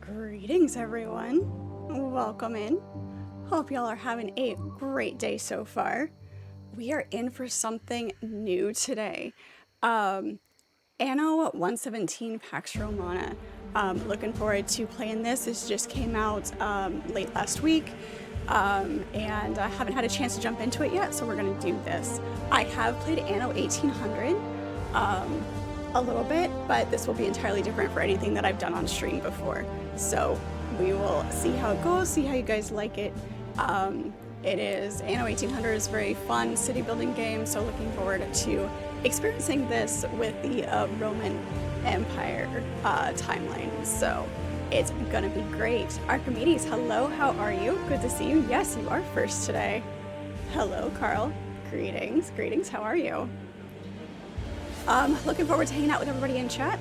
Greetings, everyone. Welcome in. Hope y'all are having a great day so far. We are in for something new today. Anno 117 Pax Romana. Looking forward to playing this. This just came out late last week, and I haven't had a chance to jump into it yet, so we're going to do this. I have played Anno 1800 a little bit, but this will be entirely different for anything that I've done on stream before. So we will see how it goes, see how you guys like it. It is Anno 1800 is a very fun city building game, so looking forward to experiencing this with the Roman Empire timeline. So it's gonna be great. Archimedes, hello, how are you? Good to see you. Yes, you are first today. Hello, Carl. Greetings, how are you? Looking forward to hanging out with everybody in chat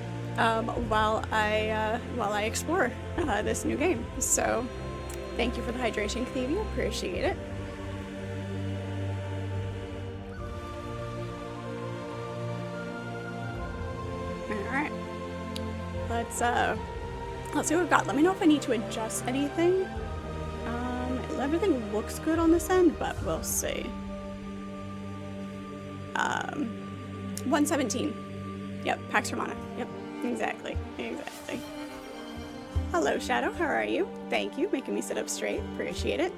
while I explore this new game. So thank you for the hydration, Clevia. Appreciate it. Alright. Let's see what we've got. Let me know if I need to adjust anything. Everything looks good on this end, but we'll see. 117. Yep, Pax Romana. Yep, exactly. Hello, Shadow. How are you? Thank you, making me sit up straight. Appreciate it.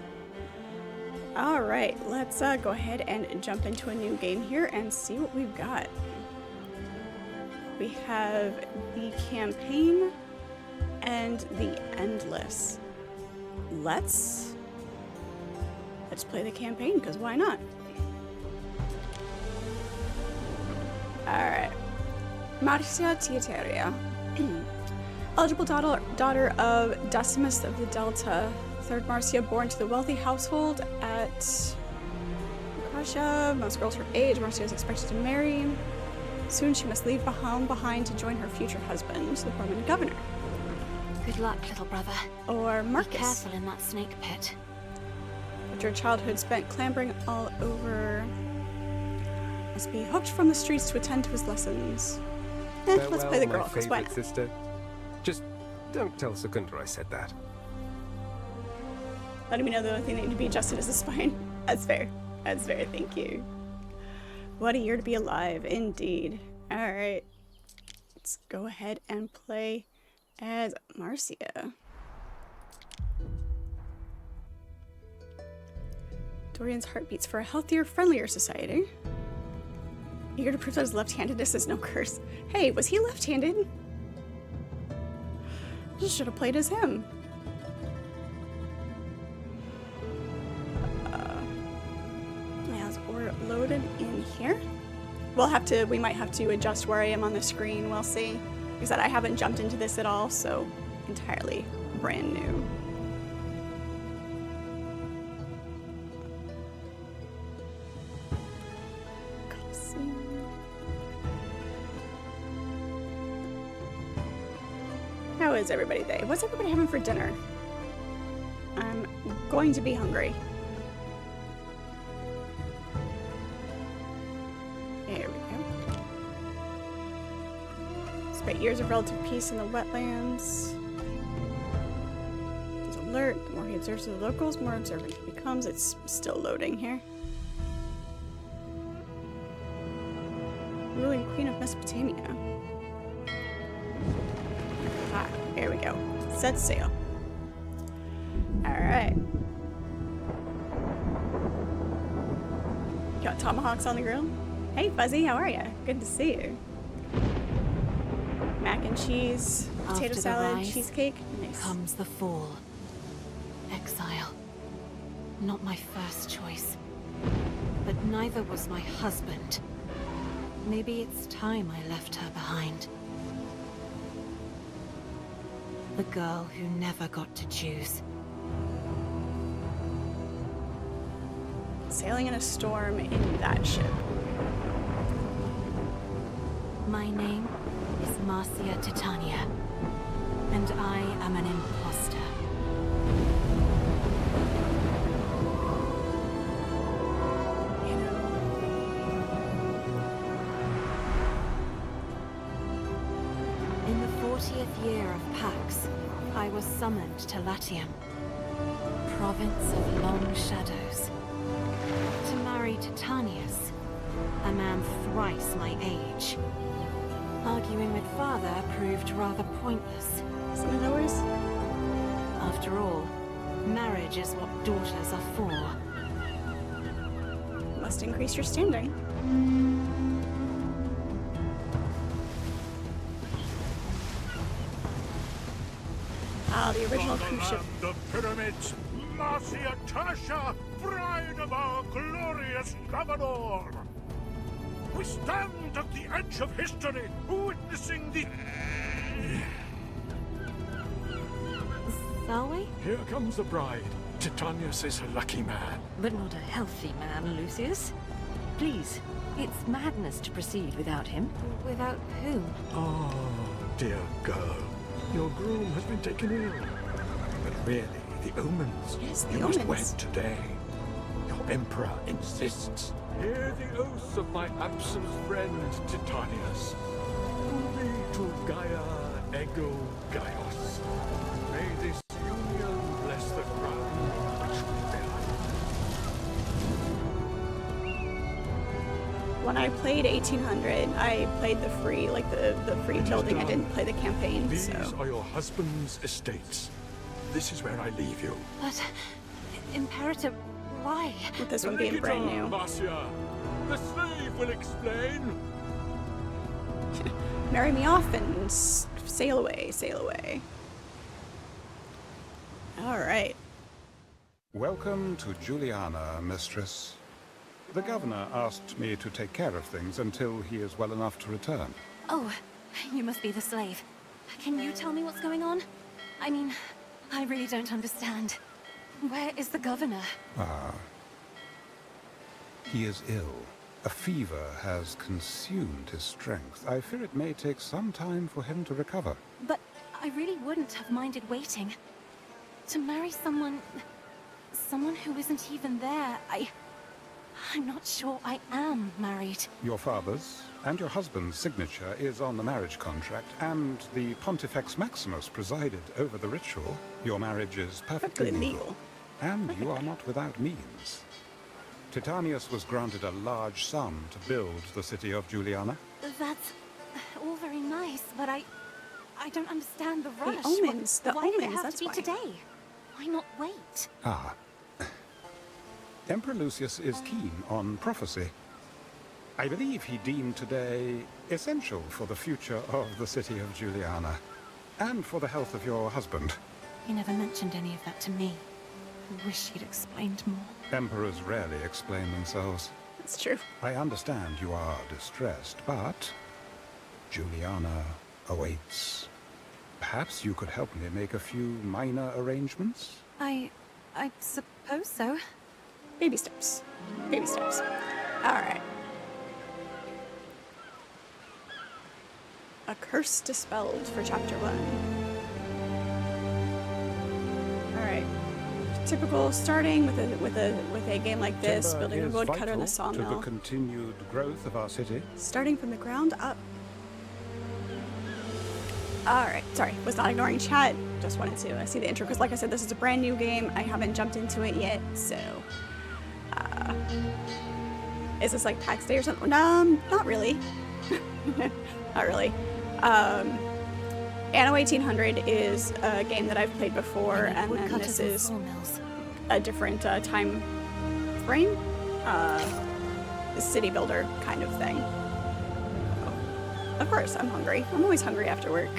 All right, let's go ahead and jump into a new game here and see what we've got. We have the campaign and the endless. Let's play the campaign, because why not? Alright. Marcia Tietaria. Eligible daughter of Decimus of the Delta. Third Marcia, born to the wealthy household at Russia. Most girls her age, Marcia is expected to marry. Soon she must leave home behind to join her future husband, the Roman governor. Good luck, little brother. Or Marcus. Be careful in that snake pit. After childhood spent clambering all over, must be hooked from the streets to attend to his lessons. Let's play the girl, because why not? Sister. Just don't tell Secunda I said that. Letting me know the only thing that needs to be adjusted is the spine. That's fair. Thank you. What a year to be alive, indeed. Alright. Let's go ahead and play as Marcia. Dorian's heart beats for a healthier, friendlier society. Eager to prove that his left-handedness is no curse. Hey, was he left-handed? Just should have played as him. We're loaded in here. We might have to adjust where I am on the screen. We'll see. Because I haven't jumped into this at all, so entirely brand new. How is everybody today? What's everybody having for dinner? I'm going to be hungry. There we go. Despite years of relative peace in the wetlands. He's alert. The more he observes of the locals, the more observant he becomes. It's still loading here. Ruling Queen of Mesopotamia. Here we go. Set sail. Alright. Got tomahawks on the grill. Hey Fuzzy, how are you? Good to see you. Mac and cheese, potato salad, cheesecake. Nice. Comes the fall. Exile. Not my first choice. But neither was my husband. Maybe it's time I left her behind. The girl who never got to choose. Sailing in a storm in that ship. My name is Marcia Titania, and I am an imposter. In the 40th year of Pax, I was summoned to Latium, province of long shadows, to marry Titanius, a man thrice my age. Arguing with father proved rather pointless. Isn't it always? After all, marriage is what daughters are for. Must increase your standing. Ah, the original cruise ship. The pyramids, Marcia Tasha, bride of our glorious governor. We stand at the edge of history, witnessing the... Shall we? Here comes the bride. Titanius is a lucky man. But not a healthy man, Lucius. Please, it's madness to proceed without him. Without whom? Oh, dear girl. Your groom has been taken ill. But really, the omens. Yes, the you omens. must wed today. Your emperor insists. Hear the oaths of my absent friend Titanius. Ubi to Gaia ego Gaios. May this union bless the ground which we bear. When I played 1800, I played the free, like the free building. I didn't play the campaign, These so. are your husband's estates. This is where I leave you. But... Imperator, why? With this one being brand new. Marcia. The slave will explain. Marry me off and sail away, sail away. Alright. Welcome to Juliana, mistress. The governor asked me to take care of things until he is well enough to return. Oh, you must be the slave. Can you tell me what's going on? I mean, I really don't understand. Where is the governor? He is ill. A fever has consumed his strength. I fear it may take some time for him to recover. But I really wouldn't have minded waiting. To marry someone who isn't even there, I'm not sure I am married. Your father's and your husband's signature is on the marriage contract, and the Pontifex Maximus presided over the ritual. Your marriage is perfectly Perfectly legal. legal. And you are not without means. Titanius was granted a large sum to build the city of Juliana. That's all very nice, but I don't understand the rush. omens, the Why did it omens, have that's to be why. today? Why not wait? Emperor Lucius is keen on prophecy. I believe he deemed today essential for the future of the city of Juliana, and for the health of your husband. He never mentioned any of that to me. I wish he'd explained more. Emperors rarely explain themselves. That's true. I understand you are distressed, but Juliana awaits. Perhaps you could help me make a few minor arrangements? I suppose so. Baby steps. Baby steps. Alright. A curse dispelled for chapter 1. Alright. Typical starting with a game like this, Timber building a is woodcutter and a vital to the sawmill. continued growth of our city. Starting from the ground up. Alright, sorry, was not ignoring chat. Just wanted to see the intro, because like I said, this is a brand new game. I haven't jumped into it yet, so... is this like Pax Day or something? Not really. Not really. Anno 1800 is a game that I've played before, and then this is a different time frame. City builder kind of thing. Of course, I'm hungry. I'm always hungry after work.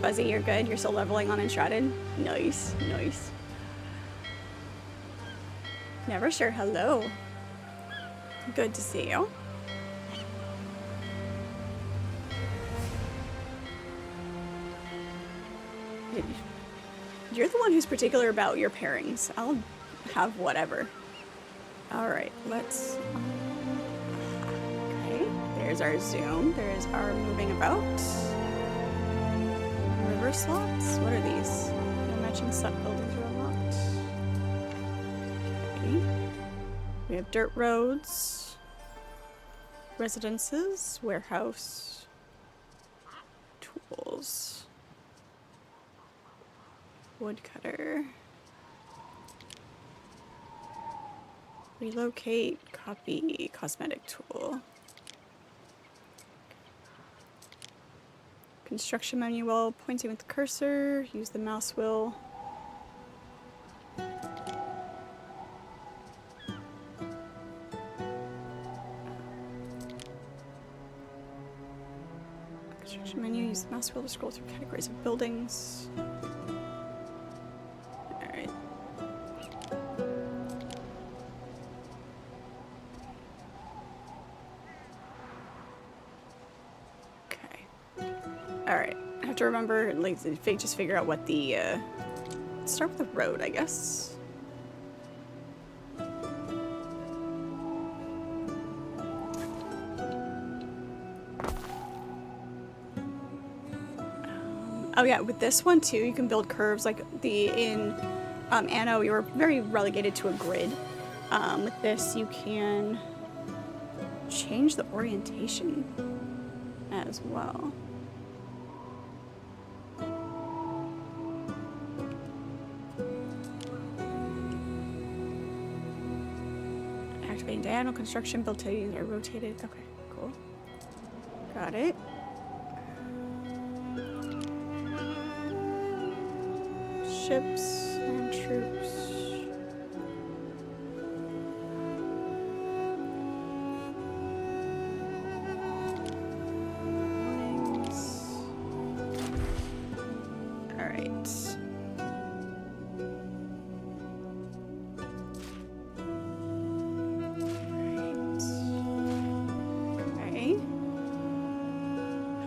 Fuzzy, you're good? You're still leveling on Uncharted? Nice, nice. Never sure. Hello. Good to see you. You're the one who's particular about your pairings. I'll have whatever. Alright, let's... Okay, there's our zoom. There's our moving about. River slots? What are these? No matching set buildings are unlocked. Okay. We have dirt roads. Residences. Warehouse. Tools. Woodcutter. Relocate, copy, cosmetic tool. Construction manual, pointing with the cursor, use the mouse wheel. Construction menu, use the mouse wheel to scroll through categories of buildings. Alright. Okay. Alright. I have to remember, like, just figure out what the, let's start with the road, I guess. Oh yeah, with this one too, you can build curves like in Anno, you were very relegated to a grid. With this, you can change the orientation as well. Activating diagonal construction, build tiles are rotated. Okay, cool. Got it. Ships and troops. Warnings. All right. Okay.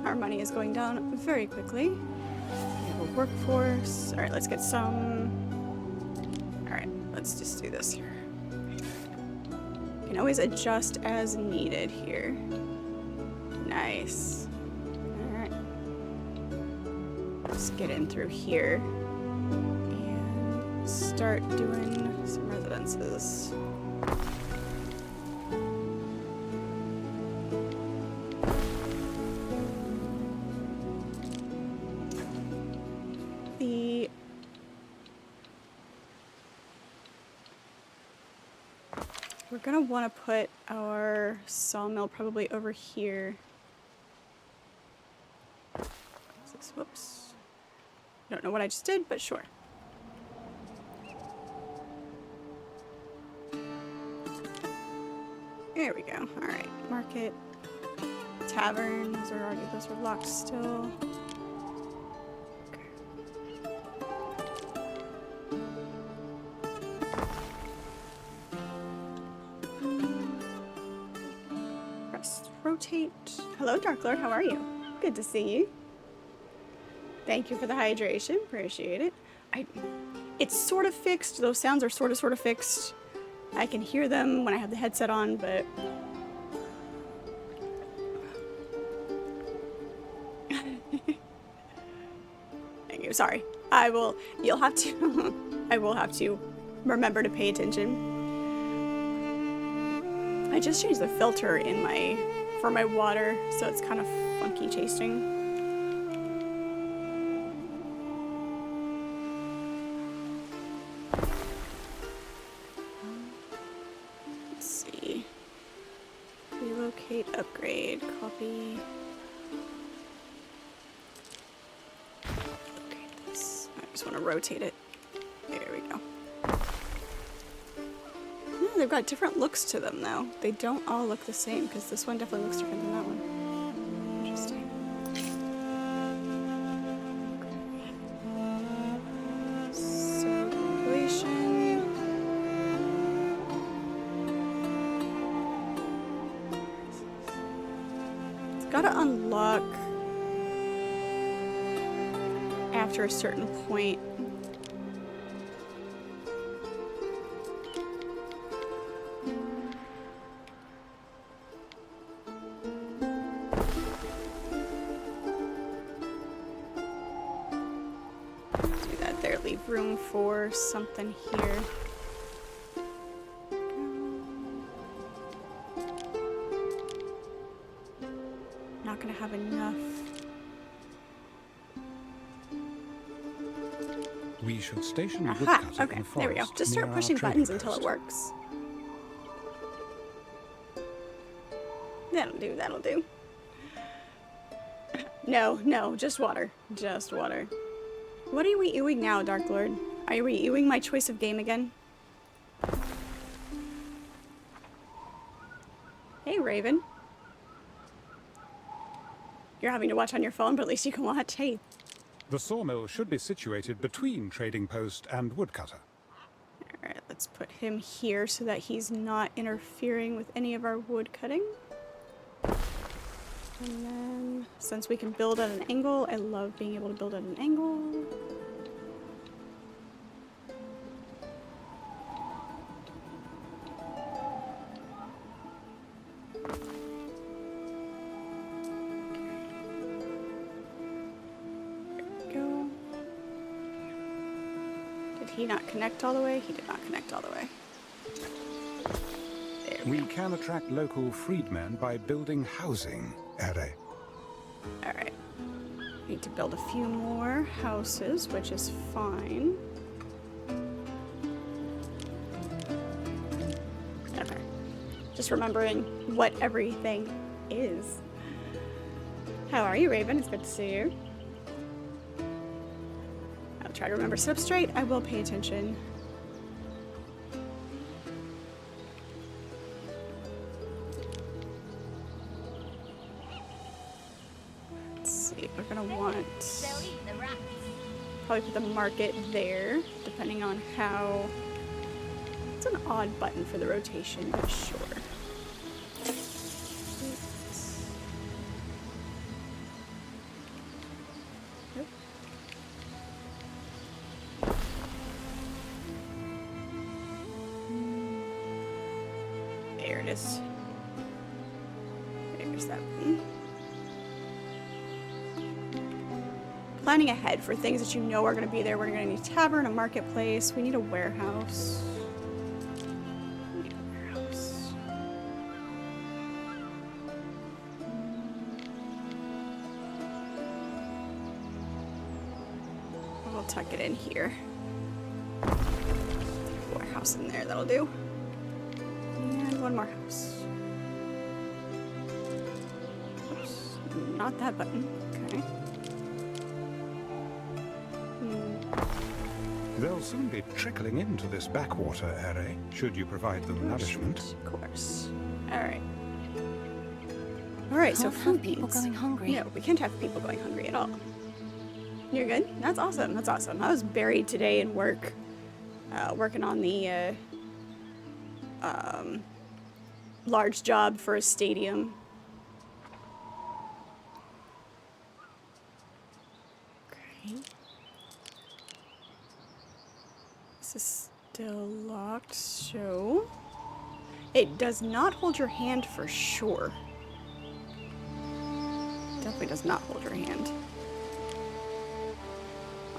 Our money is going down very quickly. Workforce. Alright, let's get some. Alright, let's just do this here. You can always adjust as needed here. Nice. Alright. Let's get in through here and start doing some residences. We're gonna want to put our sawmill probably over here. Whoops. Don't know what I just did, but sure. There we go. Alright, market. Tavern. Those are locked still. Rotate. Hello, Dark Lord. How are you? Good to see you. Thank you for the hydration. Appreciate it. It's sort of fixed. Those sounds are sort of fixed. I can hear them when I have the headset on, but thank you. Sorry. You'll have to I will have to remember to pay attention. I just changed the filter for my water, so it's kind of funky tasting. Let's see. Relocate, upgrade, copy. Upgrade this. I just want to rotate it. There we go. They've got different looks to them, though. They don't all look the same, because this one definitely looks different than that one. Interesting. Circulation. It's gotta unlock after a certain point. Room for something here. Not gonna have enough. We should station the Aha! woodcutter Okay, in the there we go. forest Just near start our pushing trading buttons until it post. works. That'll do, that'll do. No, no, just water. Just water. What are we ewing now, Dark Lord? Are we ewing my choice of game again? Hey, Raven. You're having to watch on your phone, but at least you can watch. Hey. The sawmill should be situated between trading post and woodcutter. Alright, let's put him here so that he's not interfering with any of our wood cutting. And then, since we can build at an angle, I love being able to build at an angle. Did he not connect all the way? He did not connect all the way. There we We can attract local freedmen by building housing, Ere. Alright. Need to build a few more houses, which is fine. Okay. Just remembering what everything is. How are you, Raven? It's good to see you. I'll try to remember sit up straight. I will pay attention. Let's see. We're gonna want probably put the market there, depending on how. It's an odd button for the rotation, but sure. Nope. There it is. There's that button. Planning ahead for things that you know are going to be there. We're going to need a tavern, a marketplace. We need a warehouse. We need a warehouse. We'll tuck it in here. Warehouse in there, that'll do. And one more house. Oops, not that button. Okay. They'll soon be trickling into this backwater, Ere, should you provide them nourishment. Of course. Alright. Alright, so Can't food have people needs. going hungry. No, we can't have people going hungry at all. You're good? That's awesome. That's awesome. I was buried today in work. Working on the large job for a stadium. Okay. This is still locked, so it does not hold your hand for sure. Definitely does not hold your hand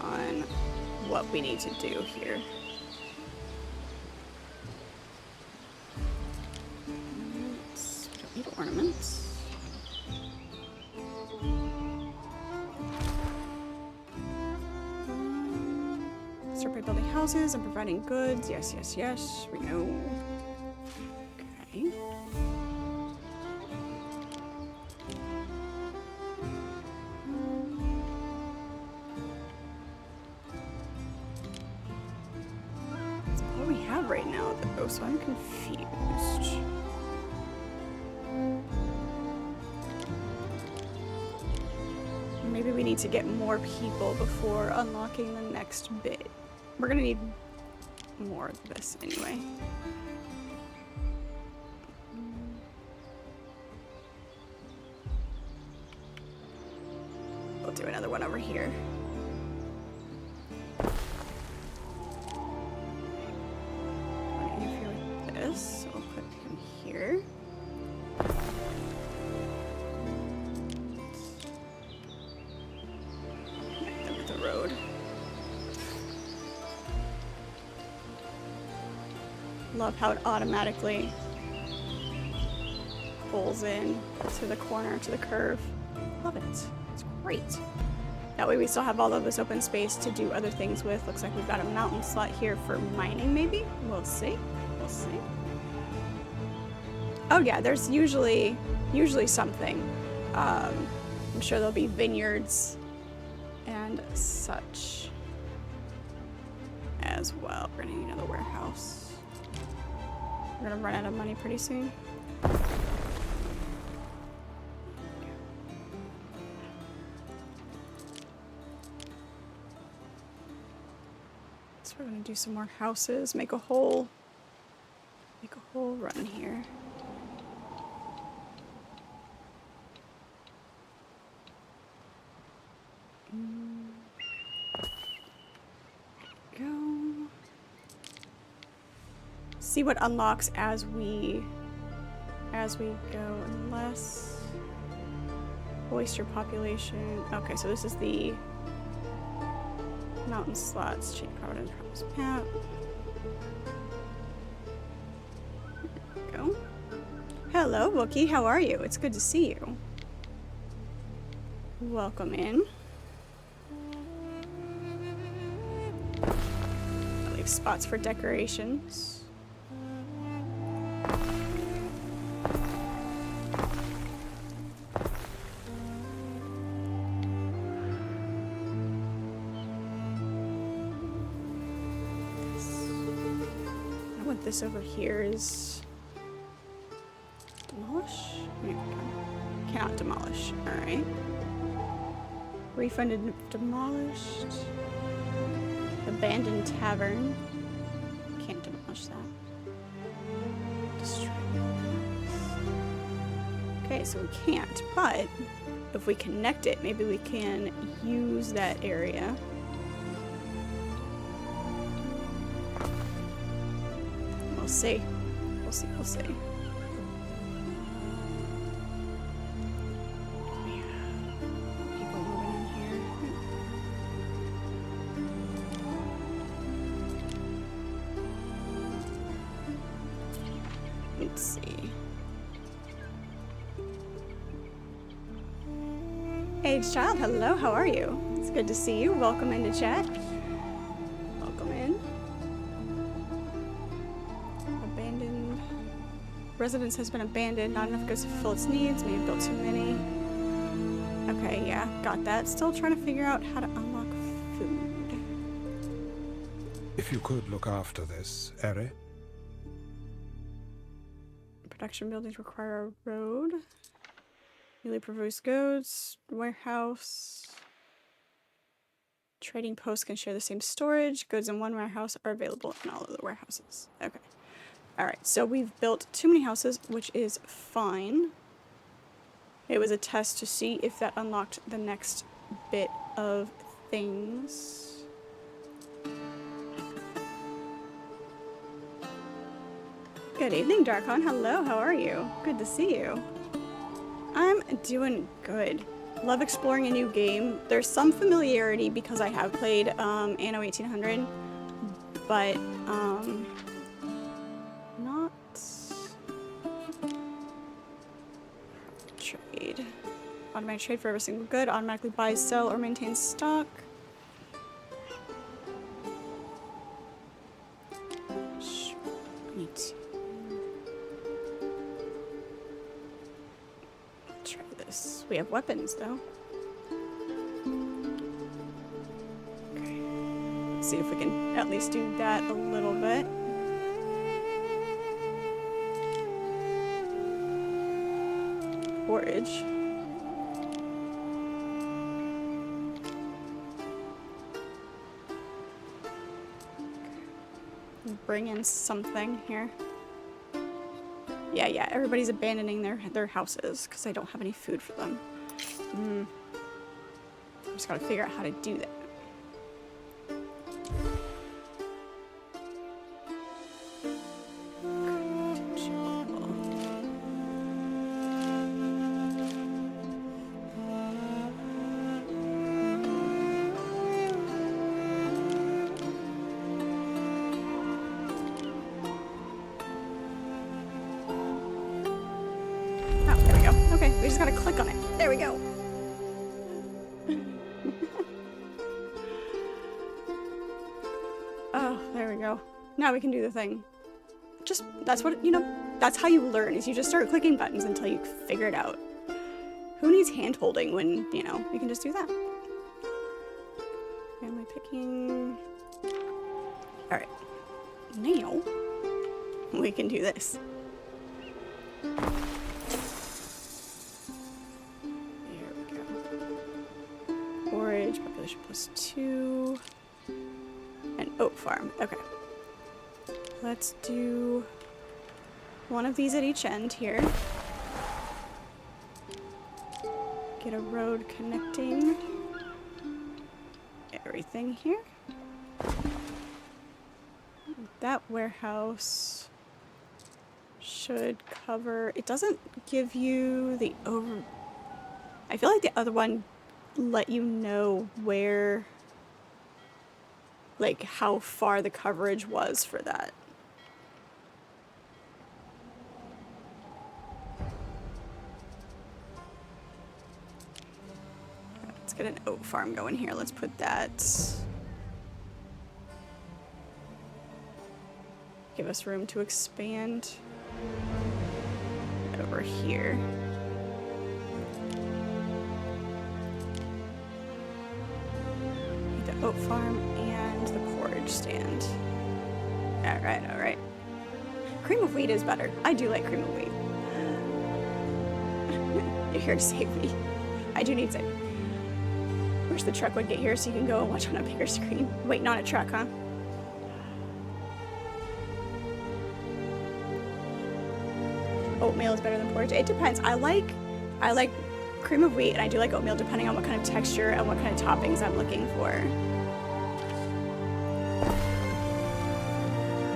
on what we need to do here. Ornaments. We don't need ornaments. Start by building houses and providing goods. Yes, yes, yes. We know. Okay. That's all we have right now, though, so I'm confused. Maybe we need to get more people before unlocking the next bit. We're gonna need more of this anyway. We'll do another one over here. I'll interfere with this, so we'll put him here. Connect them with the road. Love how it automatically pulls in to the corner, to the curve. Love it. It's great. That way we still have all of this open space to do other things with. Looks like we've got a mountain slot here for mining, maybe? We'll see. We'll see. Oh yeah, there's usually something. I'm sure there'll be vineyards and such as well. We're gonna need another warehouse. We're gonna run out of money pretty soon. So we're gonna do some more houses, make a whole run here. Go. See what unlocks as we go, unless oyster population. Okay, so this is the mountain slots. Change Providence Promise map. There we go. Hello, Wookie. How are you? It's good to see you. Welcome in. I leave spots for decorations. This over here is demolish? Cannot demolish. Alright. Refunded, demolished. Abandoned tavern. Can't demolish that. Destroy. Okay, so we can't, but if we connect it, maybe we can use that area. We'll see. We'll see. We'll see. We have people moving in here. Let's see. Age child, hello. How are you? It's good to see you. Welcome into chat. Welcome in. Residence has been abandoned. Not enough goods to fulfill its needs. May have built too many. Okay, yeah, got that. Still trying to figure out how to unlock food. If you could look after this, Eri. Production buildings require a road. Newly produced goods. Warehouse. Trading posts can share the same storage. Goods in one warehouse are available in all of the warehouses. Okay. Alright, so we've built too many houses, which is fine. It was a test to see if that unlocked the next bit of things. Good evening, Darkon. Hello, how are you? Good to see you. I'm doing good. Love exploring a new game. There's some familiarity because I have played Anno 1800, but not trade. Automatic trade for every single good. Automatically buys, sell, or maintains stock. Neat. Try this. We have weapons though. Okay. See if we can at least do that a little bit. Forage. Bring in something here. Yeah, everybody's abandoning their houses because I don't have any food for them. I just gotta figure out how to do that. Okay, we just gotta click on it. There we go. we go. Now we can do the thing. Just, that's what, you know, that's how you learn, is you just start clicking buttons until you figure it out. Who needs hand-holding when, you know, you can just do that. Family picking. Alright. Now, we can do this. There we go. Forage, population +2. An oat farm. Okay. Let's do one of these at each end here. Get a road connecting everything here. That warehouse should cover... It doesn't give you the over... I feel like the other one let you know where... like how far the coverage was for that. Let's get an oat farm going here. Let's put that. Give us room to expand over here. The oat farm and the porridge stand. Alright, alright. Cream of wheat is better. I do like cream of wheat. You're here to save me. I do need saving. Wish the truck would get here so you can go and watch on a bigger screen. Waiting on a truck, huh? Oatmeal is better than porridge. It depends. I like cream of wheat, and I do like oatmeal depending on what kind of texture and what kind of toppings I'm looking for.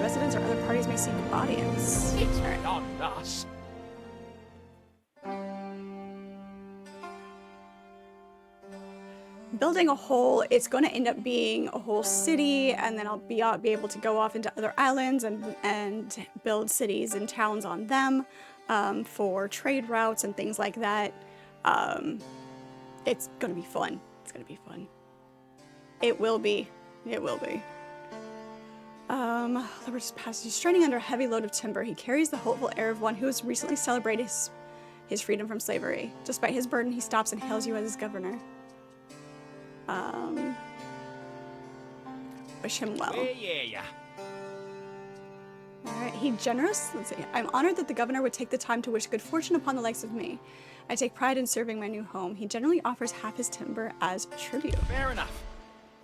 Residents or other parties may seek audience. It's not us. Building a whole, it's going to end up being a whole city, and then I'll be able to go off into other islands and build cities and towns on them for trade routes and things like that. It's going to be fun. It's going to be fun. It will be. It will be. Liberty's passage. Straining under a heavy load of timber, he carries the hopeful air of one who has recently celebrated his freedom from slavery. Despite his burden, he stops and hails you as his governor. Wish him well. Alright, let's see. I'm honored that the governor would take the time to wish good fortune upon the likes of me. I take pride in serving my new home. He generally offers half his timber as tribute. Fair enough.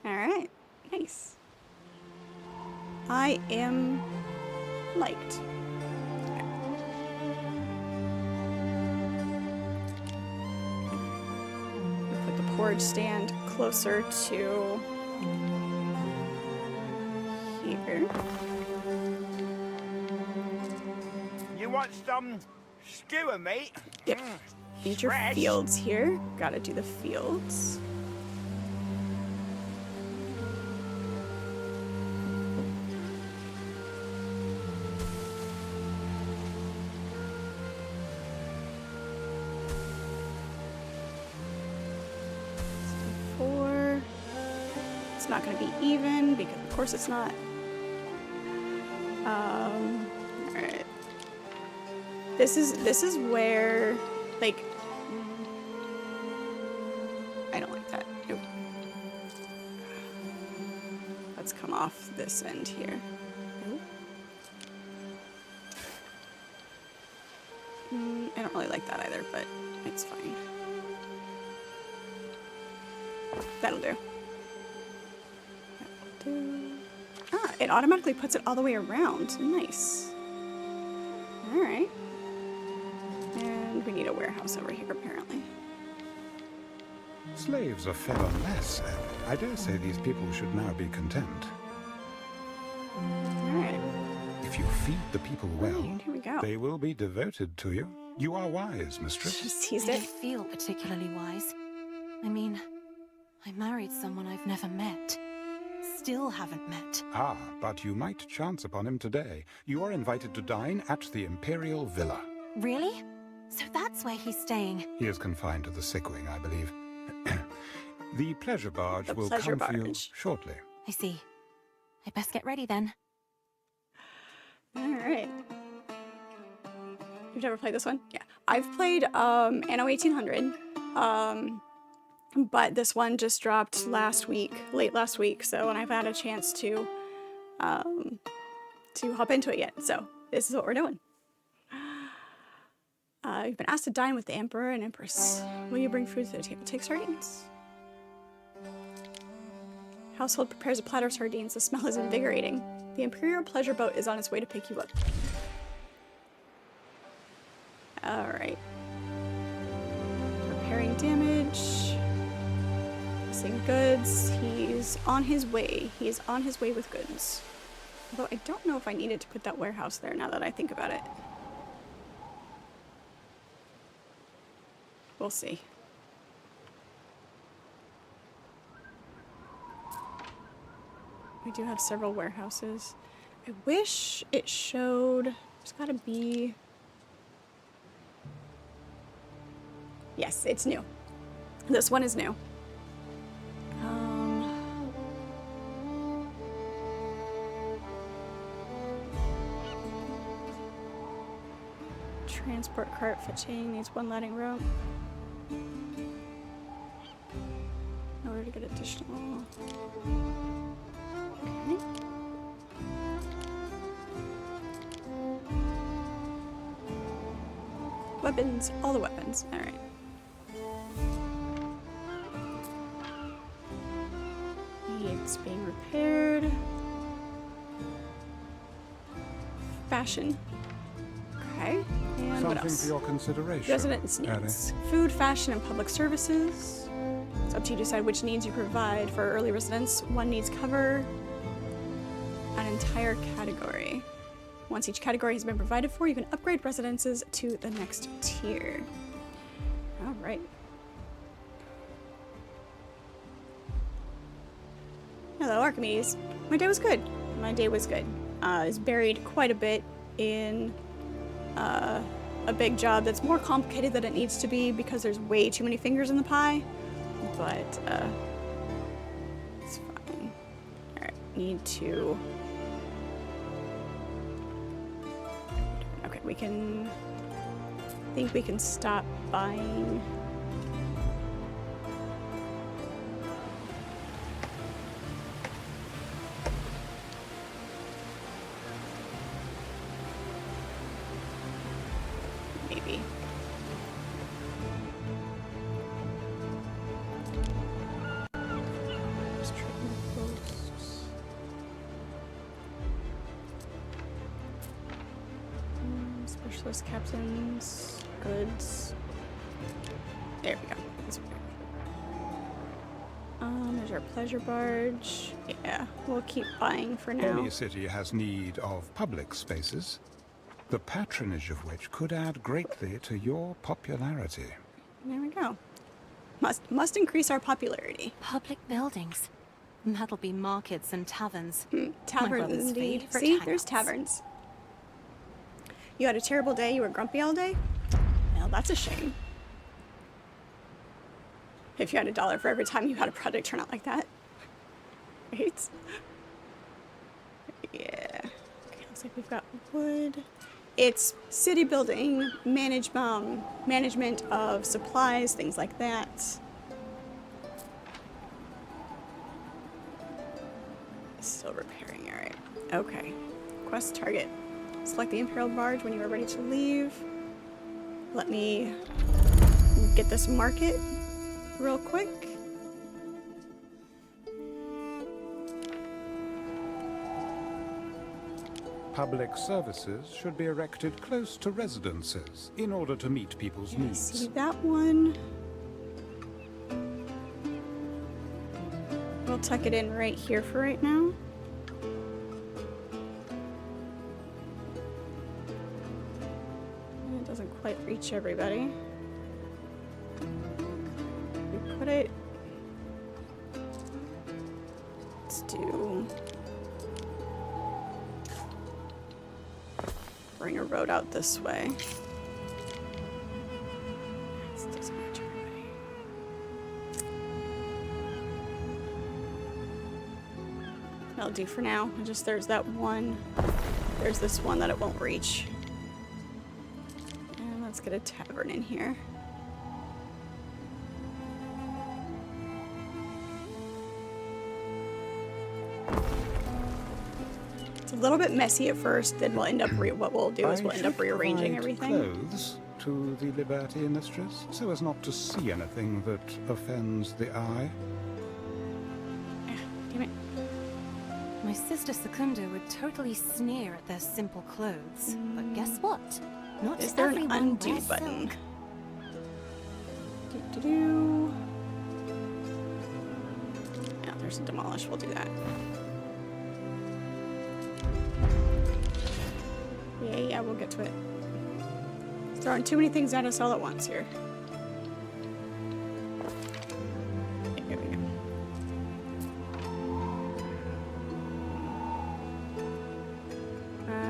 Alright, nice. I am liked. Okay. Put the porridge stand closer to here. You want some skewer, mate? Yep. Need your Fresh. fields here. Gotta do the fields. It's not going to be even because of course it's not. Alright. This is where, like, I don't like that. Nope. Let's come off this end here. Nope. I don't really like that either, but it's fine. That'll do. Ah, it automatically puts it all the way around. Nice. Alright. And we need a warehouse over here, apparently. Slaves are fed on less, and I dare say these people should now be content. Alright. If you feed the people well, Alright, here we go. they will be devoted to you. You are wise, mistress. Just teased I it. don't feel particularly wise. I mean, I married someone I've never met. Still haven't met. Ah, but you might chance upon him today. You are invited to dine at the Imperial Villa. Really? So that's where he's staying. He is confined to the sick wing, I believe. The pleasure barge The will pleasure come for you barge. shortly. I see. I best get ready then. Alright. You've never played this one? Yeah. I've played Anno 1800. But this one just dropped last week, late last week, so and I've had a chance to hop into it yet. So this is what we're doing. You've been asked to dine with the Emperor and Empress. Will you bring food to the table? Take sardines. Household prepares a platter of sardines. The smell is invigorating. The Imperial pleasure boat is on its way to pick you up. Alright. Repairing damage. Missing goods. He's on his way. He is on his way with goods. Although I don't know if I needed to put that warehouse there now that I think about it. We'll see. We do have several warehouses. I wish it showed... There's gotta be... Yes, it's new. This one is new. Transport cart fetching needs one landing route. In order to get additional... Okay. Weapons, all the weapons. Alright. It's being repaired. Fashion. Okay. And what Something else? for your consideration. Residence needs. Food, fashion, and public services. It's up to you to decide which needs you provide for early residents. One needs cover an entire category. Once each category has been provided for, you can upgrade residences to the next tier. Alright. Hello, Archimedes. My day was good. My day was good. It's buried quite a bit in a big job that's more complicated than it needs to be because there's way too many fingers in the pie. But, it's fine. Alright, need to... Okay, we can... I think we can stop buying... Maybe. Just trading posts. Specialist captains, goods. There we go. That's okay. There's our pleasure barge. Yeah, we'll keep buying for now. Any city has need of public spaces, the patronage of which could add greatly to your popularity. There we go. Must increase our popularity. Public buildings. That'll be markets and taverns. Taverns, brother's indeed. favorite See, there's hangouts. taverns. You had a terrible day. You were grumpy all day. Well, that's a shame. If you had $1 for every time you had a project turn out like that, right? Yeah. Okay, looks like we've got wood. It's city building, management of supplies, things like that. Still repairing, alright. Okay. Quest target. Select the Imperial Barge when you are ready to leave. Let me get this market real quick. Public services should be erected close to residences in order to meet people's Yeah, needs. see that one. We'll tuck it in right here for right now. It doesn't quite reach everybody. We put it. Let's do. Bring a road out this way. This doesn't reach everybody. That'll do for now. Just there's that one There's this one that it won't reach. And let's get a tavern in here. It's a little bit messy at first, then we'll end up what we'll do is we'll end up rearranging everything. Clothes to the Liberty mistress, so as not to see anything that offends the eye. Damn it. My sister Secunda would totally sneer at their simple clothes. But guess what? Not Is there an everyone undo wears button? silk. Do-do-do. Yeah, there's a demolish. We'll do that. Yeah, we'll get to it. Throwing too many things at us all at once here. Here we go.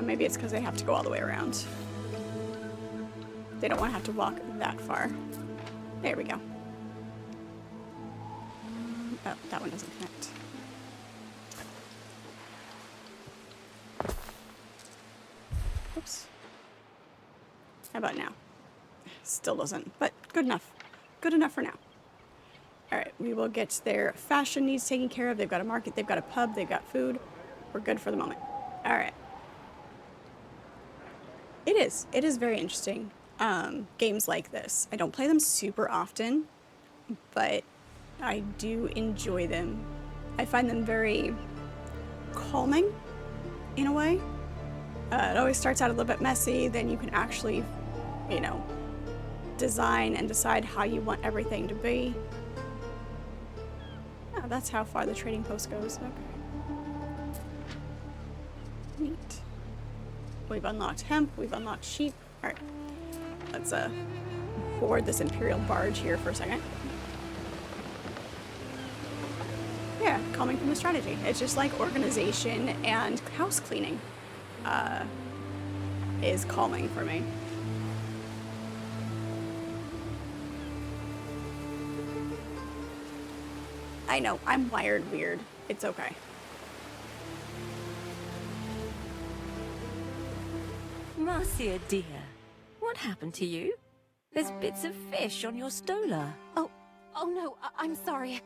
Maybe it's because they have to go all the way around. They don't want to have to walk that far. There we go. Oh, that one doesn't connect. Oops. How about now? Still doesn't, but good enough. Good enough for now. Alright, we will get their fashion needs taken care of. They've got a market, they've got a pub, they've got food. We're good for the moment. Alright. It is very interesting. Games like this. I don't play them super often, but I do enjoy them. I find them very calming in a way. It always starts out a little bit messy, then you can actually, you know, design and decide how you want everything to be. Oh, that's how far the trading post goes. Okay. Neat. We've unlocked hemp, we've unlocked sheep. Alright. Let's board this Imperial barge here for a second. Yeah, calming from the strategy. It's just like organization and house cleaning. Is calming for me. I know, I'm wired weird. It's okay. Marcia, dear, what happened to you? There's bits of fish on your stola. Oh no, I'm sorry.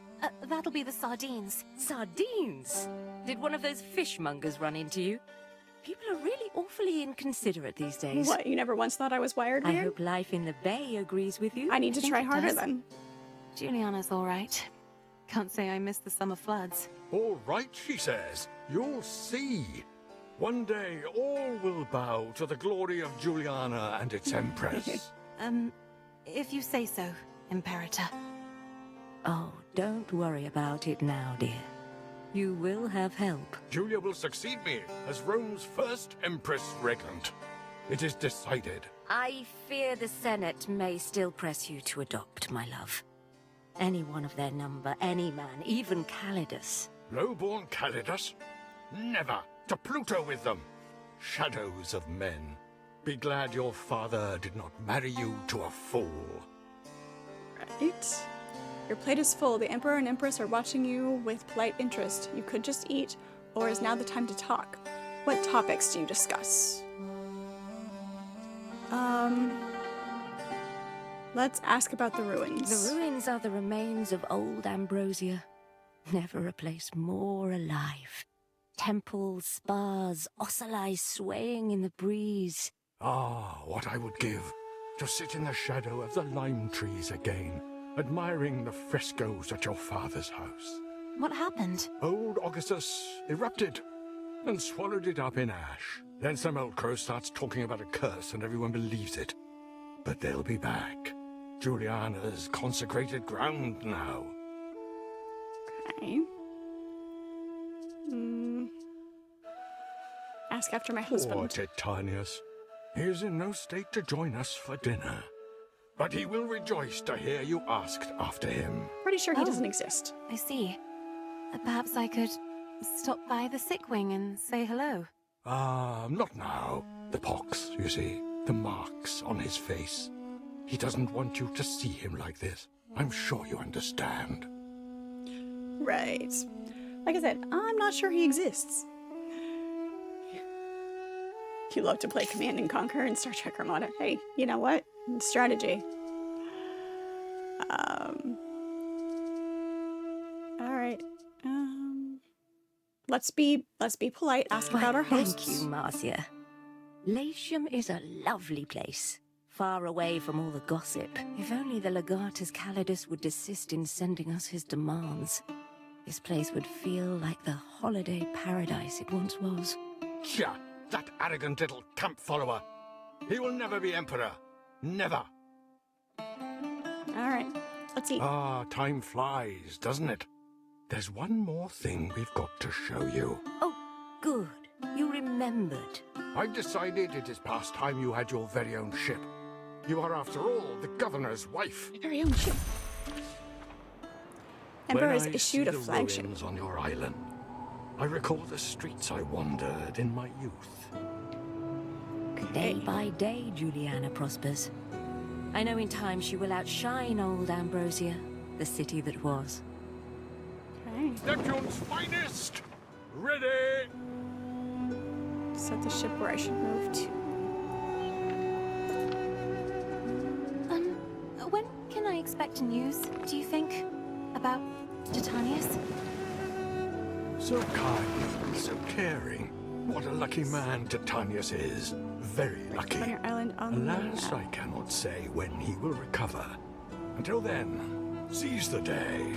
That'll be the sardines. Sardines? Did one of those fishmongers run into you? People are really awfully inconsiderate these days. What, you never once thought I was wired I weird? hope life in the bay agrees with you. I need to think try it harder does. then. Juliana's all right. Can't say I missed the summer floods. All right, she says. You'll see. One day all will bow to the glory of Juliana and its empress. If you say so, Imperator. Oh, don't worry about it now, dear. You will have help. Julia will succeed me as Rome's first empress regnant. It is decided. I fear the Senate may still press you to adopt, my love. Anyone of their number, any man, even Calidus. Lowborn Calidus? Never! To Pluto with them! Shadows of men. Be glad your father did not marry you to a fool. Right. Your plate is full. The Emperor and Empress are watching you with polite interest. You could just eat, or is now the time to talk? What topics do you discuss? Let's ask about the ruins. The ruins are the remains of old Ambrosia. Never a place more alive. Temples, spas, ocelli swaying in the breeze. Ah, what I would give to sit in the shadow of the lime trees again, admiring the frescoes at your father's house. What happened? Old Augustus erupted and swallowed it up in ash. Then some old crow starts talking about a curse and everyone believes it. But they'll be back. Juliana's consecrated ground now. Okay. Ask after my Poor husband. Titanius. He is in no state to join us for dinner. But he will rejoice to hear you asked after him. Pretty sure he Oh. doesn't exist. I see. Perhaps I could stop by the sick wing and say hello. Not now. The pox, you see. The marks on his face. He doesn't want you to see him like this. I'm sure you understand. Right. Like I said, I'm not sure he exists. You love to play Command and Conquer in Star Trek Armada. Hey, you know what? Strategy. All right. Let's be polite. Ask Why, about our thank hosts. you, Marcia. Latium is a lovely place, far away from all the gossip. If only the Legatus Calidus would desist in sending us his demands, this place would feel like the holiday paradise it once was. Tja, that arrogant little camp follower. He will never be emperor. Never. All right. Let's eat. Ah, time flies, doesn't it? There's one more thing we've got to show you. Oh, good. You remembered. I've decided it is past time you had your very own ship. You are, after all, the governor's wife. Very own ship. Emperor has When I issued see a the flagship. ruins on your island, I recall the streets I wandered in my youth. Day by day, Juliana prospers. I know in time she will outshine old Ambrosia, the city that was. Okay. Neptune's finest! Ready! Set the ship where I should move to. When can I expect news, do you think? About Titanius? So kind, so caring. What a lucky man Titanius is. Very lucky. On your island on Alas, the I cannot say when he will recover. Until then, seize the day.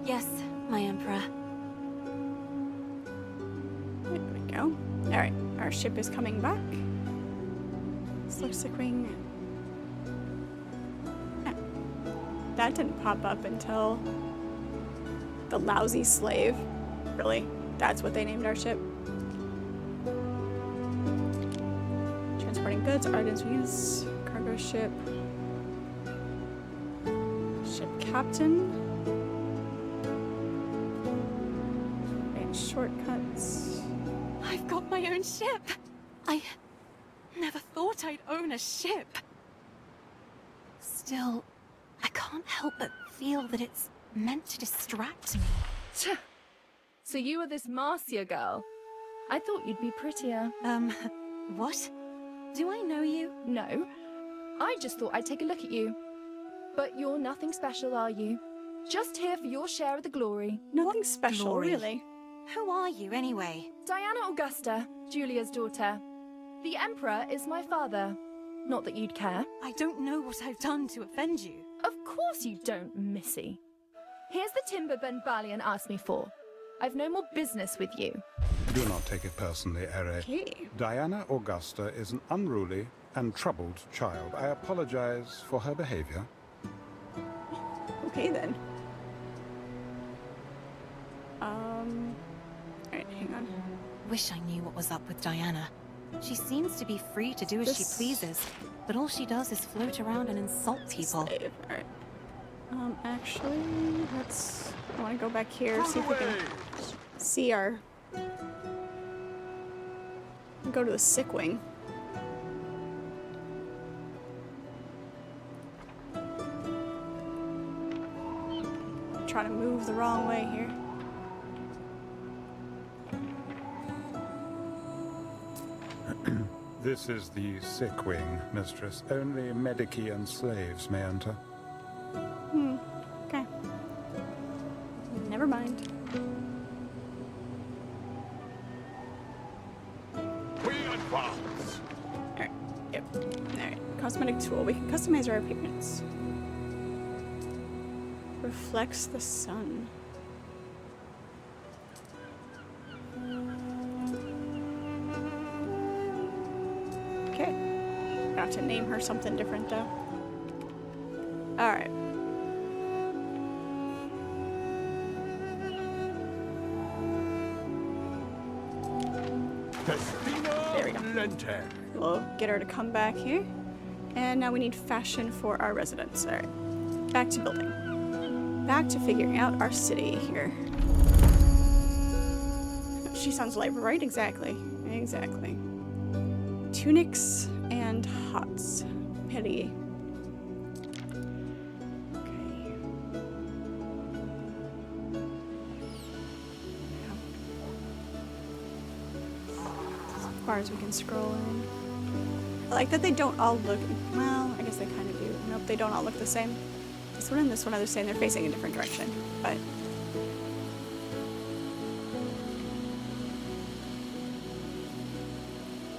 Yes, my Emperor. There we go. Alright, our ship is coming back. Slip Sickwing. That didn't pop up until the lousy slave. Really? That's what they named our ship? Transporting goods, Arden's Venus, cargo ship. Ship captain. And shortcuts. I've got my own ship! I never thought I'd own a ship. Still, I can't help but feel that it's meant to distract me. So you are this Marcia girl? I thought you'd be prettier. What? Do I know you? No. I just thought I'd take a look at you. But you're nothing special, are you? Just here for your share of the glory. Nothing special, glory? really. Who are you, anyway? Diana Augusta, Julia's daughter. The Emperor is my father. Not that you'd care. I don't know what I've done to offend you. Of course you don't, Missy. Here's the timber Ben Balian asked me for. I've no more business with you. Do not take it personally, Ere. Okay. Diana Augusta is an unruly and troubled child. I apologize for her behavior. Okay then. Alright, hang on. Wish I knew what was up with Diana. She seems to be free to do as she pleases, but all she does is float around and insult people. Slave. Alright. Actually, I want to go back here, see if we can see our... Go to the sick wing. Try to move the wrong way here. This is the sick wing, mistress. Only medici and slaves may enter. Okay. Never mind. We advance. Alright, yep. Alright, cosmetic tool. We can customize our appearance. Reflects the sun. Okay. I have to name her something different though. Alright. There we go. Lente. We'll get her to come back here. And now we need fashion for our residents. Alright. Back to building. Back to figuring out our city here. She sounds like right, exactly. Exactly. Tunics and hots. Petty. Okay. bars we can scroll in. I like that they don't all look, well, I guess they kind of do. Nope, they don't all look the same. This one and this one are the same. They're facing a different direction, but...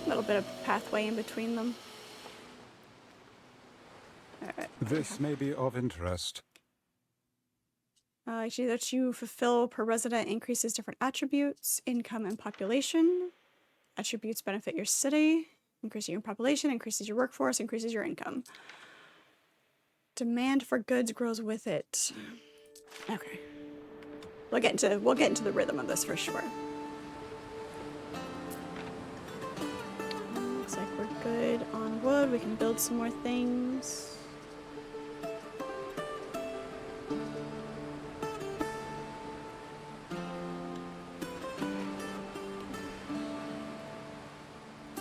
a little bit of pathway in between them. Alright. This may be of interest. Actually, that you fulfill per resident increases different attributes, income and population. Attributes benefit your city. Increasing your population, increases your workforce, increases your income. Demand for goods grows with it. Okay. We'll get into the rhythm of this for sure. Looks like we're good on wood. We can build some more things.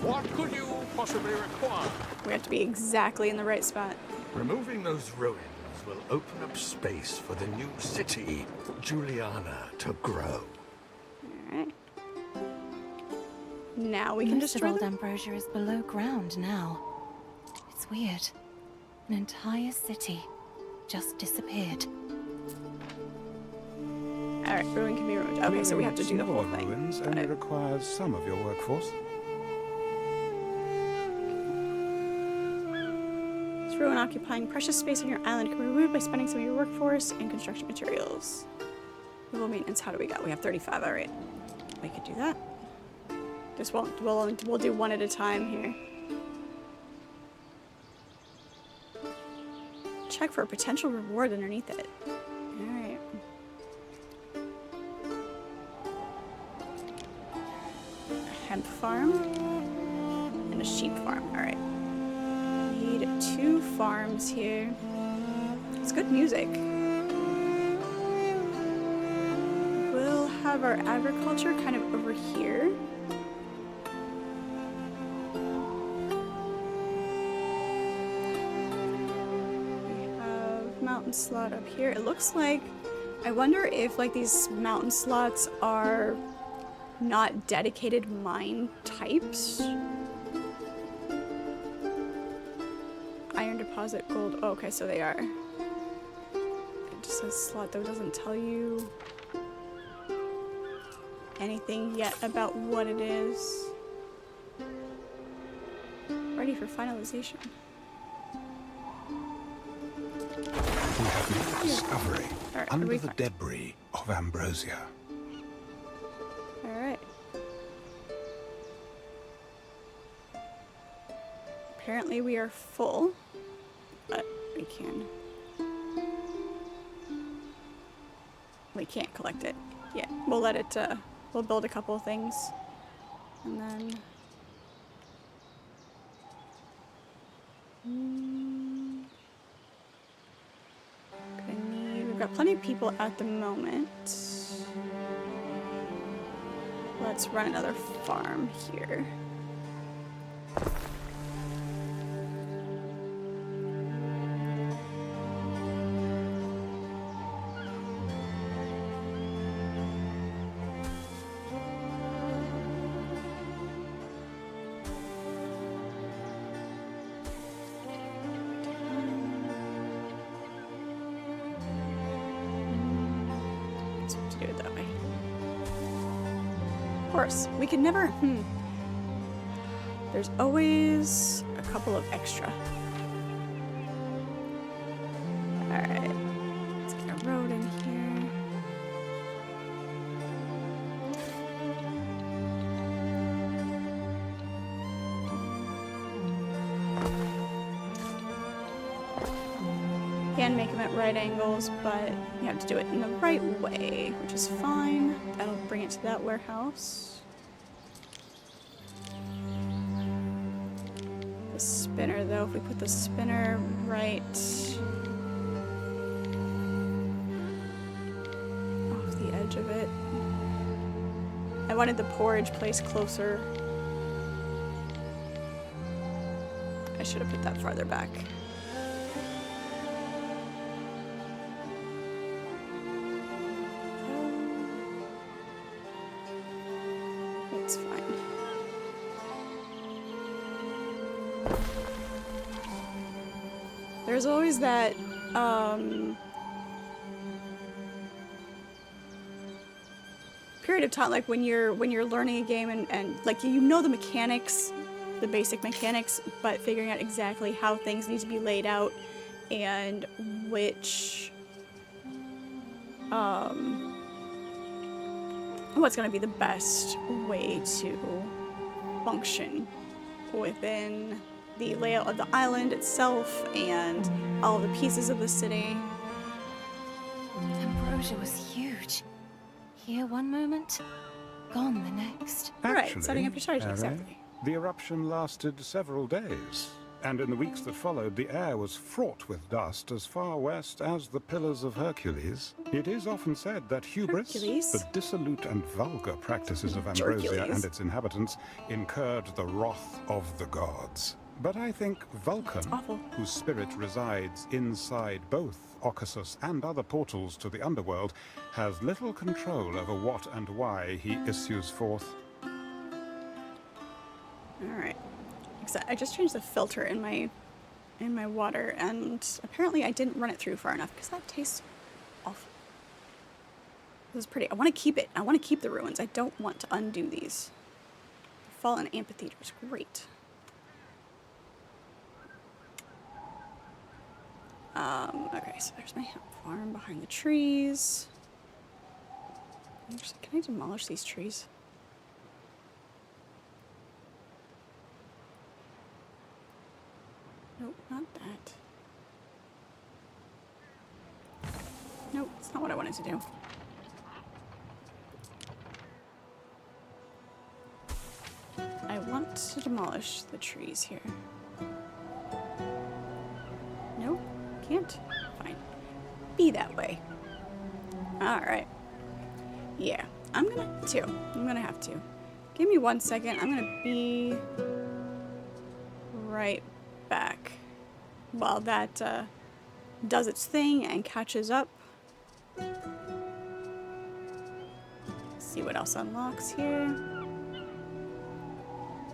What could you possibly require? We have to be exactly in the right spot. Removing those ruins will open up space for the new city, Juliana, to grow. Alright. Now we can Most of destroy old them. Ambrosia is below ground now. It's weird. An entire city just disappeared. Alright, ruin can be ruined. Okay, so we have to do the whole Smaller thing. ruins Got only it. requires some of your workforce. This ruin occupying precious space on your island can be removed by spending some of your workforce in construction materials. Low maintenance, how do we go? We have 35, alright. We could do that. Just we'll do one at a time here. Check for a potential reward underneath it. Alright. A hemp farm and a sheep farm. Alright. Need 2 farms here. It's good music. We'll have our agriculture kind of over here. Mountain slot up here. It looks like, I wonder if like these mountain slots are not dedicated mine types. Iron deposit, gold. Oh, okay, so they are. It just says slot though, doesn't tell you anything yet about what it is. Ready for finalization. We have made a discovery Alright, under we the find? debris of Ambrosia. Alright. Apparently we are full, but we can't collect it yet. We'll let it, we'll build a couple of things, and then... We've got plenty of people at the moment. Let's run another farm here. Do it that way. Of course, we can never. There's always a couple of extra. Alright. Let's get a road in here. Can make them at right angles, but you have to do it in the right way, which is fine. That'll bring it to that warehouse. The spinner, though, if we put the spinner right off the edge of it. I wanted the porridge place closer. I should have put that farther back. It's fine. There's always that, period of time, like when you're learning a game and like you know the mechanics, the basic mechanics, but figuring out exactly how things need to be laid out and which what's going to be the best way to function within the layout of the island itself and all of the pieces of the city. Ambrosia was huge. Here one moment, gone the next. Right, setting up your strategy, exactly. The eruption lasted several days, and in the weeks that followed, the air was fraught with dust as far west as the Pillars of Hercules. It is often said that hubris, the dissolute and vulgar practices of Ambrosia and its inhabitants, incurred the wrath of the gods. But I think Vulcan, whose spirit resides inside both Occasus and other portals to the underworld, has little control over what and why he issues forth. Alright. I just changed the filter in my water, and apparently I didn't run it through far enough because that tastes awful. This is pretty. I want to keep it. I want to keep the ruins. I don't want to undo these. Fallen Amphitheater is great. Okay, so there's my hemp farm behind the trees. Can I demolish these trees? Nope, not that. Nope, that's not what I wanted to do. I want to demolish the trees here. Nope, can't. Fine. Be that way. Alright. Yeah, I'm gonna have to. Give me 1 second. I'm gonna be right back while that does its thing and catches up. See what else unlocks here.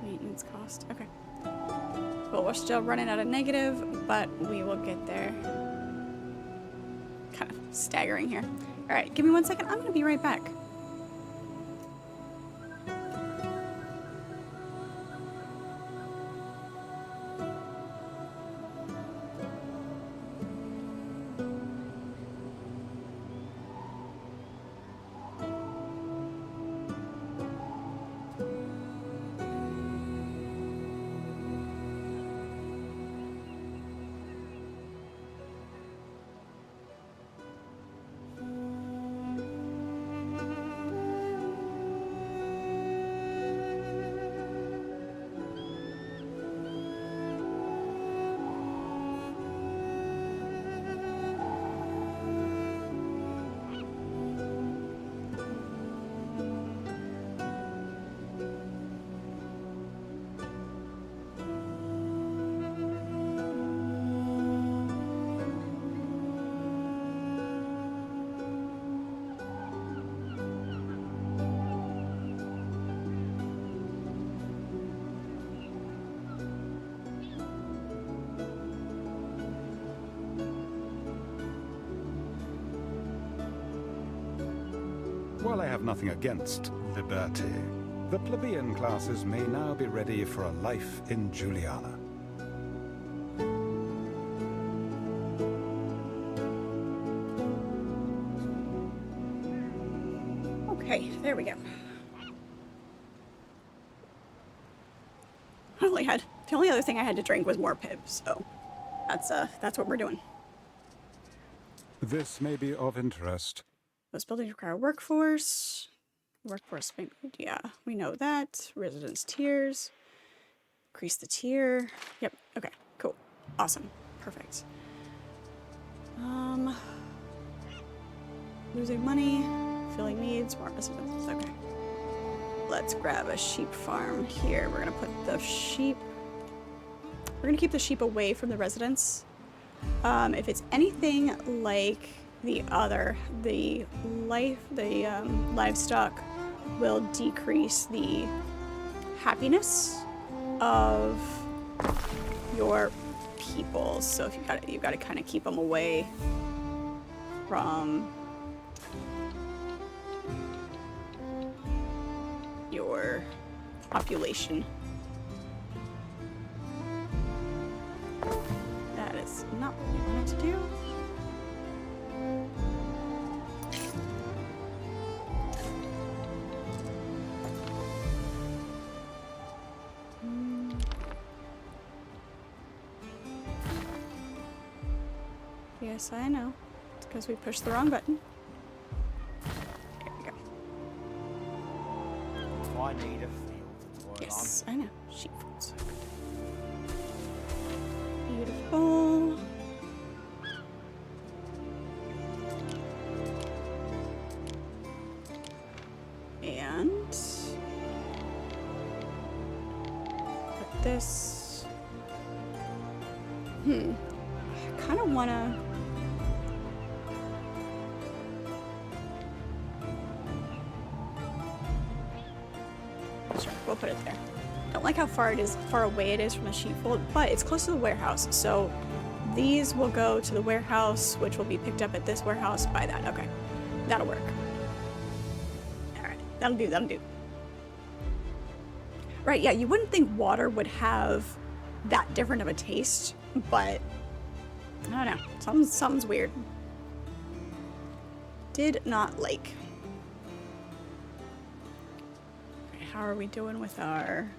Maintenance cost. Okay. Well, we're still running out of negative, but we will get there. Kind of staggering here. Alright, give me 1 second. I'm gonna be right back. While I have nothing against liberty, the plebeian classes may now be ready for a life in Juliana. Okay, there we go. The only other thing I had to drink was more pib, so that's what we're doing. This may be of interest. Those buildings require workforce. Workforce, yeah, we know that. Residence tiers. Increase the tier. Yep, okay, cool. Awesome. Perfect. Losing money. Filling needs. More residents. Okay. Let's grab a sheep farm here. We're gonna put the sheep... We're gonna keep the sheep away from the residents. If it's anything like the livestock will decrease the happiness of your people. So if you gotta kind of keep them away from your population. That is not what we wanted to do. Yes, I know. It's because we pushed the wrong button. There we go. I need a field to toil Yes, I know. Sheepfolds. Beautiful. And put this. I kind of want to. Sure, we'll put it there. Don't like how far away it is from the sheepfold, but it's close to the warehouse. So these will go to the warehouse, which will be picked up at this warehouse by that. Okay, that'll work. All right, that'll do. That'll do. Right? Yeah, you wouldn't think water would have that different of a taste, but I don't know. Something's weird. Did not like. How are we doing with our...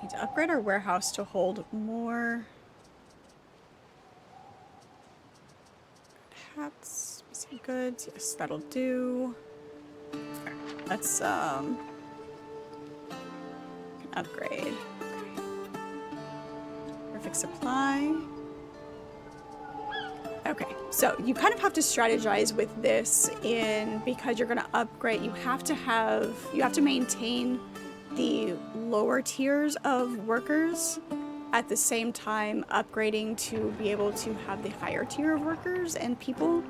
Need to upgrade our warehouse to hold more hats, missing goods. Yes, that'll do. Okay, let's upgrade. Okay. Perfect supply. Okay, so you kind of have to strategize with this because you're going to upgrade. You have to maintain the lower tiers of workers at the same time upgrading to be able to have the higher tier of workers and people,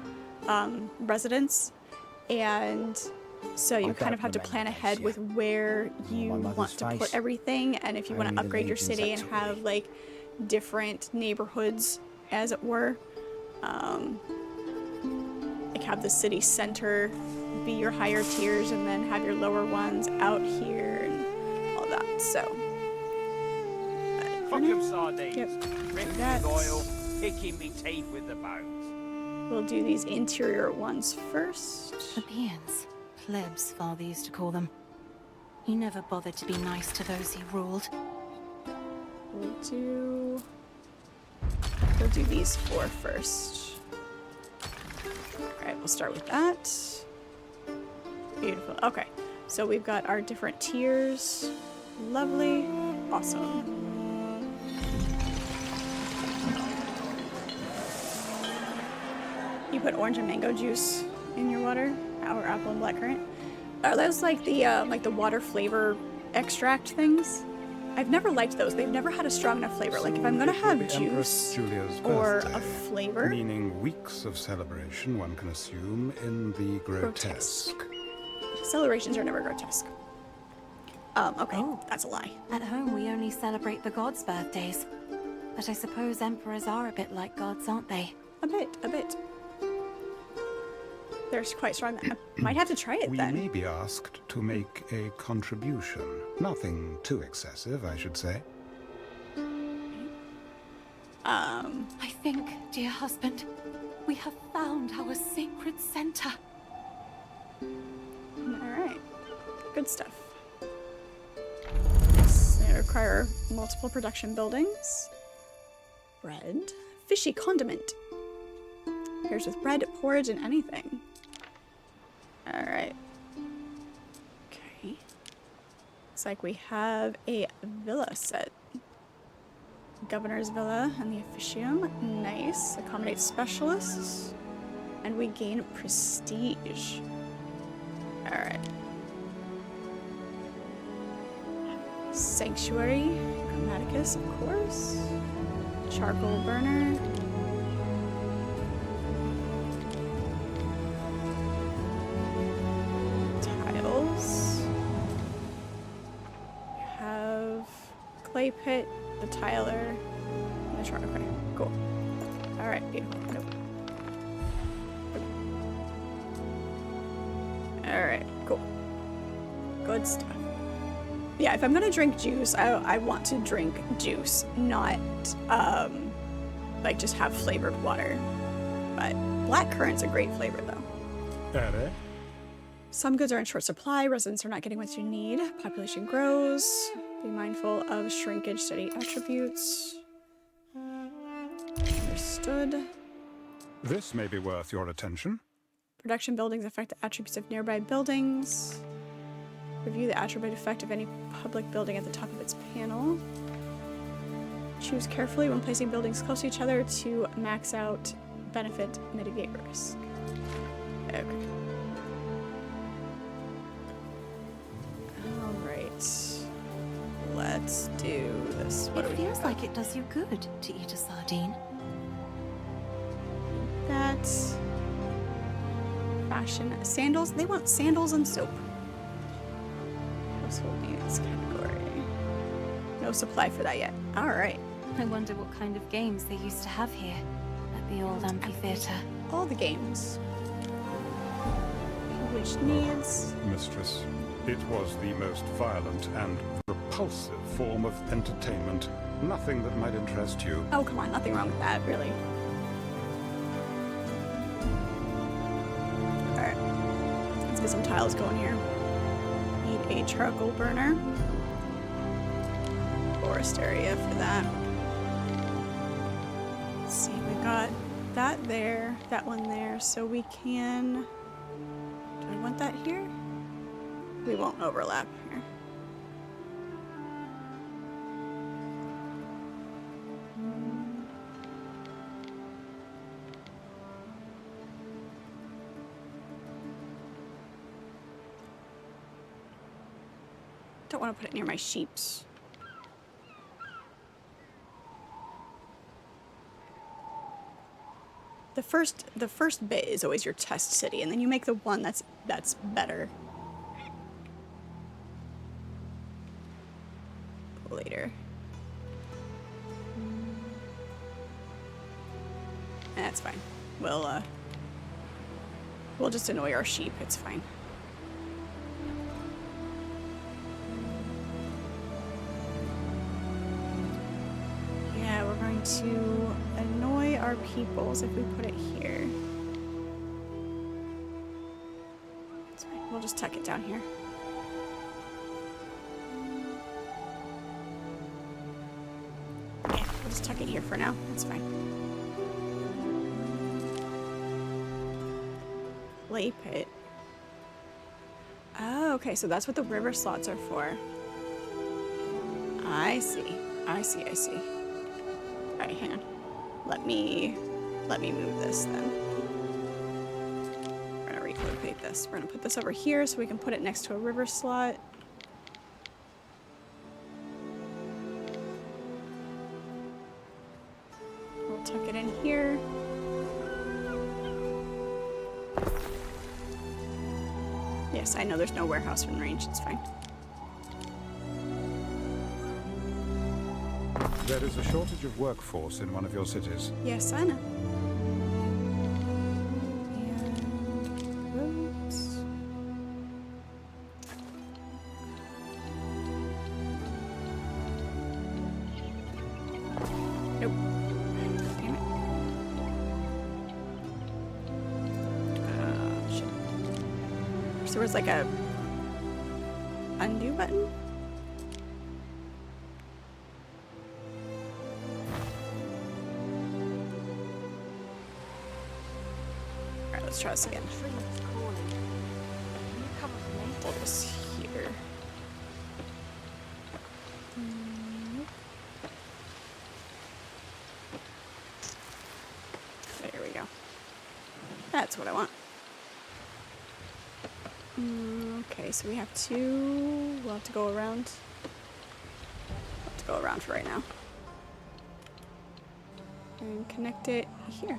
residents. And so you kind of have to plan ahead with where you want to put everything, and if you want to upgrade your city and have like different neighborhoods, as it were. Like have the city center be your higher tiers and then have your lower ones out here and all that. So Fuck 'em sardines. Yep. Ripping That. with oil, kicking me teeth with the bones. We'll do these interior ones first. Plebeians. Plebs, father used to call them. He never bothered to be nice to those he ruled. We'll do these four first. Alright, we'll start with that. Beautiful. Okay, so we've got our different tiers. Lovely. Awesome. You put orange and mango juice in your water? Or apple and blackcurrant? Are those like the water flavor extract things? I've never liked those. They've never had a strong enough flavor. Like if I'm gonna have juice Julia's or birthday, a flavor, meaning weeks of celebration, one can assume, in the grotesque. celebrations are never grotesque. Okay, Oh. that's a lie. At home, we only celebrate the gods' birthdays. But I suppose emperors are a bit like gods, aren't they? A bit. They're quite strong. I might have to try it We then. may be asked to make a contribution. Nothing too excessive, I should say. I think, dear husband, we have found our sacred center. Alright. Good stuff. Yes, they require multiple production buildings. Bread. Fishy condiment. Pairs with bread, porridge, and anything. Alright. Okay. Looks like we have a villa set. Governor's Villa and the Officium. Nice. Accommodates specialists. And we gain prestige. Alright. Sanctuary. Chromaticus, of course. Charcoal burner. Tiles. We have clay pit, the tiler, and the chart. Okay, cool. Alright, beautiful. Nope. Alright, cool. Good stuff. Yeah, if I'm gonna drink juice, I want to drink juice, not, like just have flavored water. But blackcurrant's a great flavor, though. Ere? Some goods are in short supply, residents are not getting what you need, population grows, be mindful of shrinkage, steady attributes. Understood. This may be worth your attention. Production buildings affect the attributes of nearby buildings. Review the attribute effect of any public building at the top of its panel. Choose carefully when placing buildings close to each other to max out benefit, mitigate risk. Okay. Alright. Let's do this. What It feels like it does you good to eat a sardine. That's fashion. Sandals. They want sandals and soap. Household needs category. No supply for that yet. Alright. I wonder what kind of games they used to have here at the old amphitheater. All the games. Which needs... Mistress, it was the most violent and repulsive form of entertainment. Nothing that might interest you. Oh, come on. Nothing wrong with that, really. Alright. Let's get some tiles going here. Need a charcoal burner. Forest area for that. Let's see, we got that there, that one there, so we can... Do I want that here? We won't overlap here. Don't want to put it near my sheeps. The first bit is always your test city, and then you make the one that's better later. That's fine. We'll just annoy our sheep. It's fine. Yeah, we're going to annoy our peoples if we put it here. It's fine. We'll just tuck it down here. Yeah, we'll just tuck it here for now. That's fine. Clay pit. Oh, okay, so that's what the river slots are for. I see. I see. Alright, hang on. Let me move this then. We're gonna relocate this. We're gonna put this over here so we can put it next to a river slot. We'll tuck it in here. Yes, I know there's no warehouse in range. It's fine. There is a shortage of workforce in one of your cities. Yes, I know. And roads. Nope. Damn it. Shit. So there was like a undo button? Let's try this again. Hold this here. There we go. That's what I want. Okay, so we have two. We'll have to go around. We'll have to go around for right now. And connect it here.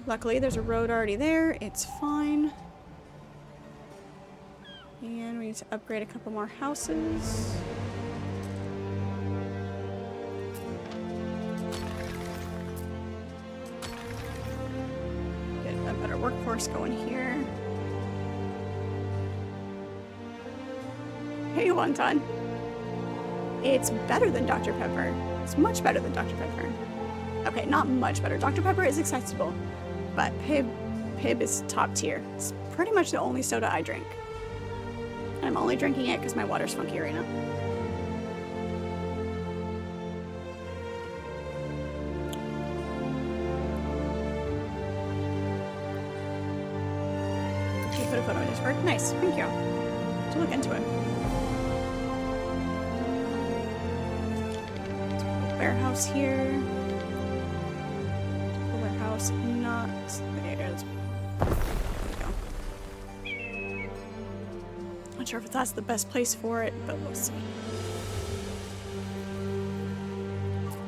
Luckily, there's a road already there. It's fine. And we need to upgrade a couple more houses. course, go in here. Hey, Wonton. It's better than Dr. Pepper. It's much better than Dr. Pepper. Okay, not much better. Dr. Pepper is accessible, but Pib is top tier. It's pretty much the only soda I drink. I'm only drinking it because my water's funky right now. You put a photo in Discord? Nice, thank you. To look into it. Warehouse here. The warehouse not there. There we go. Not sure if that's the best place for it, but we'll see.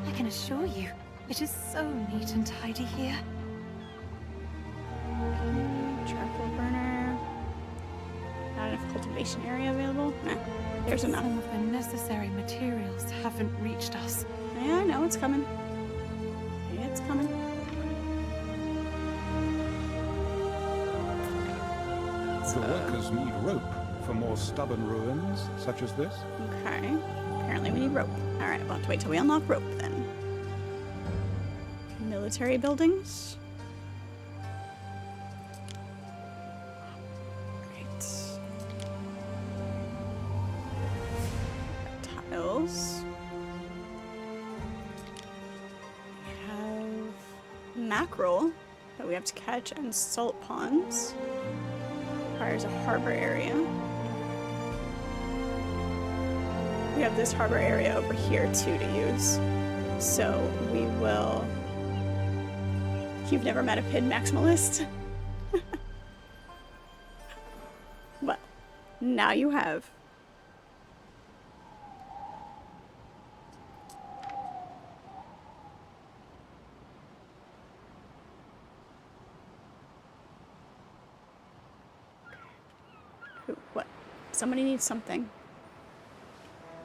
I can assure you, it is so neat and tidy here. Charcoal burner. Not enough cultivation area available? Nah, there's enough. Some of the necessary materials haven't reached us. Yeah, I know, it's coming. It's coming. The workers need rope for more stubborn ruins such as this. Okay. Apparently we need rope. Alright, we'll have to wait till we unlock rope then. Military buildings. Right. Tiles. We have mackerel that we have to catch and salt ponds. Requires a harbor area. We have this harbor area over here too to use. So we will... You've never met a PID maximalist? Well, now you have. What? Somebody needs something.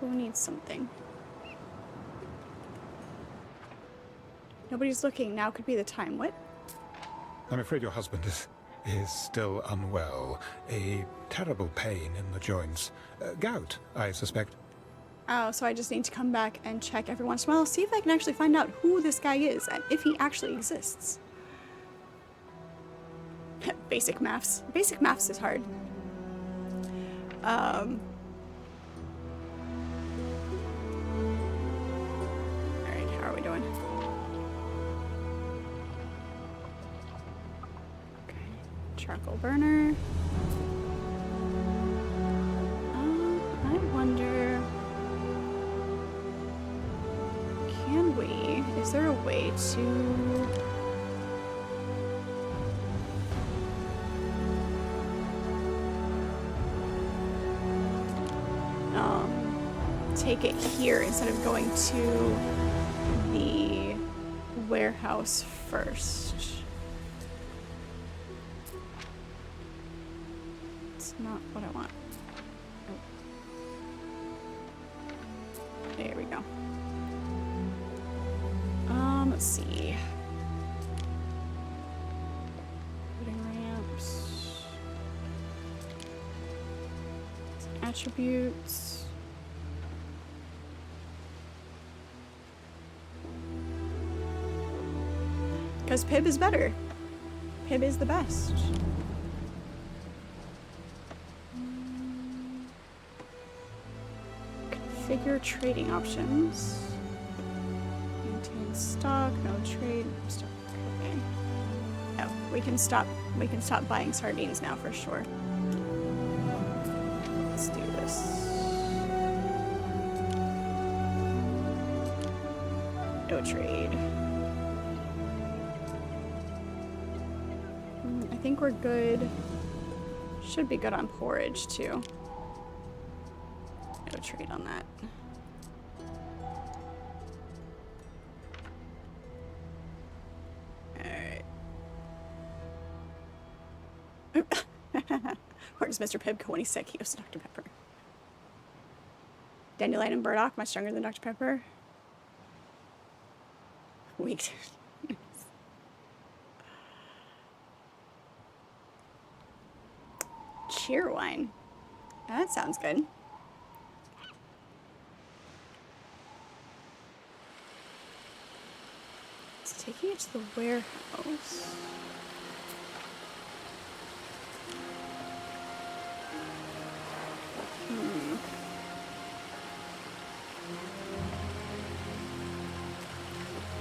Who needs something? Nobody's looking. Now could be the time. What? I'm afraid your husband is still unwell. A terrible pain in the joints. Gout, I suspect. Oh, so I just need to come back and check every once in a while, see if I can actually find out who this guy is and if he actually exists. Basic maths. Basic maths is hard. Alright, how are we doing? Okay, charcoal burner. I wonder... Can we... Is there a way to... take it here instead of going to the warehouse first. It's not what I want. Oh. There we go. Let's see. Loading ramps. Attributes. Because Pib is better. Pib is the best. Configure trading options. Maintain stock, no trade. Stock. Okay. Oh, we can stop buying sardines now for sure. Let's do this. No trade. I think we're good. Should be good on porridge too. No trade on that. Alright. Where does Mr. Pibb go when he's sick? He goes to Dr. Pepper. Dandelion and burdock, much stronger than Dr. Pepper. Weak. cheer wine. That sounds good. It's taking it to the warehouse.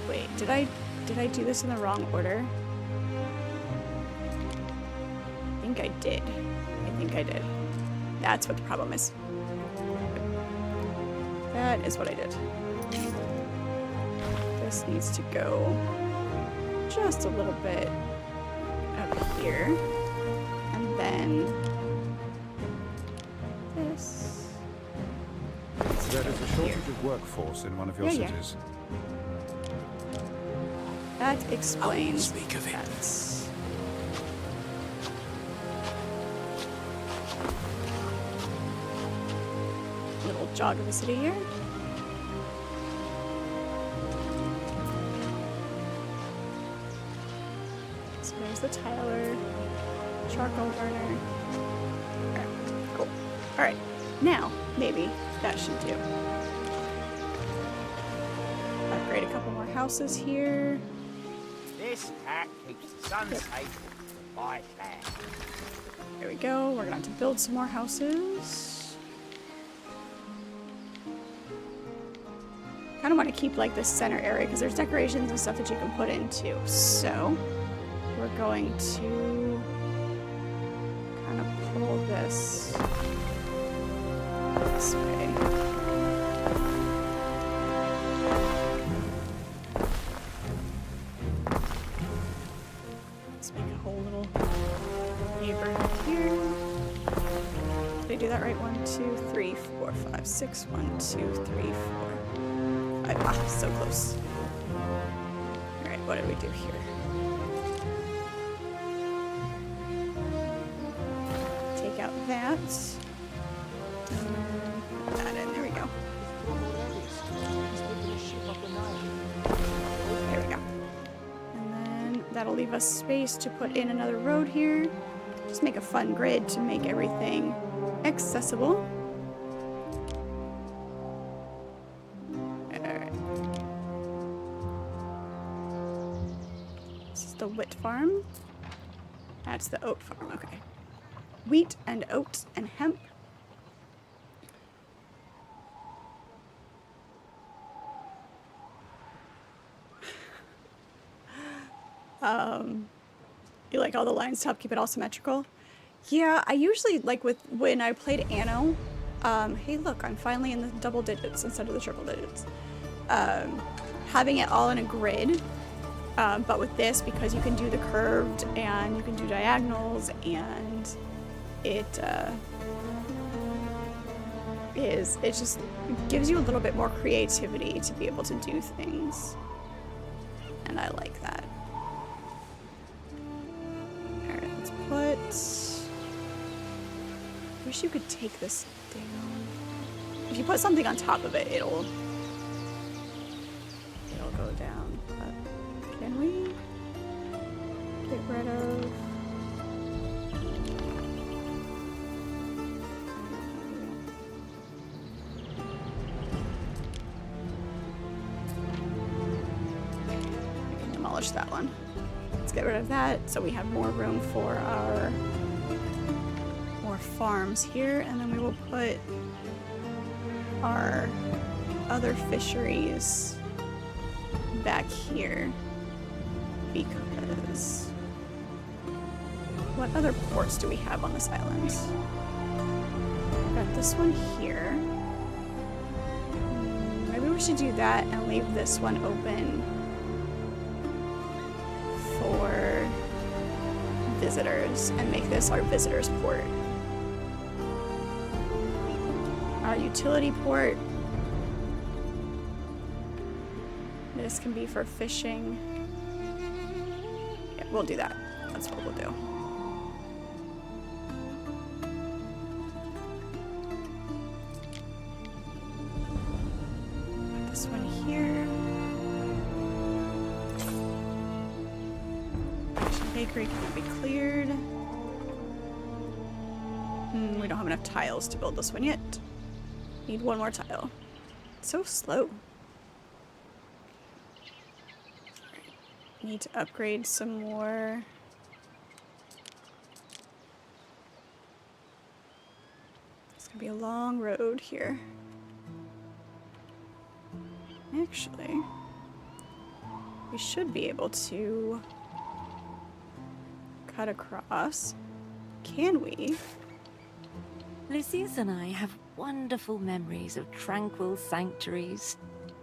Wait, did I do this in the wrong order? I think I did. That's what the problem is. That is what I did. This needs to go just a little bit up here. And then this. There is a shortage of workforce in one of your cities. That explains speak of it. that. Little jog of a city here. So there's the Tyler charcoal burner. Alright, cool. Alright, now maybe that should do. Upgrade a couple more houses here. This hat keeps the sun safe from my clan. There we go. We're gonna have to build some more houses. Kind of want to keep like this center area because there's decorations and stuff that you can put in too. So we're going to kind of pull this way. Let's make a whole little neighborhood here. Did I do that right? 1, 2, 3, 4, 5, 6. 1, 2, 3, 4. Ah, so close. Alright, what did we do here? Take out that. Put that in. There we go. There we go. And then that'll leave us space to put in another road here. Just make a fun grid to make everything accessible. The wheat farm. That's the oat farm. Okay. Wheat and oats and hemp. You like all the lines to help keep it all symmetrical? Yeah, I usually like when I played Anno. Hey, look, I'm finally in the double digits instead of the triple digits. Having it all in a grid. But with this, because you can do the curved and you can do diagonals, and it just gives you a little bit more creativity to be able to do things. And I like that. Alright, let's put... Wish you could take this down. If you put something on top of it, it'll go down. But can we get rid of... I can demolish that one. Let's get rid of that so we have more room for our more farms here, and then we will put our other fisheries back here, because what other ports do we have on this island? Got this one here. Maybe we should do that and leave this one open for visitors and make this our visitors port. Our utility port. This can be for fishing. Yeah, we'll do that. That's what we'll do. Put this one here. Bakery can be cleared. We don't have enough tiles to build this one yet. Need one more tile. It's so slow. Need to upgrade some more. It's gonna be a long road here. Actually, we should be able to cut across. Can we? Lucius and I have wonderful memories of tranquil sanctuaries,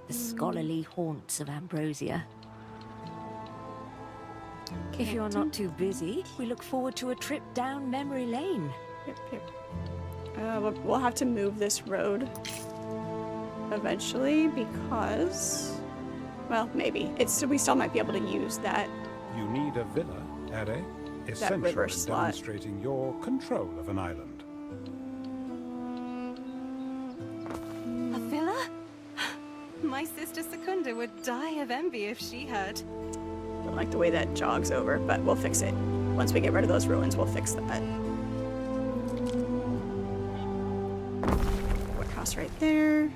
the scholarly haunts of Ambrosia. If you're not too busy, we look forward to a trip down memory lane. Yep. We'll have to move this road eventually because, well, maybe. We still might be able to use that. You need a villa, Are, essential river in slot. demonstrating your control of an island. A villa? My sister Secunda would die of envy if she heard. Don't like the way that jogs over, but we'll fix it. Once we get rid of those ruins, we'll fix that. Woodhouse right there.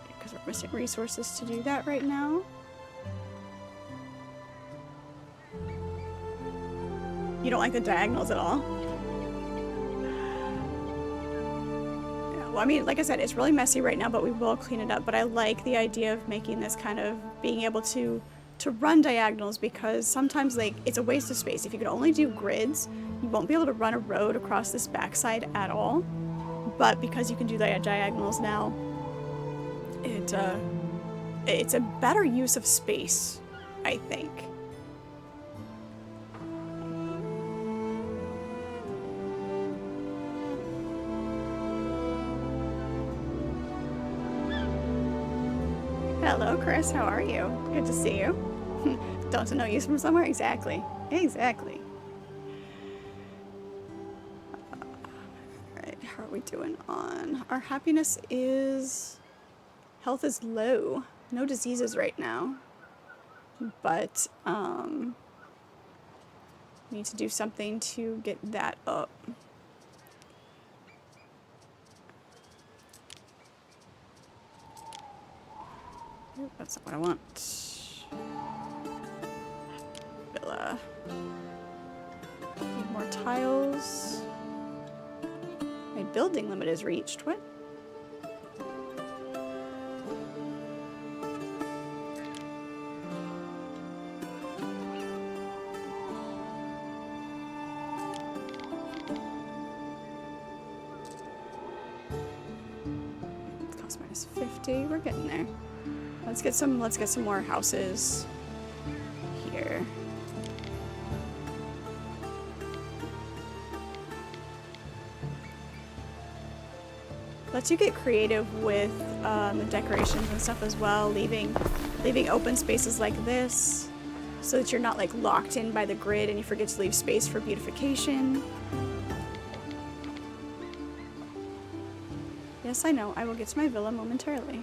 Because we're missing resources to do that right now. You don't like the diagonals at all? Well, I mean, like I said, it's really messy right now, but we will clean it up. But I like the idea of making this kind of being able to run diagonals because sometimes, like, it's a waste of space. If you could only do grids, you won't be able to run a road across this backside at all. But because you can do the diagonals now, it's a better use of space, I think. Hello, Chris. How are you? Good to see you. Don't know you from somewhere? Exactly. Exactly. Alright, how are we doing on? Our happiness is... Health is low. No diseases right now. But, need to do something to get that up. That's not what I want. Villa. Need more tiles. My building limit is reached. What? It costs -50. We're getting there. Let's get some more houses here. Lets you get creative with the decorations and stuff as well, leaving open spaces like this so that you're not like locked in by the grid and you forget to leave space for beautification. Yes, I know. I will get to my villa momentarily.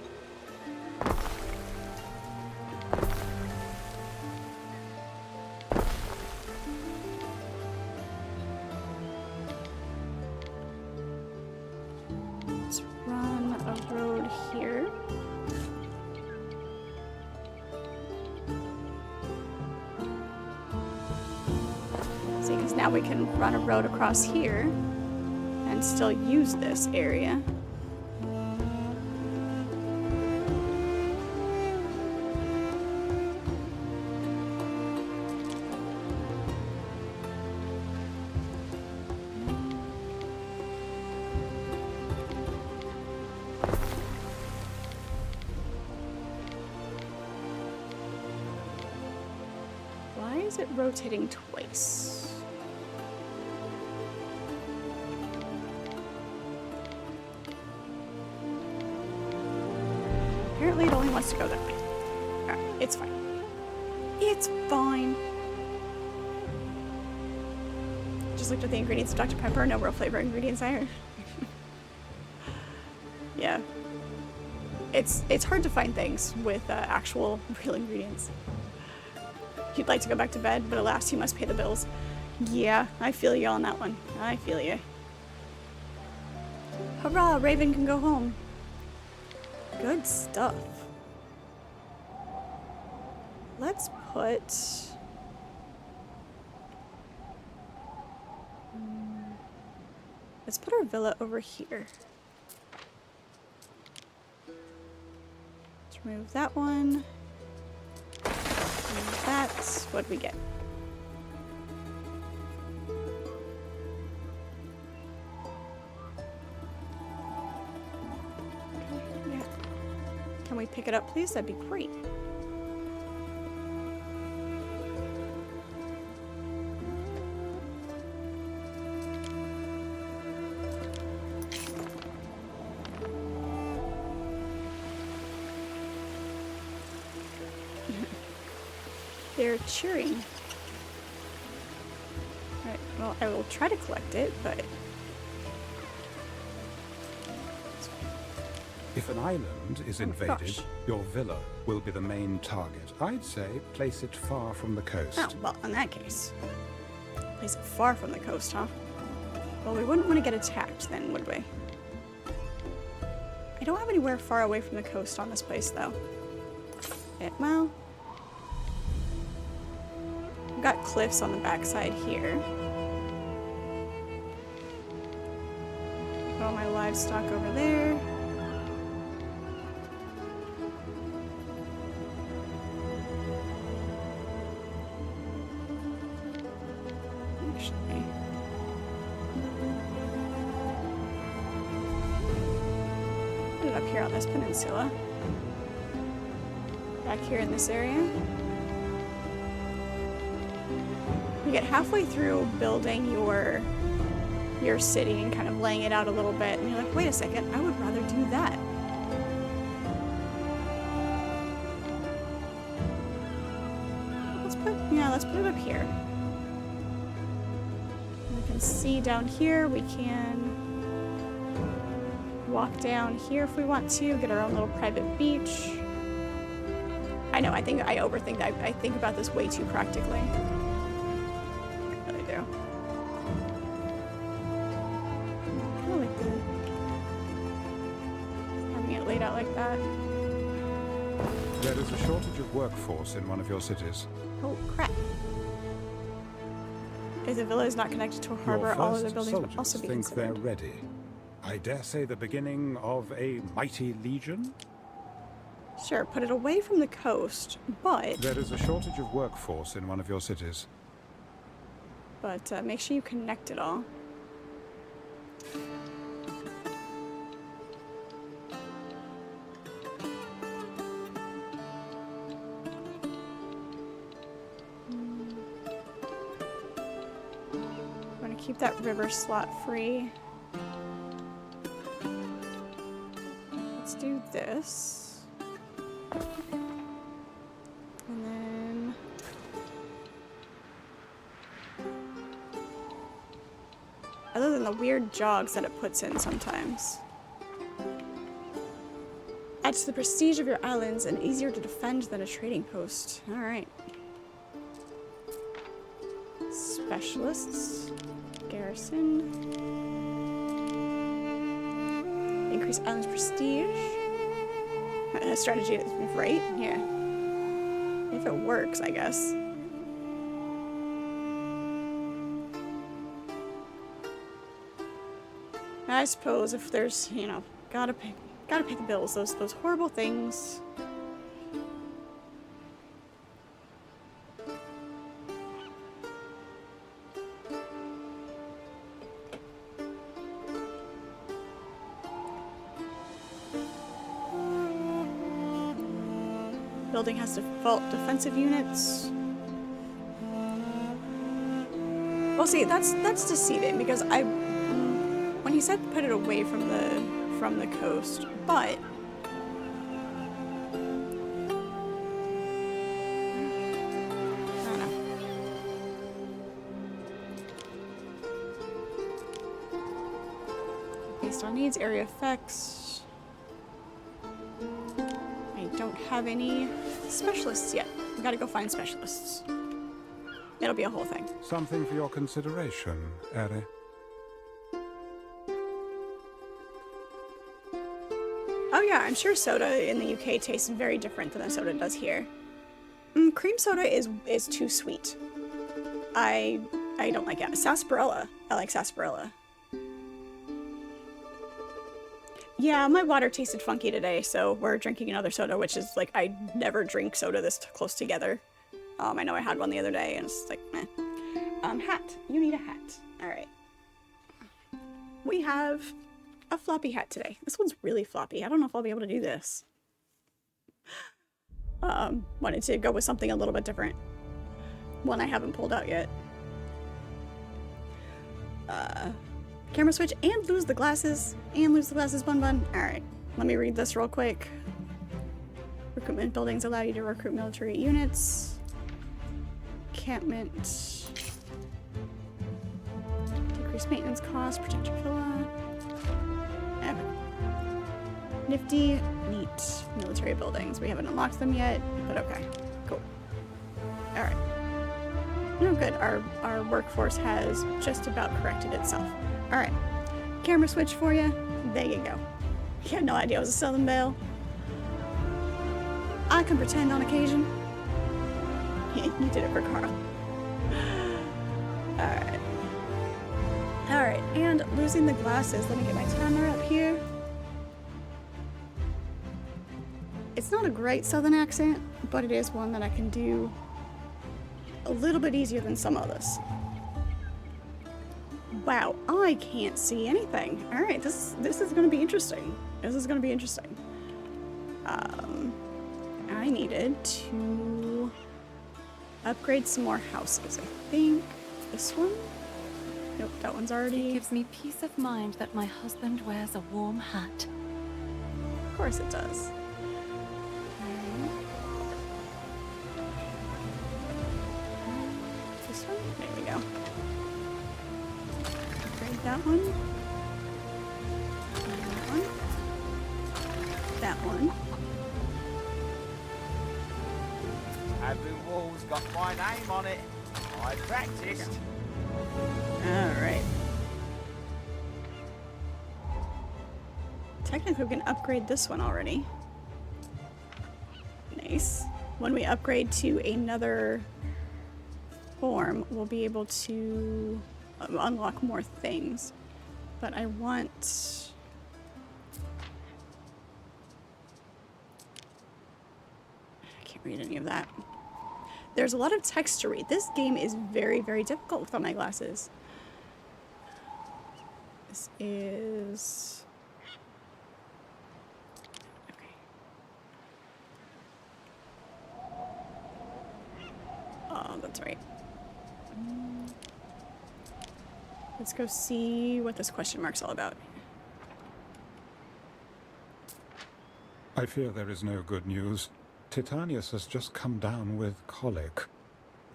Now we can run a road across here and still use this area. Why is it rotating twice? Apparently it only wants to go that way. Alright, it's fine. It's fine. Just looked at the ingredients of Dr. Pepper, no real flavor ingredients there. Yeah. It's hard to find things with actual real ingredients. You'd like to go back to bed, but alas, you must pay the bills. Yeah, I feel you on that one. I feel you. Hurrah, Raven can go home. Good stuff. Let's put... let's put our villa over here. Let's remove that one. And that's what we get. Yeah. Can we pick it up, please? That'd be great. They're cheering. Alright, well, I will try to collect it, but... If an island is invaded, your villa will be the main target. I'd say place it far from the coast. Oh, well, in that case. Place it far from the coast, huh? Well, we wouldn't want to get attacked then, would we? I don't have anywhere far away from the coast on this place, though. Well... we've got cliffs on the backside here. Put all my livestock over there. Put it up here on this peninsula. Back here in this area. You get halfway through building your city and kind of laying it out a little bit, and you're like, wait a second, I would rather do that. Let's put it up here. We can see down here, we can walk down here if we want to, get our own little private beach. I know, I think I overthink that. I think about this way too practically. I really do. I like that. Having it laid out like that. There is a shortage of workforce in one of your cities. Oh, crap. If the villa is not connected to a harbor, all of the buildings would also be think considered. they're ready. I dare say the beginning of a mighty legion? Sure, put it away from the coast, but... there is a shortage of workforce in one of your cities. But make sure you connect it all. I'm going to keep that river slot free. Let's do this. And then... other than the weird jogs that it puts in sometimes. Adds to the prestige of your islands and easier to defend than a trading post. Alright. Specialists. Garrison. Increase island's prestige. Strategy is right? Yeah. If it works, I guess. I suppose if there's, you know, gotta pay the bills. Those horrible things. Building has default defensive units. Well, see, that's deceiving because when he said put it away from the coast, but I don't know. Based on needs, area effects. I don't have any specialists yet. We gotta go find specialists. It'll be a whole thing. Something for your consideration, Eri. Oh yeah, I'm sure soda in the UK tastes very different than the soda does here. Cream soda is too sweet. I don't like it. Sarsaparilla. I like sarsaparilla. Yeah, my water tasted funky today, so we're drinking another soda, which is like, I never drink soda this close together. I know I had one the other day, and it's like, meh. Hat. You need a hat. Alright. We have a floppy hat today. This one's really floppy. I don't know if I'll be able to do this. Wanted to go with something a little bit different. One I haven't pulled out yet. Camera switch and lose the glasses. And lose the glasses, Bun Bun. Alright, let me read this real quick. Recruitment buildings allow you to recruit military units. Encampment. Decrease maintenance costs. Protect your villa. Okay. Nifty, neat military buildings. We haven't unlocked them yet, but okay. Cool. Alright. No, good. Our workforce has just about corrected itself. Alright. Camera switch for you. There you go. You had no idea it was a Southern Belle. I can pretend on occasion. Yeah, you did it for Carl. Alright. Alright, and losing the glasses. Let me get my timer up here. It's not a great Southern accent, but it is one that I can do a little bit easier than some others. Wow, I can't see anything. Alright, this is gonna be interesting. This is gonna be interesting. I needed to upgrade some more houses. I think this one? Nope, that one's already... It gives me peace of mind that my husband wears a warm hat. Of course it does. This one? There we go. Upgrade that one. That one. Every wall's got my name on it. I practiced. Alright. Technically, we can upgrade this one already. Nice. When we upgrade to another form, we'll be able to unlock more things. But I want... I can't read any of that. There's a lot of text to read. This game is very, very difficult without my glasses. This is... Okay. Oh, that's right. Let's go see what this question mark's all about. I fear there is no good news. Titanius has just come down with colic.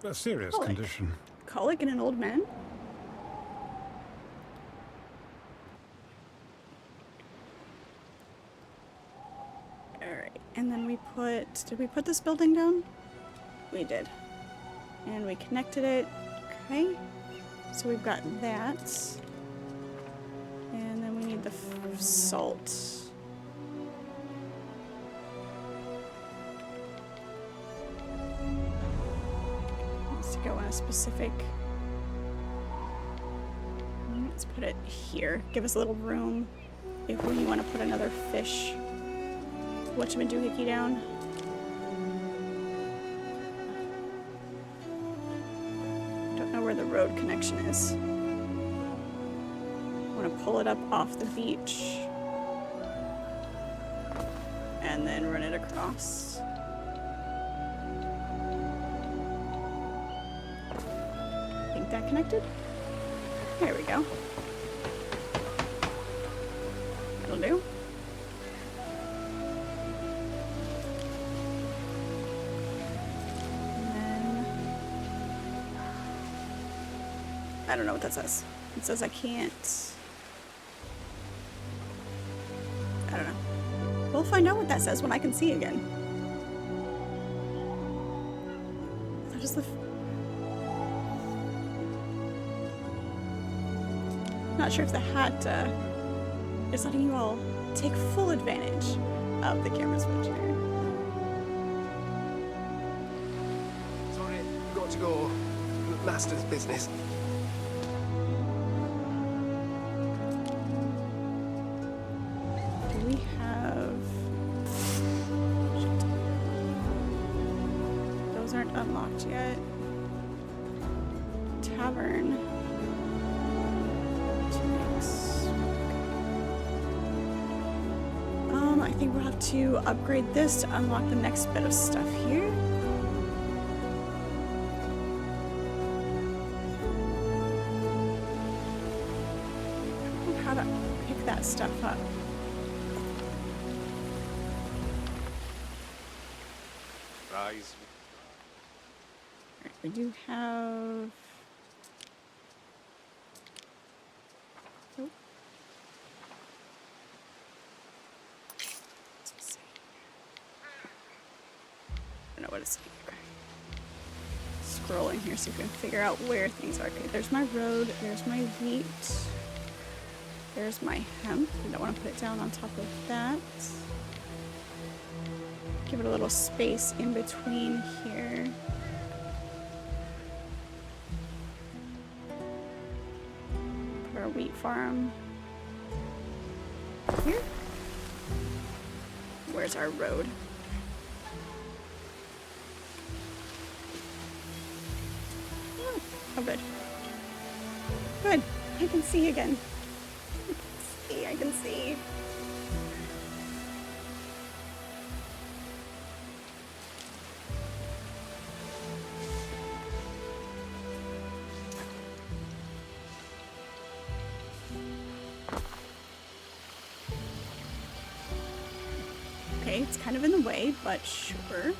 A serious condition. Colic in an old man? Alright, and then we put... Did we put this building down? We did. And we connected it. Okay. So we've got that. And then we need the salt. Go on a specific... Let's put it here. Give us a little room if we want to put another fish whatchamajoohickey down. Don't know where the road connection is. I want to pull it up off the beach and then run it across. That connected? There we go. That'll do. And then... I don't know what that says. It says I can't... I don't know. We'll find out what that says when I can see again. That is the... Not sure if the hat is letting you all take full advantage of the camera switch here. Sorry, got to go. Master's business. Do we have... Shit. Those aren't unlocked yet. Tavern. I think we'll have to upgrade this to unlock the next bit of stuff here. I don't know how to pick that stuff up. Rise. Alright, we do have... Nope. Let's see. I don't know what it's like. Scrolling here so we can figure out where things are. Okay, there's my road, there's my wheat, there's my hemp. I don't want to put it down on top of that. Give it a little space in between here. Put our wheat farm here. Where's our road? Oh, good. Good. I can see again. I can see. Okay, it's kind of in the way, but sure.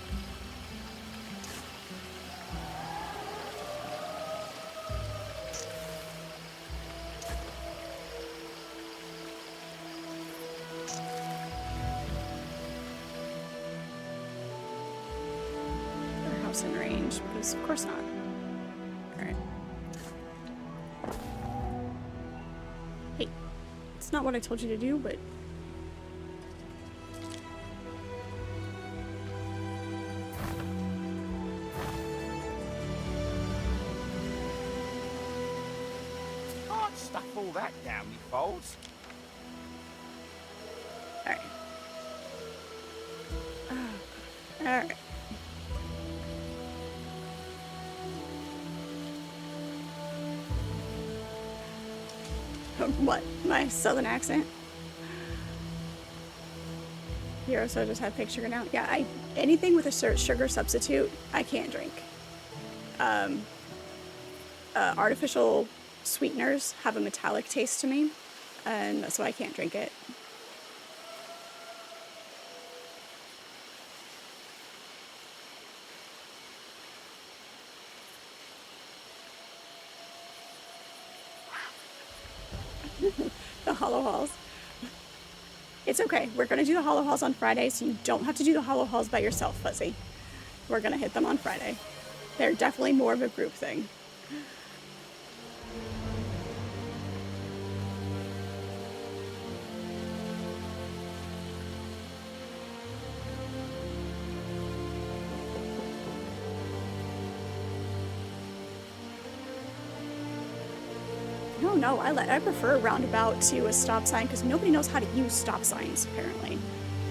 In range, because of course not. Alright. Hey, it's not what I told you to do, but... Can't stuff all that down me folds. Alright. Alright. What? My southern accent? Hero sodas have fake sugar now? Yeah, anything with a sugar substitute, I can't drink. Artificial sweeteners have a metallic taste to me, and that's why I can't drink it. The hollow hauls. It's okay. We're going to do the hollow hauls on Friday, so you don't have to do the hollow hauls by yourself, Fuzzy. We're going to hit them on Friday. They're definitely more of a group thing. No, I prefer roundabout to a stop sign because nobody knows how to use stop signs, apparently.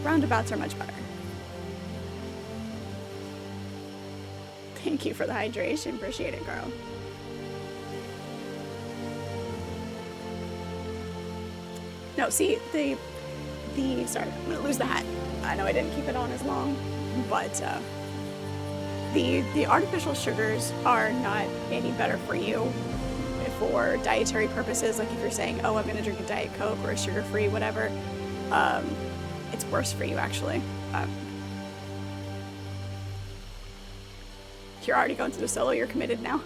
Roundabouts are much better. Thank you for the hydration. Appreciate it, girl. No, see, sorry, I'm gonna lose the hat. I know I didn't keep it on as long, but the artificial sugars are not any better for you for dietary purposes. Like if you're saying, oh, I'm gonna drink a Diet Coke or a sugar-free whatever, it's worse for you actually. You're already going through the solo, you're committed now.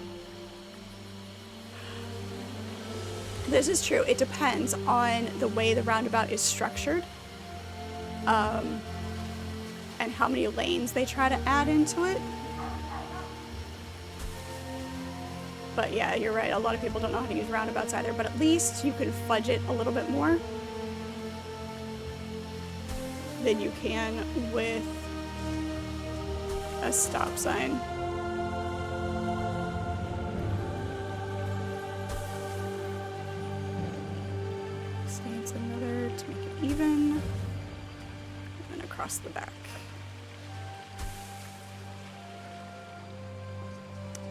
This is true. It depends on the way the roundabout is structured, and how many lanes they try to add into it. But yeah, you're right. A lot of people don't know how to use roundabouts either, but at least you can fudge it a little bit more than you can with a stop sign. Stance another to make it even. And then across the back.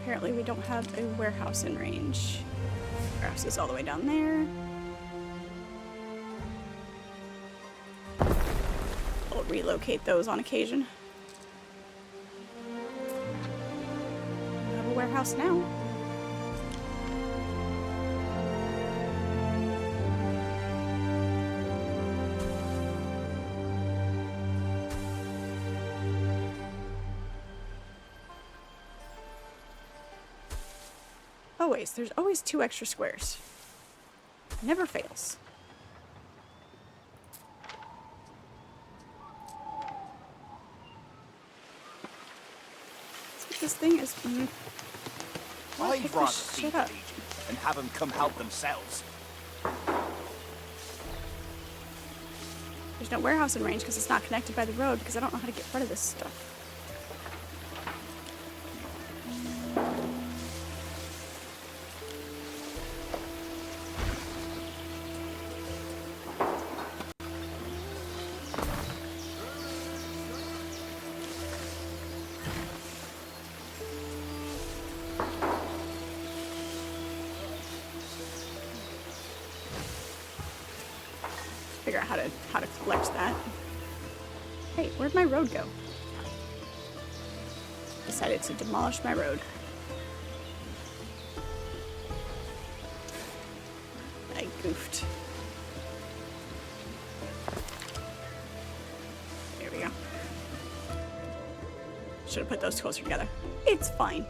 Apparently we don't have a warehouse in range. Warehouse is all the way down there. We'll relocate those on occasion. We have a warehouse now. Always. There's always 2 extra squares. Never fails. This thing is... I'd rather feed the Legion and have them come help themselves. There's no warehouse in range because it's not connected by the road because I don't know how to get rid of this stuff. Figure out how to collect that. Hey, where'd my road go? Decided to demolish my road. I goofed. There we go. Should have put those closer together. It's fine.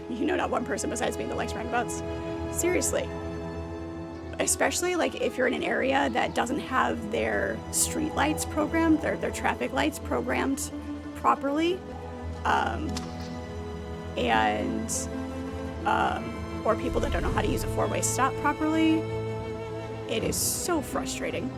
You know not one person besides me that likes roundabouts. Seriously. Especially like if you're in an area that doesn't have their street lights programmed, their traffic lights programmed properly, or people that don't know how to use a 4-way stop properly. It is so frustrating.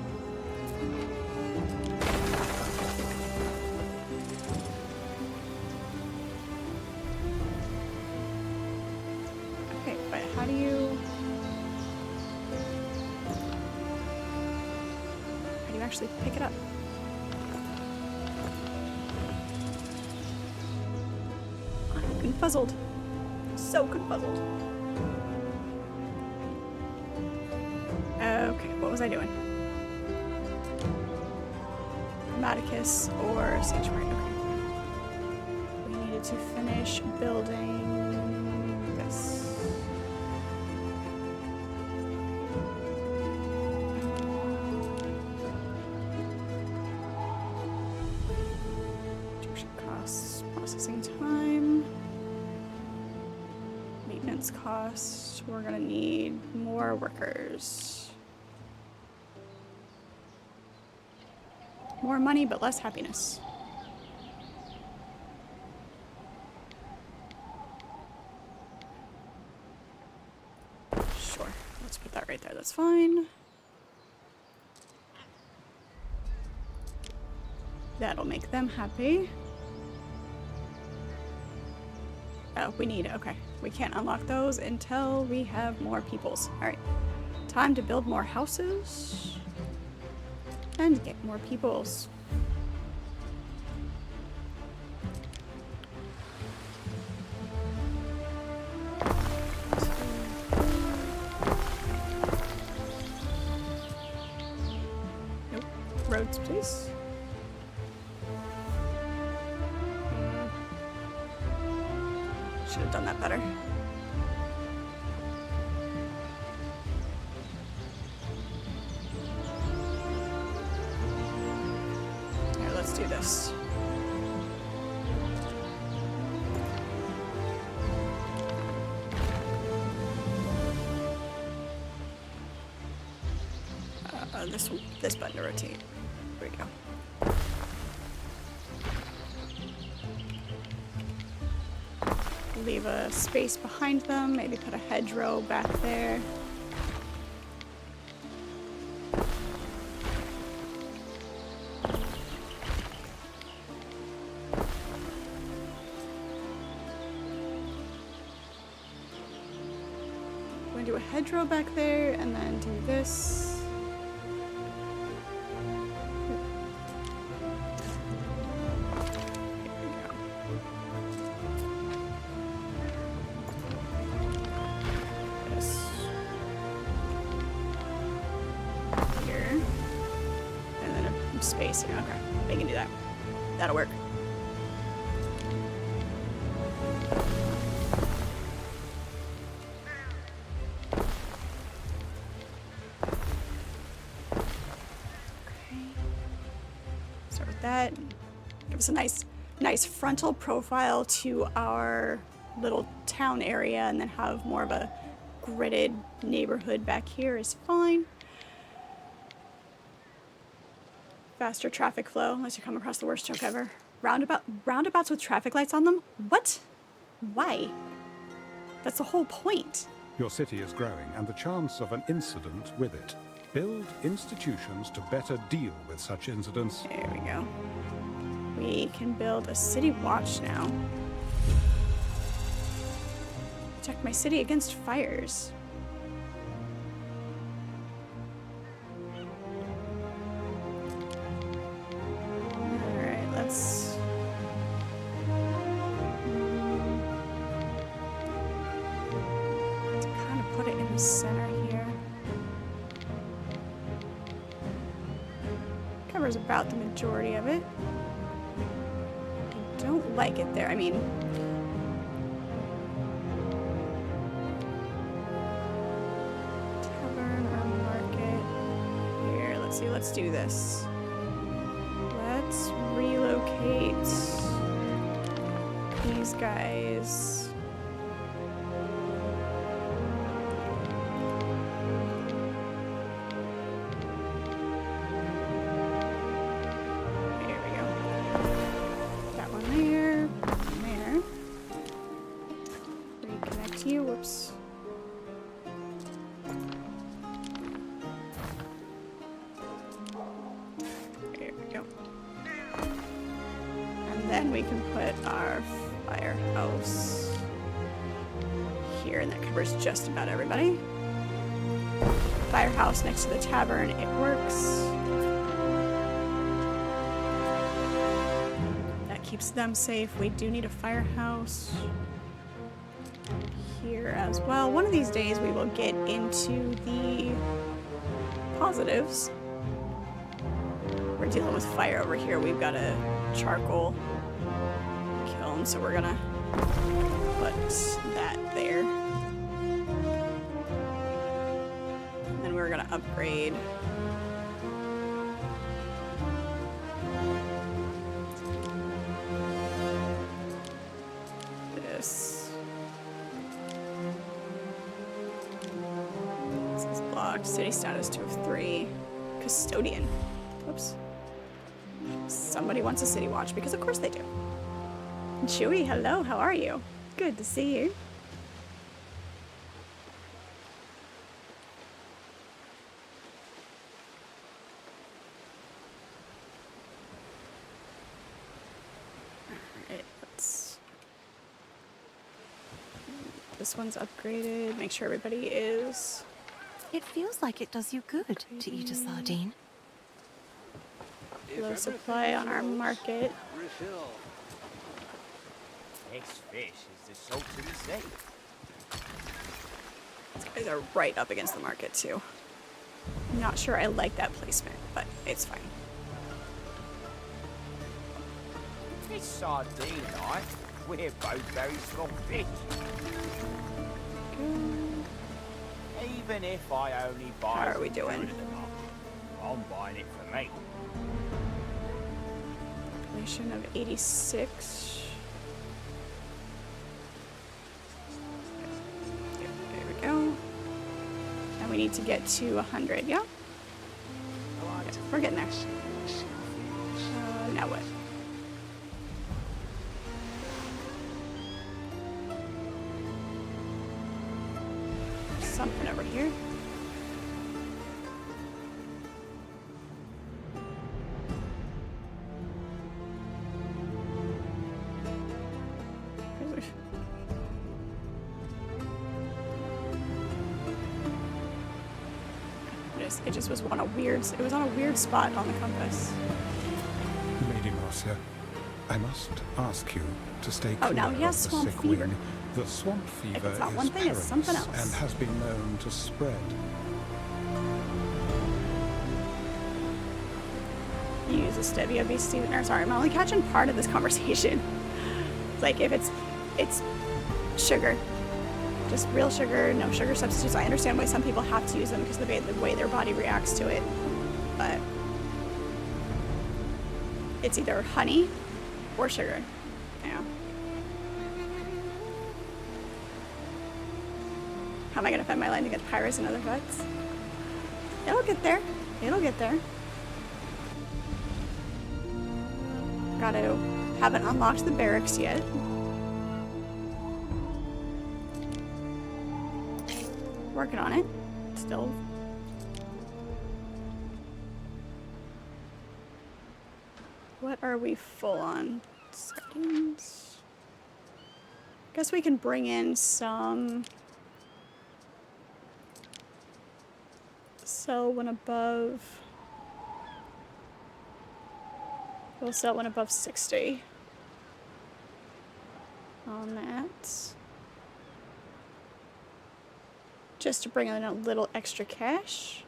Actually pick it up. I'm confuzzled. So confuzzled. Okay, what was I doing? Grammaticus or Sanctuary. Okay. We needed to finish building this. Processing time, maintenance costs. We're gonna need more workers. More money, but less happiness. Sure, let's put that right there. That's fine. That'll make them happy. Oh, we need, okay. We can't unlock those until we have more peoples. All right, time to build more houses and get more peoples. Nope, roads, please. Should have done that better. Here, let's do this. this button to rotate. There we go. Leave a space behind them, maybe put a hedgerow back there. I'm gonna do a hedgerow back there and then do this. Space here. Okay, we can do that. That'll work. Okay. Start with that. Give us a nice frontal profile to our little town area, and then have more of a gridded neighborhood back here is fine. Faster traffic flow, unless you come across the worst truck ever. Roundabouts with traffic lights on them? What? Why? That's the whole point. Your city is growing, and the chance of an incident with it. Build institutions to better deal with such incidents. There we go. We can build a city watch now. Protect my city against fires. Kind of put it in the center here. Covers about the majority of it. I don't like it there. I mean, tavern or market. Here, let's see. Let's do this. Let's relocate these guys. There we go. That one there, one there. Reconnect you. Whoops. There we go. And then we can put our firehouse here, and that covers just about everybody. Firehouse next to the tavern, it works. That keeps them safe. We do need a firehouse here as well. One of these days we will get into the positives. We're dealing with fire over here. We've got a charcoal kiln, so we're gonna put that there. And then we're gonna upgrade this. This is blocked. City status 2 of 3. Custodian. Oops. Somebody wants a city watch, because of course they do. Chewy, hello, how are you? Good to see you. Alright, this one's upgraded. Make sure everybody is. It feels like it does you good to eat a sardine. Low supply on our market. This fish is the salt of the sea. These guys are right up against the market too. Not sure I like that placement, but it's fine. It's sardine night. We're both very small fish. Even if I only buy. How are we doing? I'm buying it for me. Population of 86. There we go. And we need to get to 100, yeah? We're getting there. Now what? There's something over here. It just was on a weird spot on the compass. Lady Marcia, I must ask you to stay clear now he has of the swamp sick fever. wing. The swamp fever it's not is one thing, it's something perilous else. and has been known to spread. You use a stevia beast, or sorry, I'm only catching part of this conversation. It's like if it's sugar. Just real sugar, no sugar substitutes. I understand why some people have to use them because of the way their body reacts to it. But it's either honey or sugar. Yeah. How am I going to find my line against pirates and other vets? It'll get there. It'll get there. Haven't unlocked the barracks yet. Working on it. Still. What are we full on? Settings. Guess we can bring in some. Sell when above. We'll sell when above 60. On that. Just to bring in a little extra cash.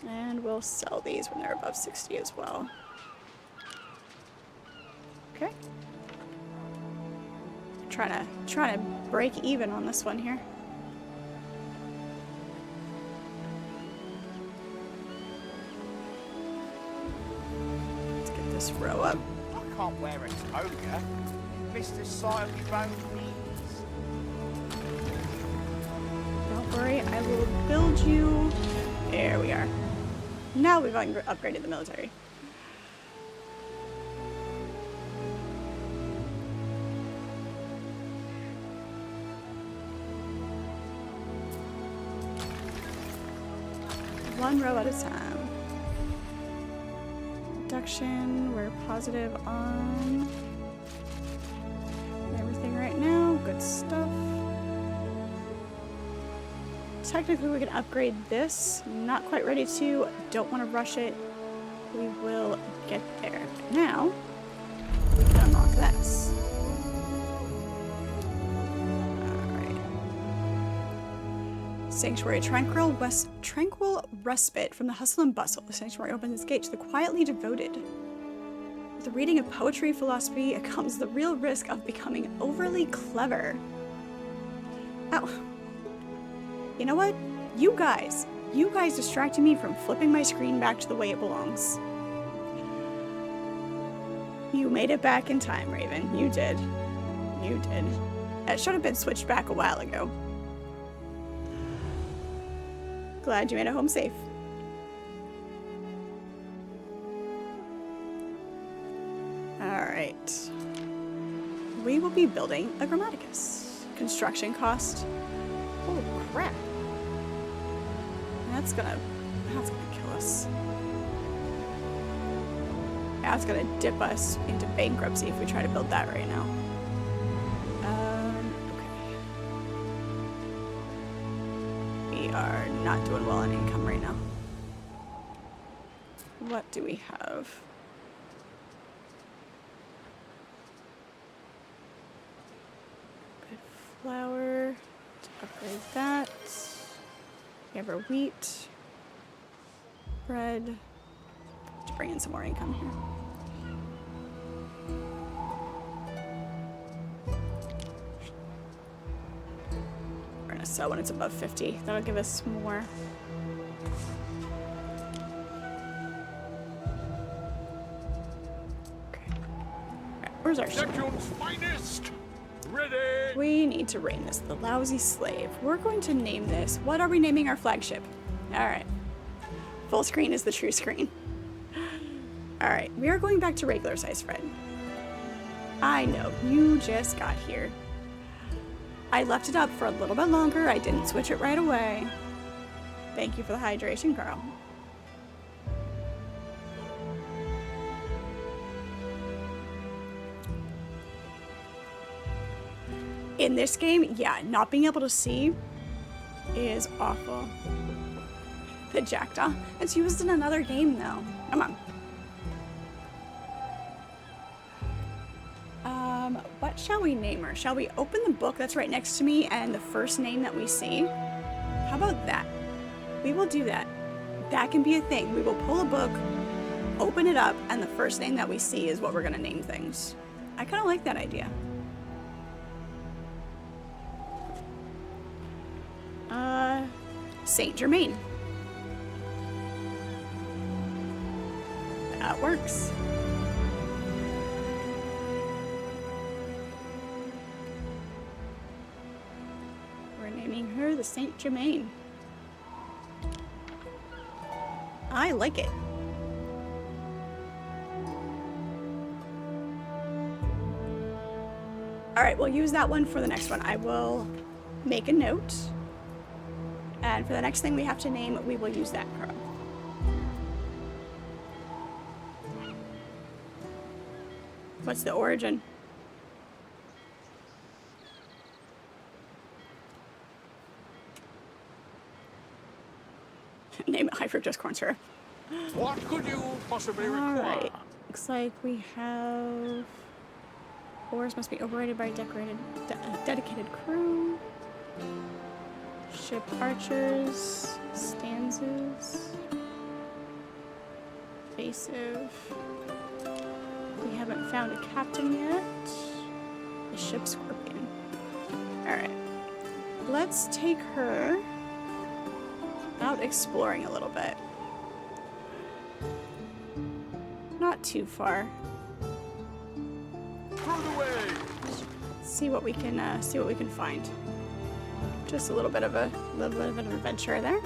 And we'll sell these when they're above 60 as well. Okay. Trying to break even on this one here. Let's get this row up. I can't wear a toga. Missed the sight of your own knees. Don't worry, I will build you. There we are. Now we've upgraded the military. One row at a time. Deduction, we're positive on everything right now. Good stuff. Technically, we can upgrade this. Not quite ready to. Don't want to rush it. We will get there. Now, we can unlock this. Alright. Sanctuary. Tranquil respite from the hustle and bustle. The sanctuary opens its gate to the quietly devoted. With the reading of poetry, philosophy, comes the real risk of becoming overly clever. Ow. You know what? You guys distracted me from flipping my screen back to the way it belongs. You made it back in time, Raven. You did. You did. That should have been switched back a while ago. Glad you made it home safe. Alright. We will be building a Grammaticus. Construction cost. Oh crap. That's gonna kill us. That's gonna dip us into bankruptcy if we try to build that right now. Okay. We are not doing well on income right now. What do we have? Good flour. Upgrade that. We have our wheat, bread. To bring in some more income here. We're gonna sell when it's above 50. That'll give us more. Okay. Right, where's our ship? Neptune's finest! ready! We need to name this the Lousy Slave. We're going to name this. What are we naming our flagship? Alright. Full screen is the true screen. Alright, we are going back to regular size, Fred. I know, you just got here. I left it up for a little bit longer. I didn't switch it right away. Thank you for the hydration, Carl. In this game, yeah, not being able to see is awful. The jackdaw. It's used in another game, though. Come on. What shall we name her? Shall we open the book that's right next to me and the first name that we see? How about that? We will do that. That can be a thing. We will pull a book, open it up, and the first name that we see is what we're going to name things. I kind of like that idea. Saint Germain. That works. We're naming her the Saint Germain. I like it. All right, we'll use that one for the next one. I will make a note. And for the next thing we have to name, we will use that crow. What's the origin? Name it high fructose corn syrup. What could you possibly require? Alright. Looks like we have... Oars must be operated by a dedicated crew. Ship archers. Stanzas. Evasive. We haven't found a captain yet. The ship scorpion. Alright. Let's take her out exploring a little bit. Not too far. Through the way! See what we can find. Just a little bit of an adventure there.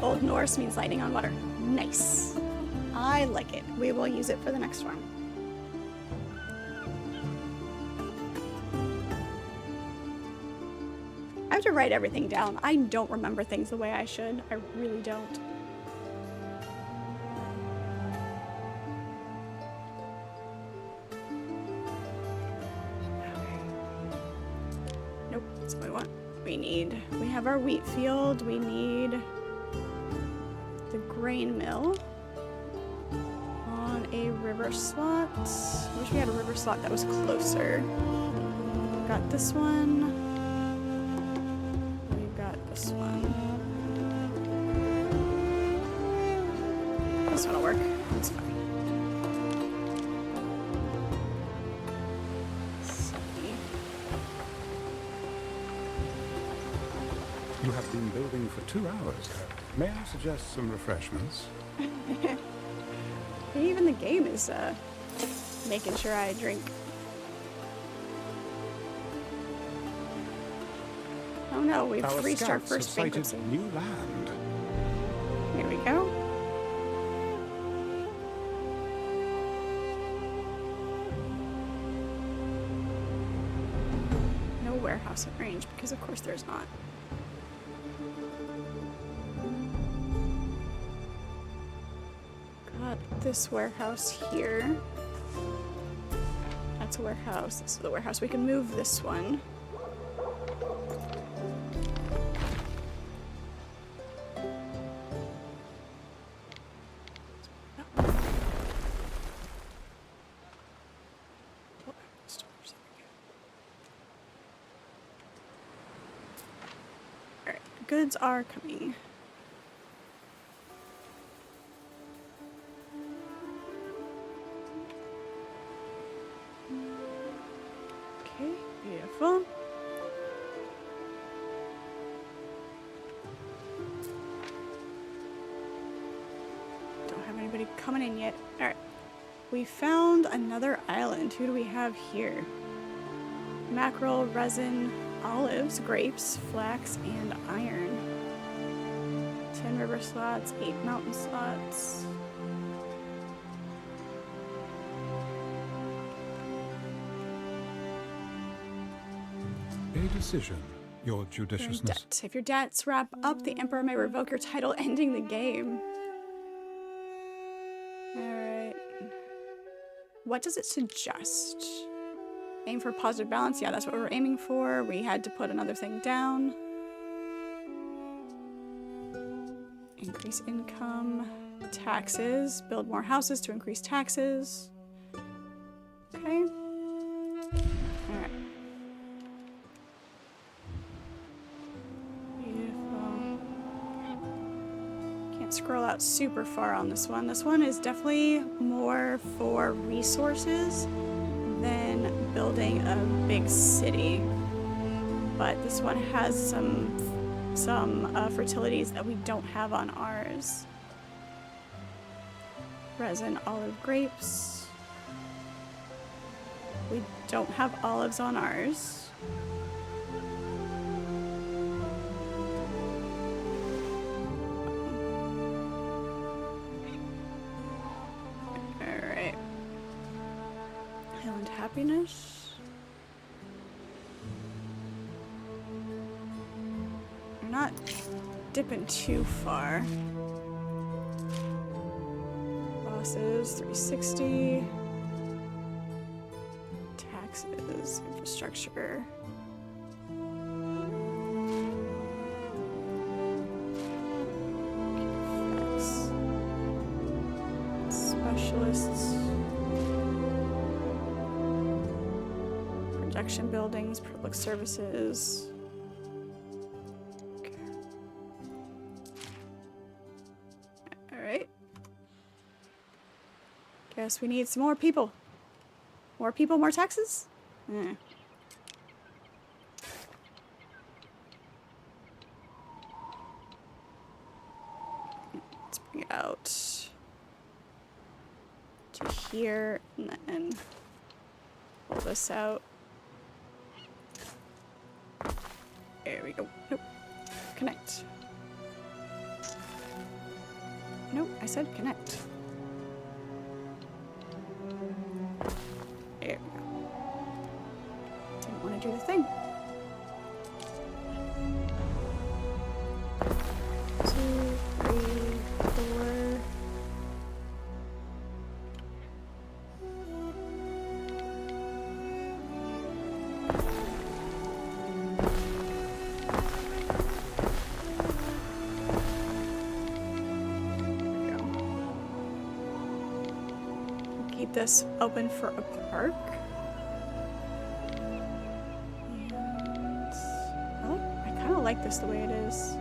Old Norse means lightning on water. Nice. I like it. We will use it for the next one. I have to write everything down. I don't remember things the way I should. I really don't. Nope, that's what we want. We have our wheat field. We need the grain mill on a river slot. I wish we had a river slot that was closer. We've got this one. We've got this one. This one will work. It's fine. You have been building for 2 hours. May I suggest some refreshments? Even the game is making sure I drink. Oh no, we've reached our first bankruptcy. New land. Here we go. No warehouse at range, because of course there's not. Got this warehouse here. That's a warehouse. This is the warehouse. We can move this one. Alright, goods are coming. Okay, beautiful. Don't have anybody coming in yet. Alright. We found another island. Who do we have here? Mackerel, resin, olives, grapes, flax, and iron. 10 river slots, 8 mountain slots. A decision, your judiciousness. Debt. If your debts wrap up, the Emperor may revoke your title, ending the game. Alright. What does it suggest? Aim for positive balance. Yeah, that's what we're aiming for. We had to put another thing down. Increase income. Taxes. Build more houses to increase taxes. Okay. Alright. Beautiful. Can't scroll out super far on this one. This one is definitely more for resources than building a big city. But this one has some fertilities that we don't have on ours. Resin, olive, grapes. We don't have olives on ours. Alright. Island happiness. We're not dipping too far. Losses, 360. Taxes, infrastructure. Effects. Specialists. Production buildings, public services. Okay. Alright. Guess we need some more people. More people, more taxes? Eh. Let's bring it out to here and then pull this out. There we go. Nope. Connect. Nope, I said connect. There we go. Didn't want to do the thing. 2, 3, 4. There we go. Keep this open for a park. I kind of like this the way it is.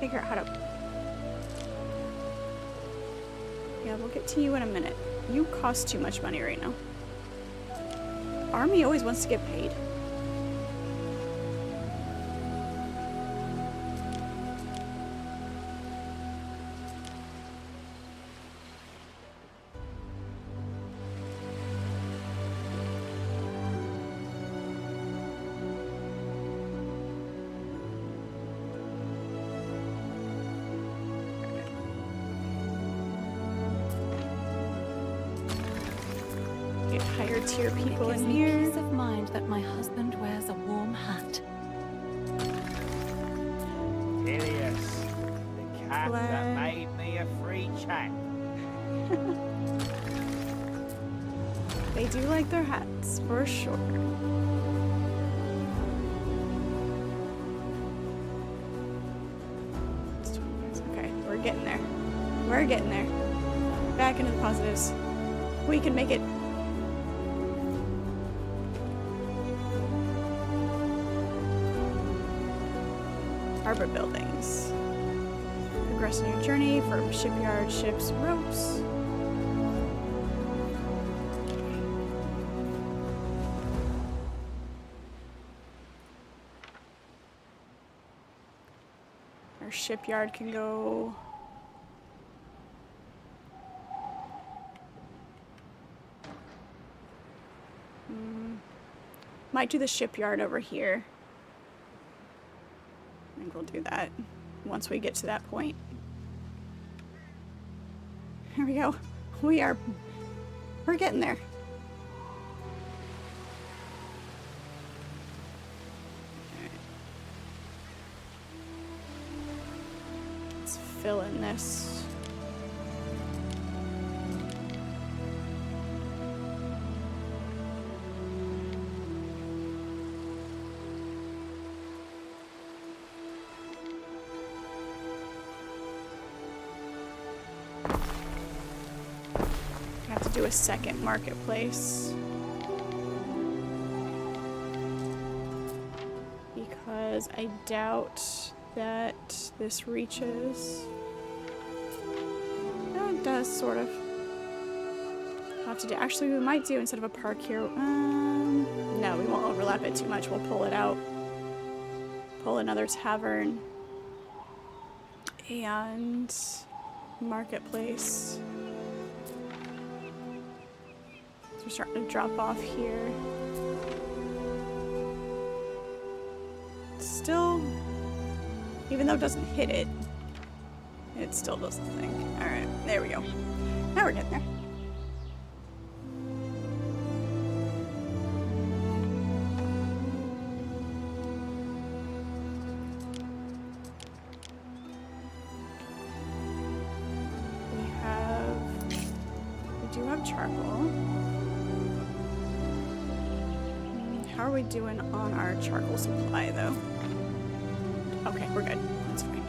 Figure out how to... Yeah, we'll get to you in a minute. You cost too much money right now. Army always wants to get paid. Get higher tier people It gives in me here. peace of mind that my husband wears a warm hat. Ilias, the cat Flag. that made me a free chap. They do like their hats, for sure. Okay, we're getting there. We're getting there. Back into the positives. We can make it. Harbor buildings. Progress in your journey from shipyard, ships, ropes. Our shipyard can go Might do the shipyard over here. I think we'll do that once we get to that point. Here we go. We're getting there. Let's fill in this. Do a second marketplace because I doubt that this reaches. No, it does sort of. I'll have to do. Actually, we might do instead of a park here. No, we won't overlap it too much. We'll pull it out. Pull another tavern and marketplace. We're starting to drop off here. Still, even though it doesn't hit it, it still does the thing. Alright, there we go. Now we're getting there. We do have charcoal. How are we doing on our charcoal supply, though? Okay, we're good. That's fine.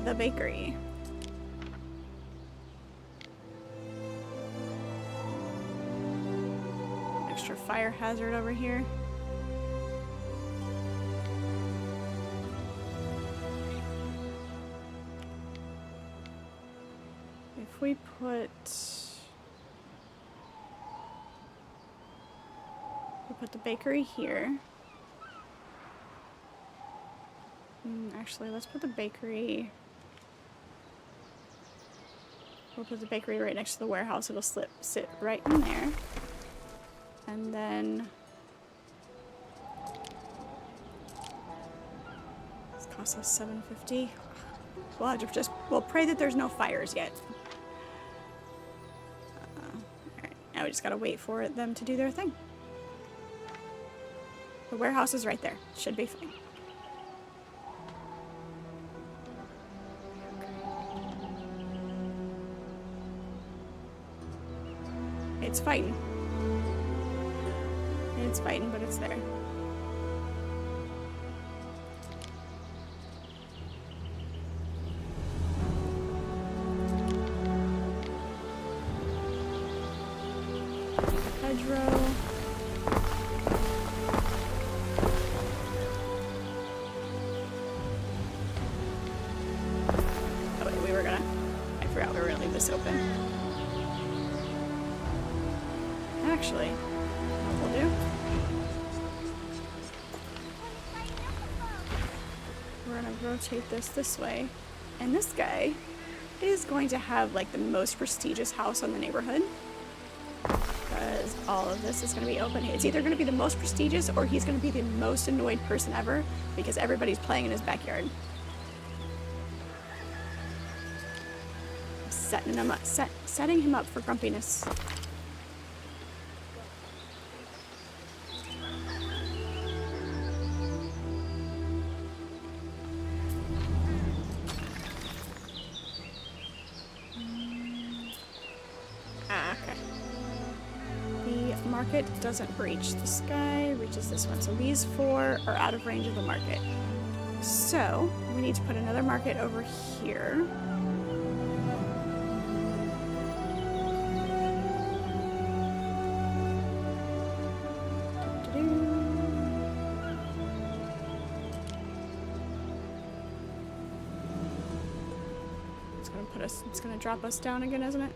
The bakery. Extra fire hazard over here. If we put the bakery here. Actually, let's put the bakery. We'll put the bakery right next to the warehouse. It'll sit right in there. And then this costs us $7.50. We'll have to we'll pray that there's no fires yet. Alright, now we just gotta wait for them to do their thing. The warehouse is right there. Should be fine. It's fighting. It's fighting, but it's there. Hedgerow. This open. Actually, what we'll do, we're gonna rotate this way, and this guy is going to have like the most prestigious house in the neighborhood because all of this is going to be open. It's either going to be the most prestigious or he's going to be the most annoyed person ever because everybody's playing in his backyard. Setting him up for grumpiness. Okay. The market doesn't reach this guy, reaches this one. So these four are out of range of the market. So we need to put another market over here. It's gonna drop us down again, isn't it?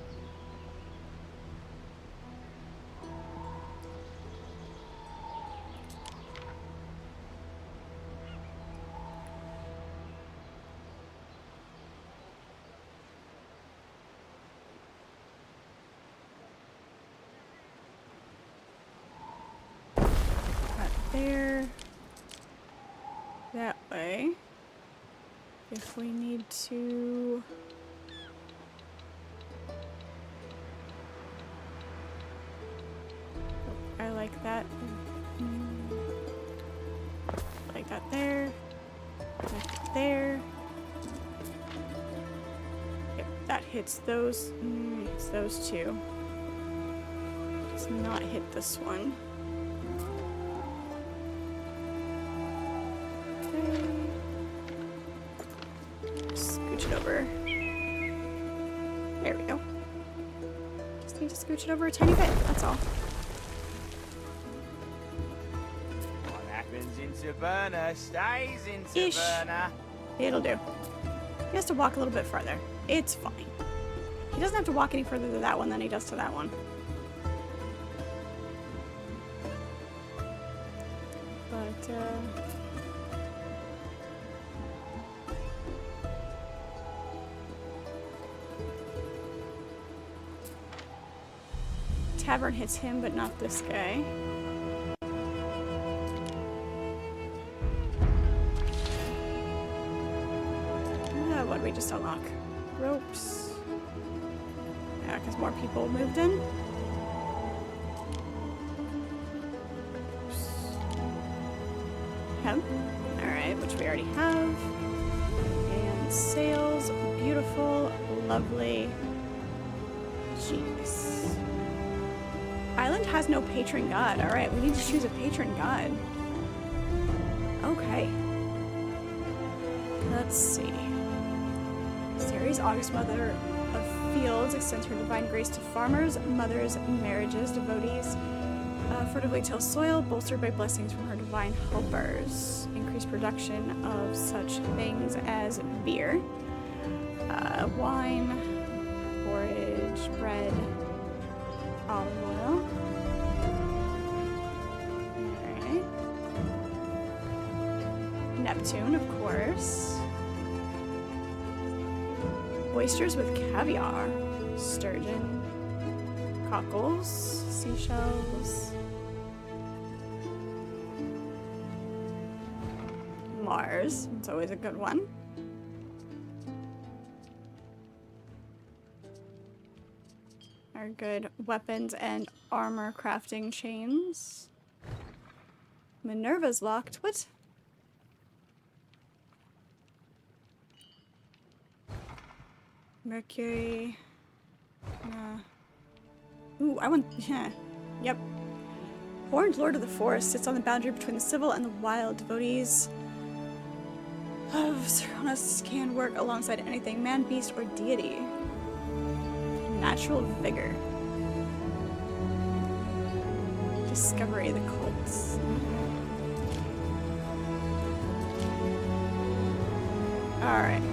there. That way. If we need to... I like that. Like that there. Like that there. Yep, that hits those. Hits those two. Does not hit this one. Okay. Scooch it over. There we go. Just need to scooch it over a tiny bit, that's all. What happens in Taverna stays in Taverna. It'll do. He has to walk a little bit farther. It's fine. He doesn't have to walk any further to that one than he does to that one. But, Tavern hits him, but not this guy. What did we just unlock? Ropes. Yeah, because more people moved in. Oops. Hem. Alright, which we already have. And sails. Beautiful. Lovely. Jeez. Island has no patron god. Alright, we need to choose a patron god. Okay. Let's see. Ceres, August Mother of Fields, extends her divine grace to farmers, mothers, marriages, devotees, furtively till soil, bolstered by blessings from her divine helpers. Increase production of such things as beer, wine, porridge, bread, olive oil. Alright. Neptune, of course. Oysters with caviar, sturgeon, cockles, seashells, Mars, it's always a good one. Our good weapons and armor crafting chains. Minerva's locked. What? Mercury. Ooh, I want. Yeah. Yep. Horned Lord of the Forest sits on the boundary between the civil and the wild. Devotees of Serranus can work alongside anything, man, beast, or deity. Natural vigor. Discovery of the cults. Alright.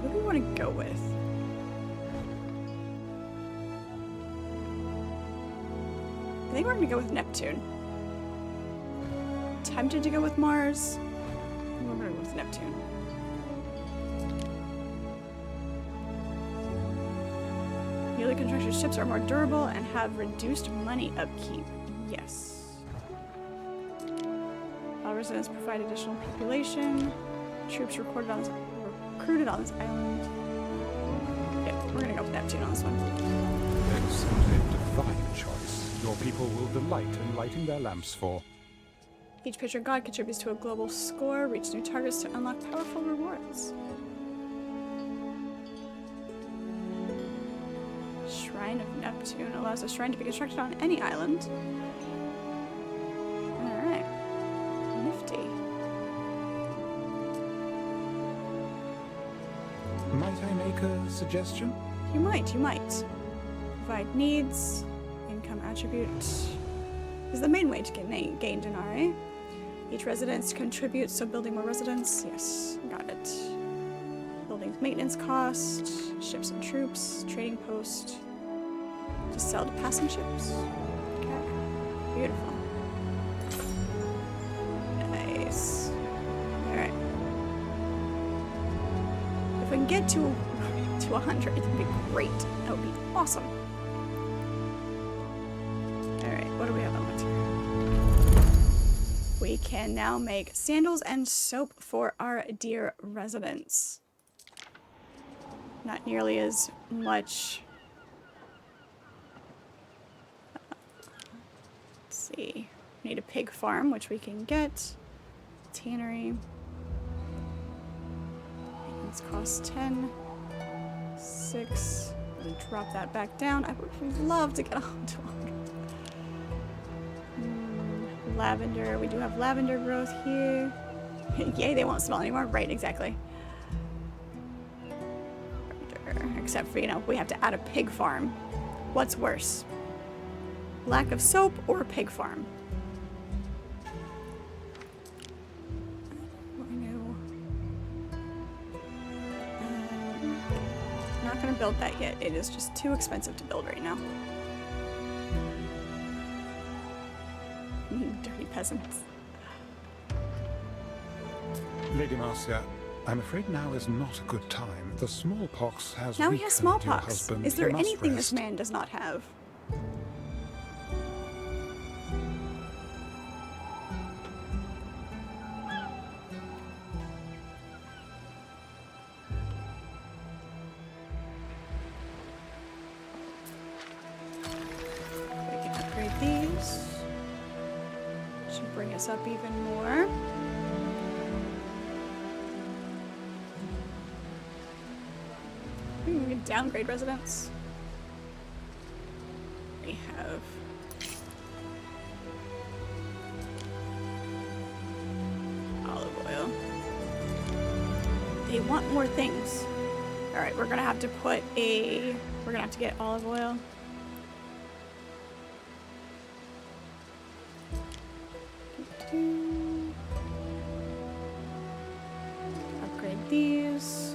What do we want to go with? I think we're going to go with Neptune. Tempted to go with Mars. We're going to go with Neptune. Newly constructed ships are more durable and have reduced money upkeep. Yes. All residents provide additional population. Troops recruited on this island. Okay, we're going to go with Neptune on this one. Excellent, a divine choice. Your people will delight in lighting their lamps for. Each patron god contributes to a global score, reach new targets to unlock powerful rewards. Shrine of Neptune allows a shrine to be constructed on any island. Alright. Nifty. Might I make a suggestion? You might. Provide needs, income attribute is the main way to get gained in RA. Each residence contributes, so building more residents, yes, got it. Buildings maintenance cost, ships and troops, trading post, to sell to passing ships. Okay, beautiful. Nice. Alright. If we can get to 100, it would be great. That would be awesome. what do we have on material? We can now make sandals and soap for our dear residents. Not nearly as much. Let's see. We need a pig farm, which we can get. Tannery. Maintenance costs 10. 6. I'm gonna drop that back down. I would love to get a hot dog. Lavender. We do have lavender growth here. Yay, they won't smell anymore. Right, exactly. Except for, you know, we have to add a pig farm. What's worse? Lack of soap or a pig farm? Not gonna build that yet. It is just too expensive to build right now. Dirty peasants. Lady Marcia, I'm afraid now is not a good time. The smallpox has Now he weakened has your smallpox. husband. Is there He must anything rest. this man does not have? We can upgrade these. Should bring us up even more. We can downgrade residents. We have olive oil. They want more things. Alright, we're gonna have to put a... We're gonna have to get olive oil. Upgrade these.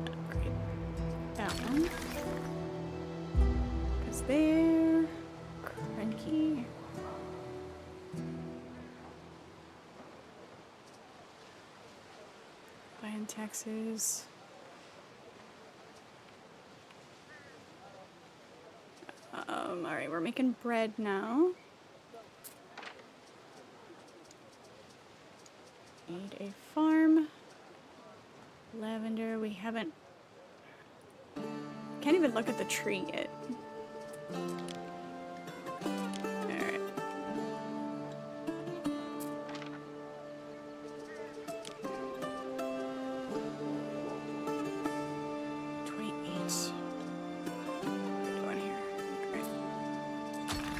Upgrade that one. Because they're cranky. Buying taxes. Alright, we're making bread now. Need a farm. Lavender, we haven't... Can't even look at the tree yet. Alright.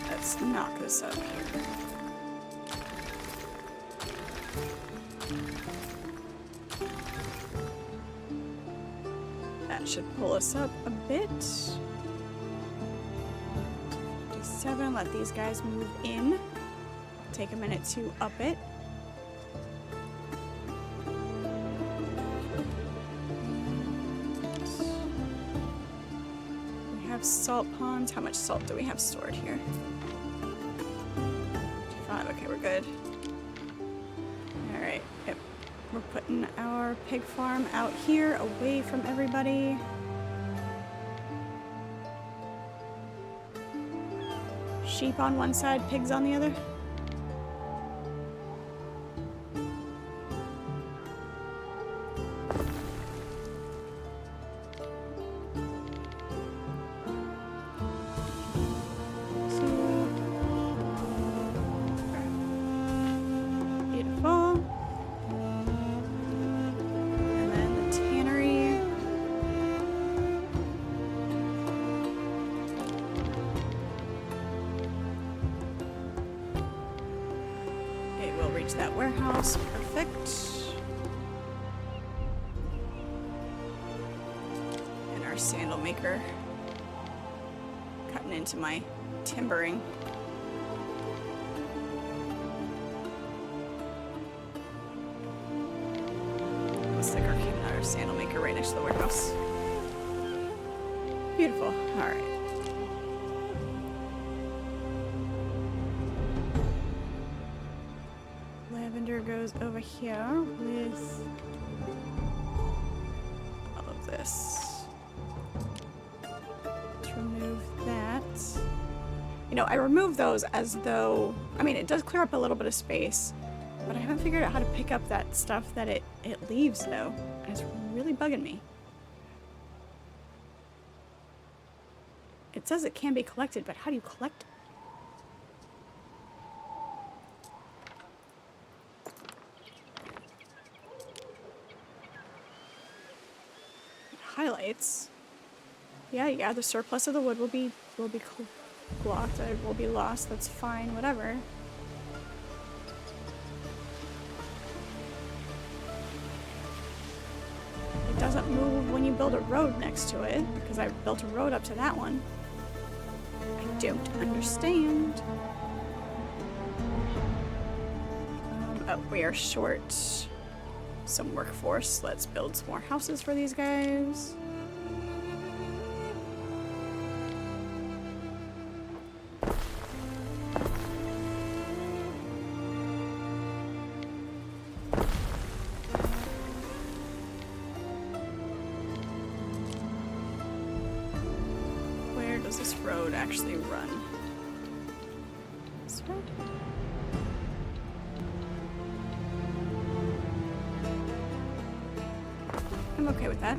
Let's knock this up here. That should pull us up a bit. 57, let these guys move in. Take a minute to up it. We have salt ponds. How much salt do we have stored here? 5. Okay, we're good. Alright, yep. We're putting our pig farm out here, away from everybody. Sheep on one side, pigs on the other. Beautiful. And then the tannery. It will reach that warehouse. Perfect. And our sandal maker cutting into my timbering. Looks like we're keeping our sandal maker right next to the warehouse. Beautiful. Alright. Lavender goes over here with olive remove this. Let's remove that. You know, I remove those as though... I mean, it does clear up a little bit of space, but I haven't figured out how to pick up that stuff that it leaves, though. And it's really bugging me. It says it can be collected, but how do you collect it? Highlights. Yeah, the surplus of the wood will be blocked. It will be lost. That's fine, whatever. It doesn't move when you build a road next to it, because I built a road up to that one. I don't understand. Oh, we are short some workforce. Let's build some more houses for these guys. Where does this road actually run? This road? I'm okay with that.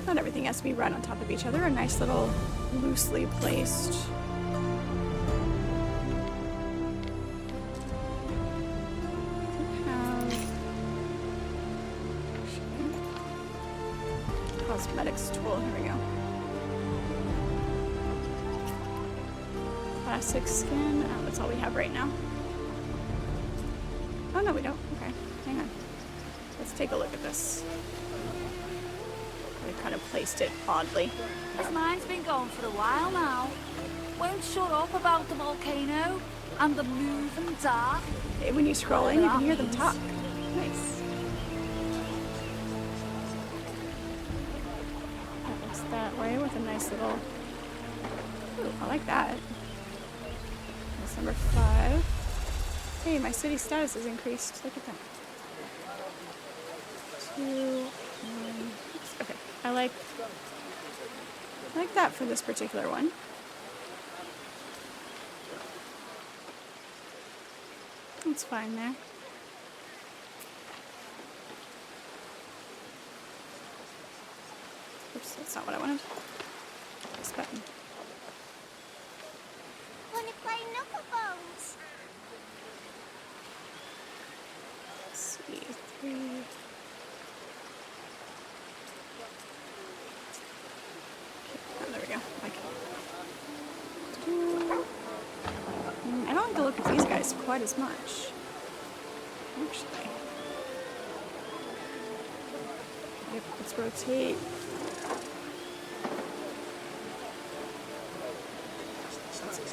Not everything has to be right on top of each other. A nice little loosely placed. Cosmetics tool, here we go. Plastic skin, oh, that's all we have right now. Oh no, we don't, okay, hang on. Let's take a look at this. I kind of placed it oddly. His mind's been gone for a while now. Won't shut up about the volcano and the moving dark. Hey, when you scroll in, you can hear them talk. Nice. That way with a nice little... Ooh, I like that. That's number 5. Hey, my city status is increased. Look at that. 2, 1. Okay, I like that for this particular one. That's fine there. Oops, that's not what I wanted. This button. Wanna play knucklebones? Let's see, 3. Okay, oh, there we go. I don't like the look of these guys quite as much. Actually. Yep, let's rotate.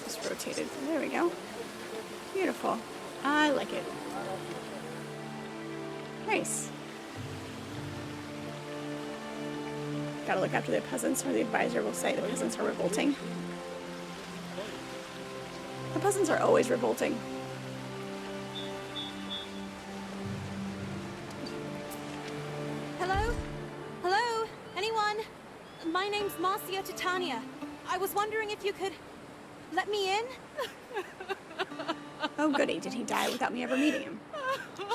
Just rotated. There we go. Beautiful. I like it. Nice. Gotta look after the peasants, or the advisor will say the peasants are revolting. The peasants are always revolting. Hello? Hello? Anyone? My name's Marcia Titania. I was wondering if you could let me in? Oh goody, did he die without me ever meeting him?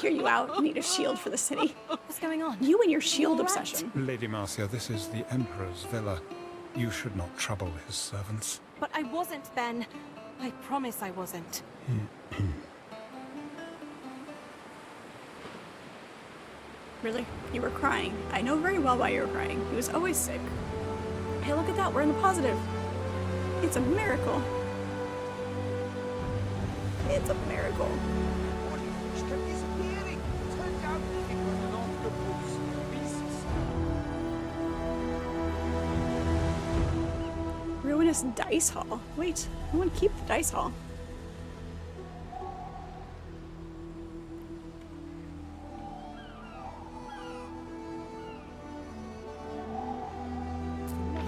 Hear you out, need a shield for the city. What's going on? You and your shield obsession. Lady Marcia, this is the Emperor's villa. You should not trouble his servants. But I wasn't, Ben. I promise I wasn't. Really? You were crying. I know very well why you were crying. He was always sick. Hey, look at that, we're in the positive. It's a miracle. It's a miracle. Kept disappearing. Turns out it was an octopus beast. Ruinous dice hall. Wait, I want to keep the dice hall.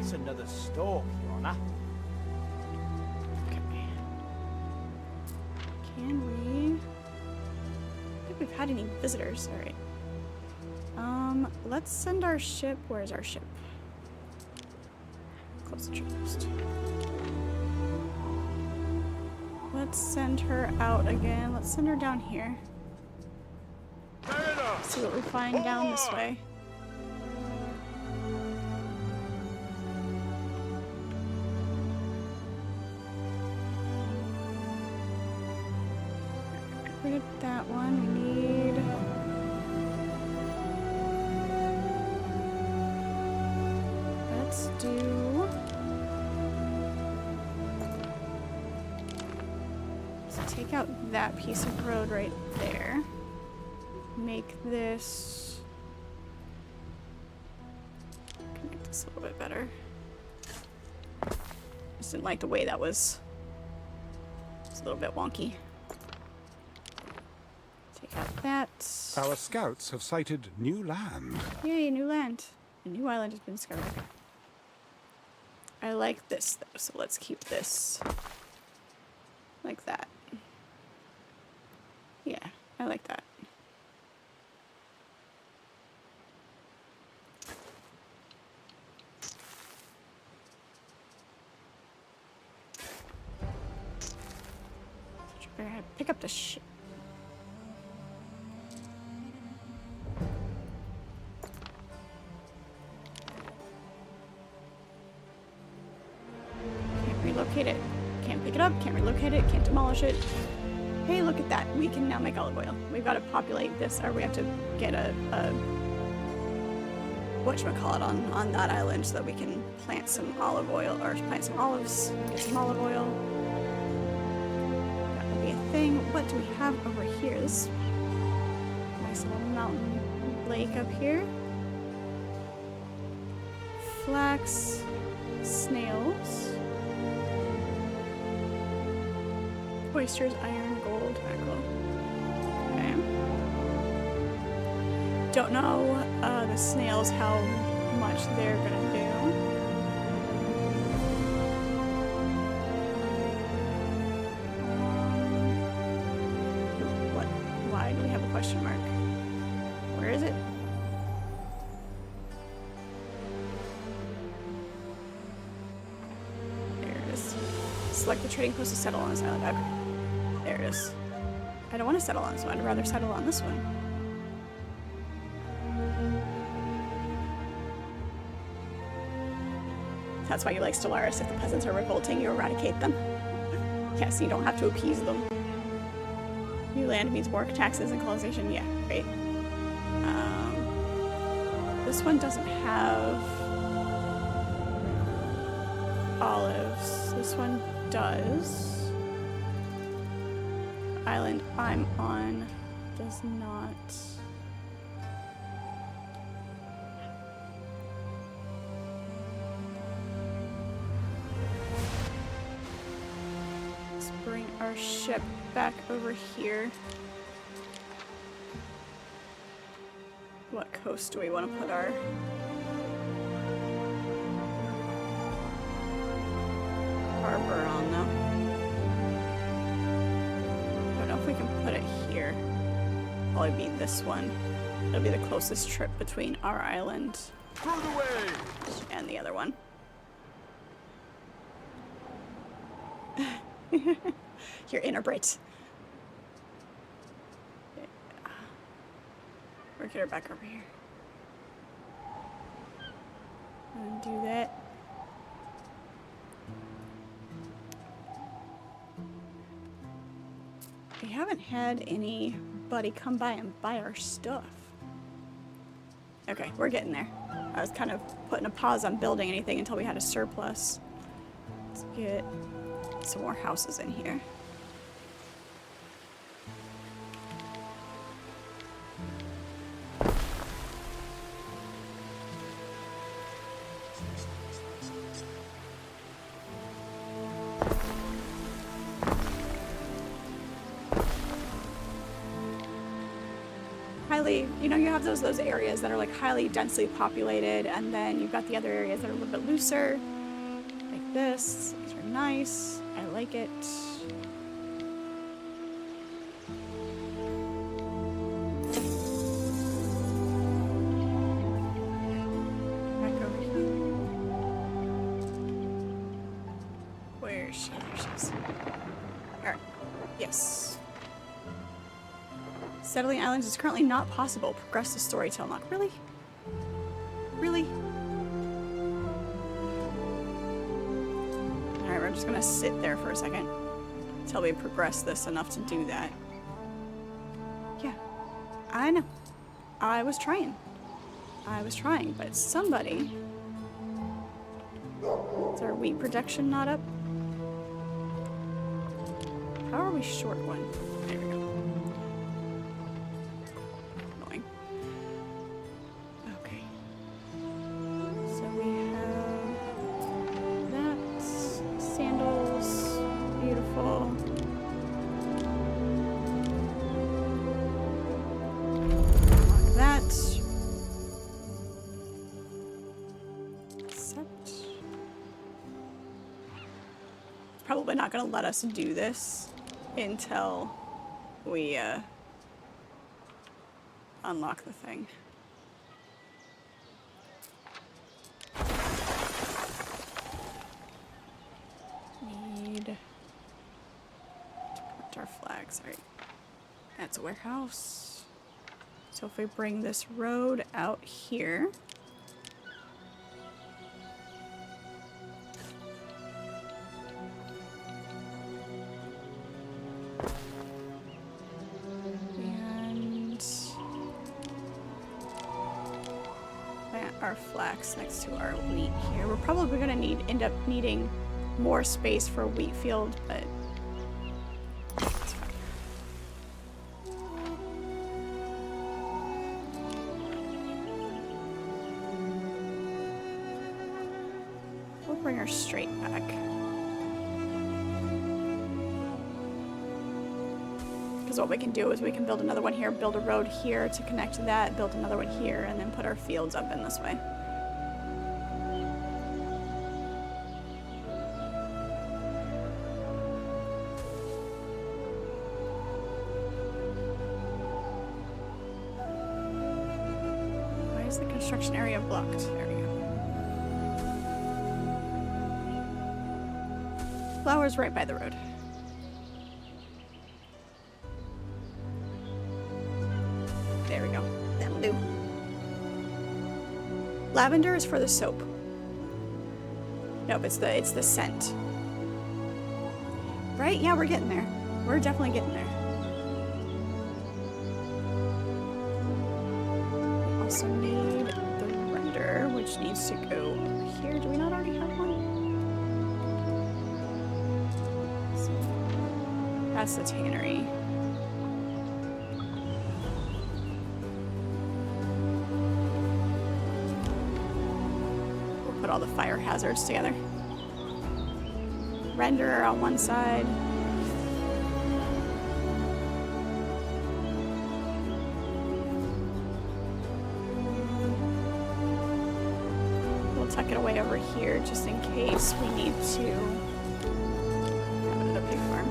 That's another storm, Your Honor. Okay. Can we... I don't think we've had any visitors. Alright. Let's send our ship... Where's our ship? Close the trade post. Let's send her out again. Let's send her down here. See what we find down this way. Get rid of that one. We need... Let's do... Let's take out that piece of road right there. Make this... Can make this a little bit better. Just didn't like the way that was. It's a little bit wonky. Take out that. Our scouts have sighted new land. Yay, new land. A new island has been discovered. I like this though, so let's keep this like that. Yeah, I like that. Pick up the ship. Can't relocate it. Can't pick it up. Can't relocate it. Can't demolish it. Hey, look at that. We can now make olive oil. We've got to populate this, or we have to get a whatchamacallit on that island so that we can plant some olive oil, or plant some olives, get some olive oil. Thing. What do we have over here? This nice little mountain lake up here. Flax, snails, oysters, iron, gold, mackerel. Okay. Don't know the snails how much they're gonna do. Question mark. Where is it? There it is. Select the trading post to settle on this island. Okay. There it is. I don't want to settle on this one. I'd rather settle on this one. That's why you like Stellaris. If the peasants are revolting, you eradicate them. Yes, you don't have to appease them. New land means more taxes and colonization. Yeah, great. This one doesn't have olives. This one does. The island I'm on does not. Let's bring our ship back over here. What coast do we want to put our harbor on though? I don't know if we can put it here. Probably be this one. It'll be the closest trip between our island and the other one. Your inner Brit. We'll get her back over here. Undo that. We haven't had anybody come by and buy our stuff. Okay, we're getting there. I was kind of putting a pause on building anything until we had a surplus. Let's get some more houses in here. basically, you know, you have those areas that are like highly densely populated, and then you've got the other areas that are a little bit looser, like this. These are nice. I like it. Back over here. Where is she? There she is. Alright. Yes. Settling islands is currently not possible. Progress the story to unlock. Really? Really? Alright, we're just gonna sit there for a second until we progress this enough to do that. Yeah. I know. I was trying. But somebody... Is our wheat production not up? How are we short one? There we go. Annoying. Okay. So we have that. Sandals. Beautiful. Like that. Except... Probably not going to let us do this until we unlock the thing. Need to print our flags. Alright. That's a warehouse. So if we bring this road out here. Our flax next to our wheat here. We're probably going to end up needing more space for a wheat field, but it's fine. We'll bring her straight back. Because what we can do is we can build another one here, build a road here to connect to that, build another one here, and then put our fields up in this way. Why is the construction area blocked? There we go. Flowers right by the road. There we go. That'll do. Lavender is for the soap. Nope, it's the scent. Right? Yeah, we're getting there. We're definitely getting there. We also need the render, which needs to go over here. Do we not already have one? That's the tannery. Put all the fire hazards together. Renderer on one side. We'll tuck it away over here just in case we need to have another pig farm.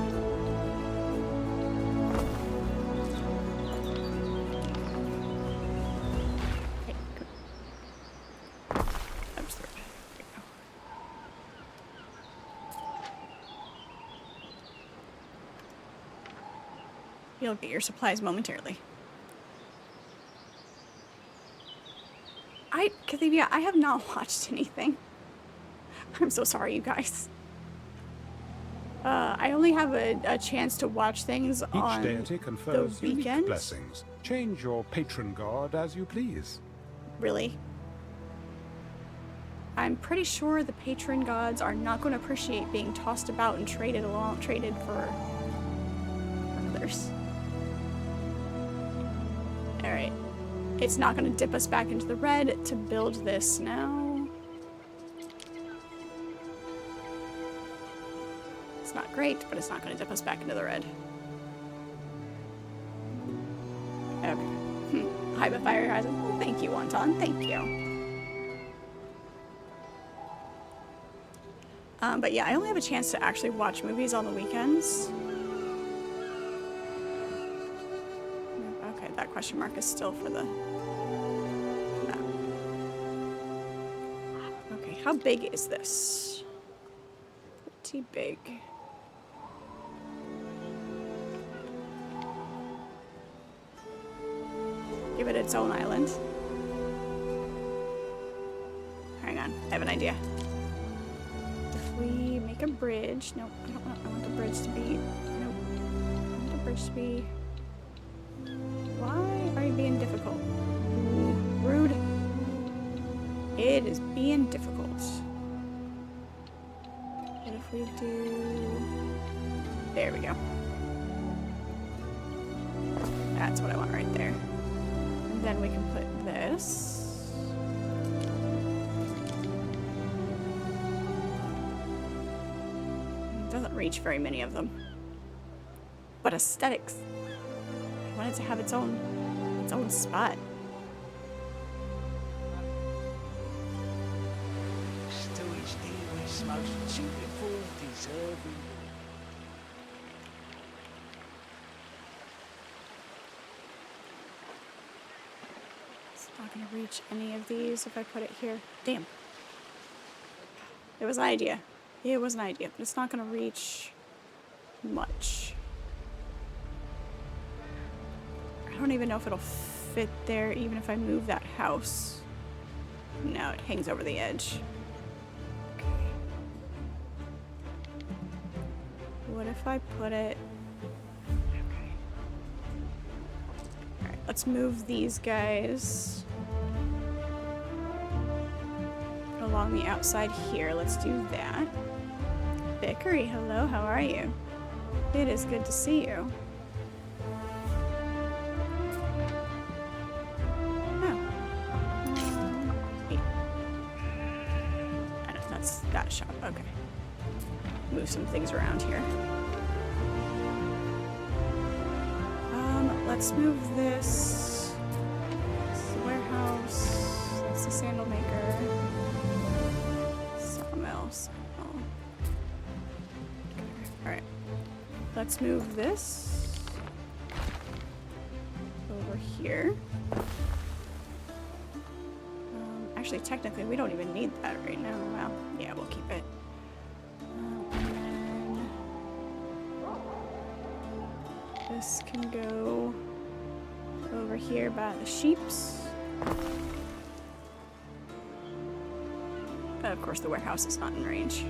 You'll get your supplies momentarily. Cathevia, I have not watched anything. I'm so sorry, you guys. I only have a chance to watch things on Each deity confers the unique weekends. blessings. Change your patron god as you please. Really? I'm pretty sure the patron gods are not going to appreciate being tossed about and traded for others. Alright. It's not going to dip us back into the red to build this now. It's not great, but it's not going to dip us back into the red. Okay. pipe of fire hazard. Thank you, Wonton. Thank you. But yeah, I only have a chance to actually watch movies on the weekends. Okay, that question mark is still for the... No. Okay, how big is this? Pretty big. Give it its own island. Hang on, I have an idea. If we make a bridge... Nope, I want the bridge to be... Nope. I want the bridge to be... Why are you being difficult? Rude. It is being difficult. What if we do... There we go. That's what I want right there. And then we can put this. It doesn't reach very many of them. But aesthetics. I want it to have its own spot. Still is English most beautiful, deserving. It's not gonna reach any of these if I put it here. Damn. It was an idea. It was an idea, but it's not gonna reach much. I don't even know if it'll fit there even if I move that house. No, it hangs over the edge. Okay. What if I put it... Okay. Alright, let's move these guys along the outside here. Let's do that. Vickery, hello, how are you? It is good to see you. That shop, okay. Move some things around here. Let's move this. This is the warehouse. That's the sandal maker. Sawmill. Alright. Let's move this over here. Actually, technically, we don't even need that right now. Well, yeah, we'll keep it. And then this can go over here by the sheeps. Of course, the warehouse is not in range.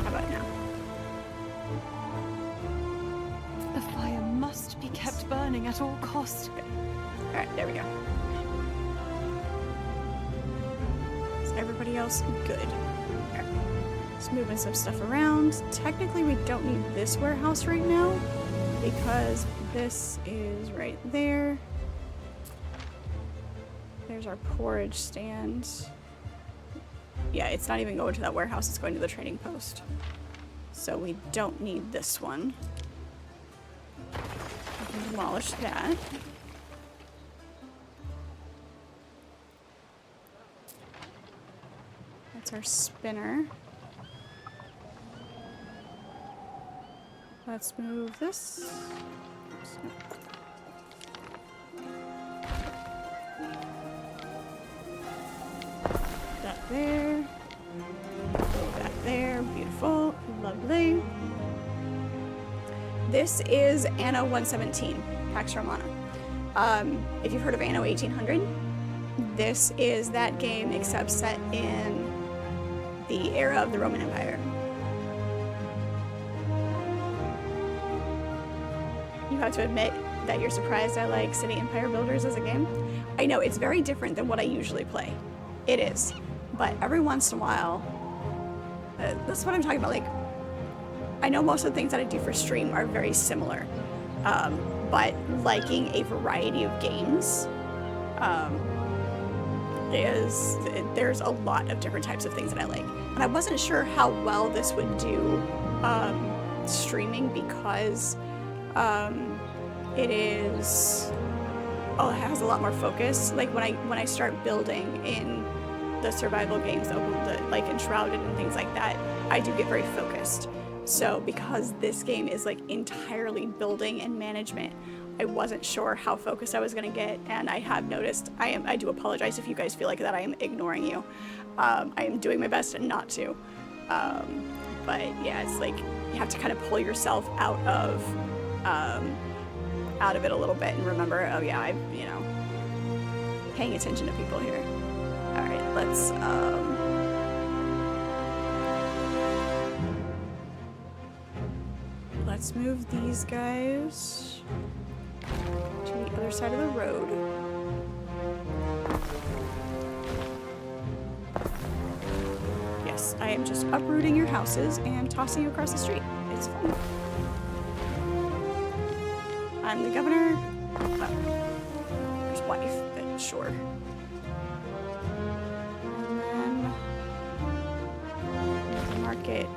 How about now? The fire must be kept burning at all costs. Alright, there we go. Is everybody else good? Alright. Just moving some stuff around. Technically, we don't need this warehouse right now because this is right there. There's our porridge stand. Yeah, it's not even going to that warehouse, it's going to the trading post. So we don't need this one. Demolish that. That's our spinner. Let's move this. That there. That there. Beautiful. Lovely. This is Anno 117, Pax Romana. If you've heard of Anno 1800, this is that game except set in the era of the Roman Empire. You have to admit that you're surprised I like City Empire Builders as a game. I know, it's very different than what I usually play. It is. But every once in a while, that's what I'm talking about, like, I know most of the things that I do for stream are very similar, but liking a variety of games there's a lot of different types of things that I like. And I wasn't sure how well this would do streaming because it is, oh, it has a lot more focus. Like when I start building in the survival games, like Enshrouded and things like that, I do get very focused. So because this game is like entirely building and management, I wasn't sure how focused I was going to get, and I have noticed, I do apologize if you guys feel like that I am ignoring you. I am doing my best and not to. But yeah, it's like you have to kind of pull yourself out of it a little bit and remember, oh yeah, I'm, you know, paying attention to people here. All right, let's move these guys to the other side of the road. Yes, I am just uprooting your houses and tossing you across the street. It's fun. I'm the governor. Well, there's wife, but sure. And then market.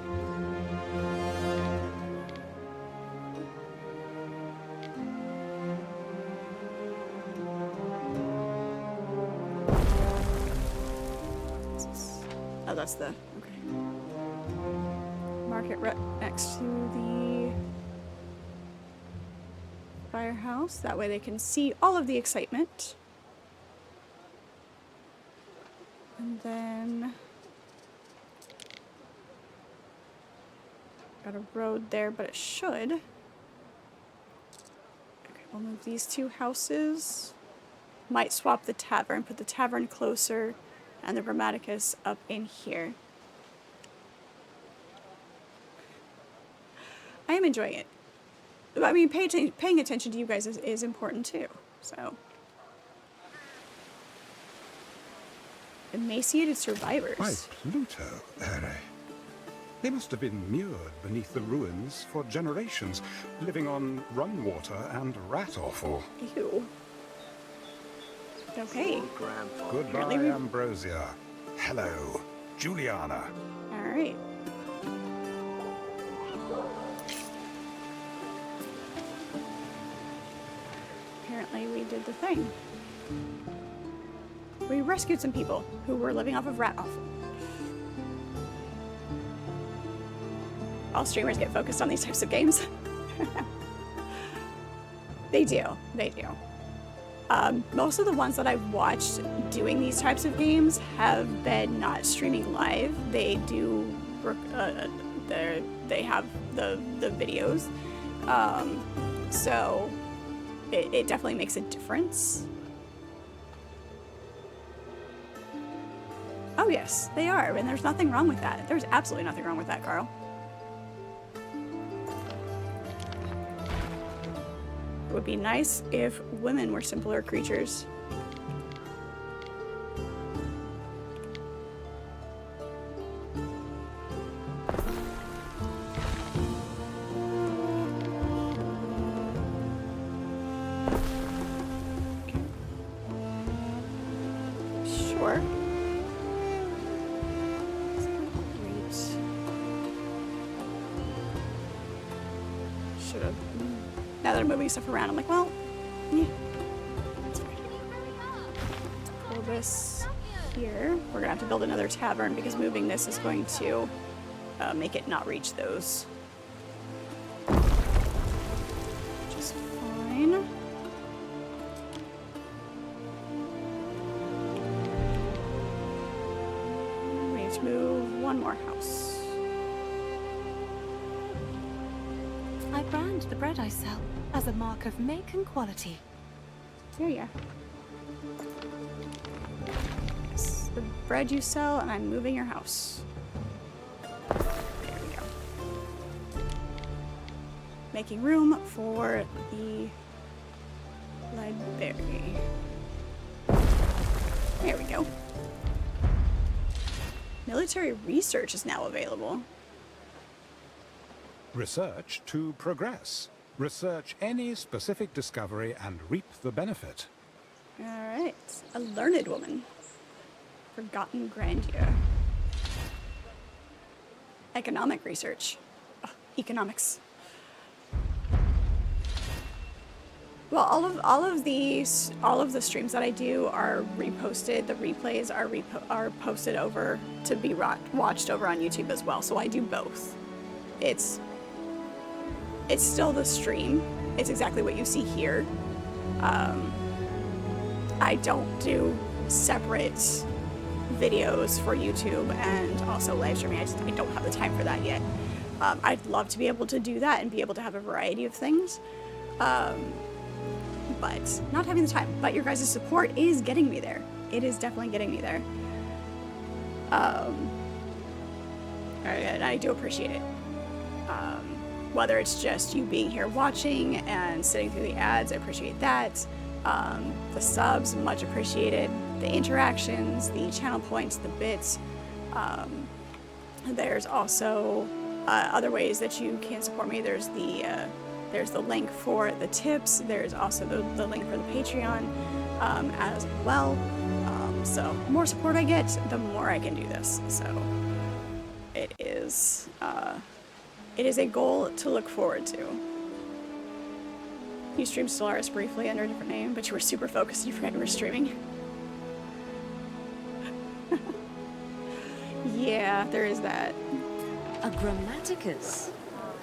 Oh, that's the, okay. Market right next to the firehouse. That way they can see all of the excitement. And then got a road there, but it should. Okay, we'll move these two houses. Might swap the tavern, put the tavern closer, and the Grammaticus up in here. I am enjoying it. I mean, paying attention to you guys is important too, so. Emaciated survivors. By Pluto, Ere. They must have been immured beneath the ruins for generations, living on run water and rat offal. Ew. Okay. Goodbye, Ambrosia. Hello, Juliana. All right. Apparently we did the thing. We rescued some people who were living off of rat offal. All streamers get focused on these types of games. They do. They do. Most of the ones that I've watched doing these types of games have been not streaming live. They do, they have the videos. So it definitely makes a difference. Oh yes, they are, and there's nothing wrong with that. There's absolutely nothing wrong with that, Carl. It would be nice if women were simpler creatures. Sure. Great. Should have. Now that I'm moving stuff around, I'm like, well, yeah, that's fine. Pull this here. We're gonna have to build another tavern because moving this is going to make it not reach those. Which is fine. We need to move one more house. I brand the bread I sell as a mark of make and quality. There you are. It's the bread you sell, and I'm moving your house. There we go. Making room for the library. There we go. Military research is now available. Research to progress. Research any specific discovery and reap the benefit. All right. A learned woman. Forgotten grandeur. Economic research. Oh, economics. Well, all of the streams that I do are reposted. The replays are posted over to be watched over on YouTube as well. So I do both. It's still the stream. It's exactly what you see here. I don't do separate videos for YouTube and also live streaming. I don't have the time for that yet. I'd love to be able to do that and be able to have a variety of things. But not having the time. But your guys' support is getting me there. It is definitely getting me there. And I do appreciate it. Whether it's just you being here watching and sitting through the ads, I appreciate that. The subs, much appreciated. The interactions, the channel points, the bits. There's also other ways that you can support me. There's the link for the tips. There's also the link for the Patreon as well. So the more support I get, the more I can do this. So it is a goal to look forward to. You streamed Stellaris briefly under a different name, but you were super focused and you forgot you were streaming. Yeah, there is that. A grammaticus.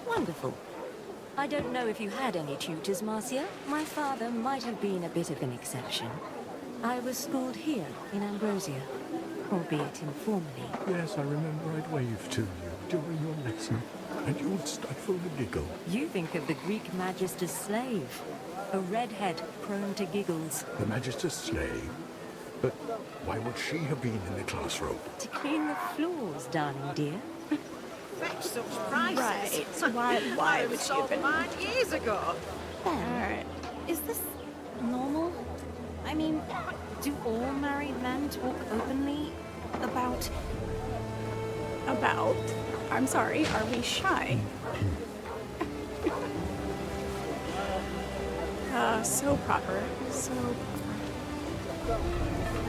Wonderful. I don't know if you had any tutors, Marcia. My father might have been a bit of an exception. I was schooled here in Ambrosia, albeit informally. Yes, I remember I'd wave to you during your lesson, and you would stifle a giggle. You think of the Greek magister's slave, a redhead prone to giggles. The magister's slave? But why would she have been in the classroom? To clean the floors, darling dear. Fetch such prices. Right. Why would she have sold been? mine years ago. Alright. Is this normal? I mean, do all married men talk openly about... About? I'm sorry, are we shy? So proper. So proper.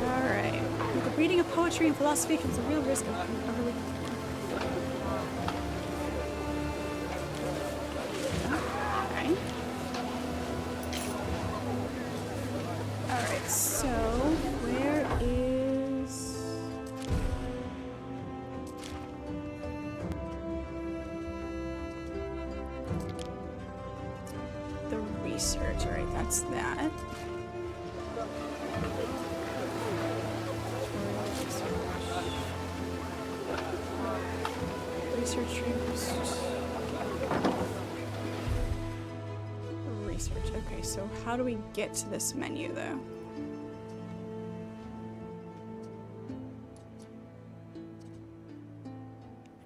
Alright. With the reading of poetry and philosophy comes a real risk of overly... Alright. Alright, so where is... the research? Alright, that's that. Research rooms. Research. Okay, so how do we get to this menu though?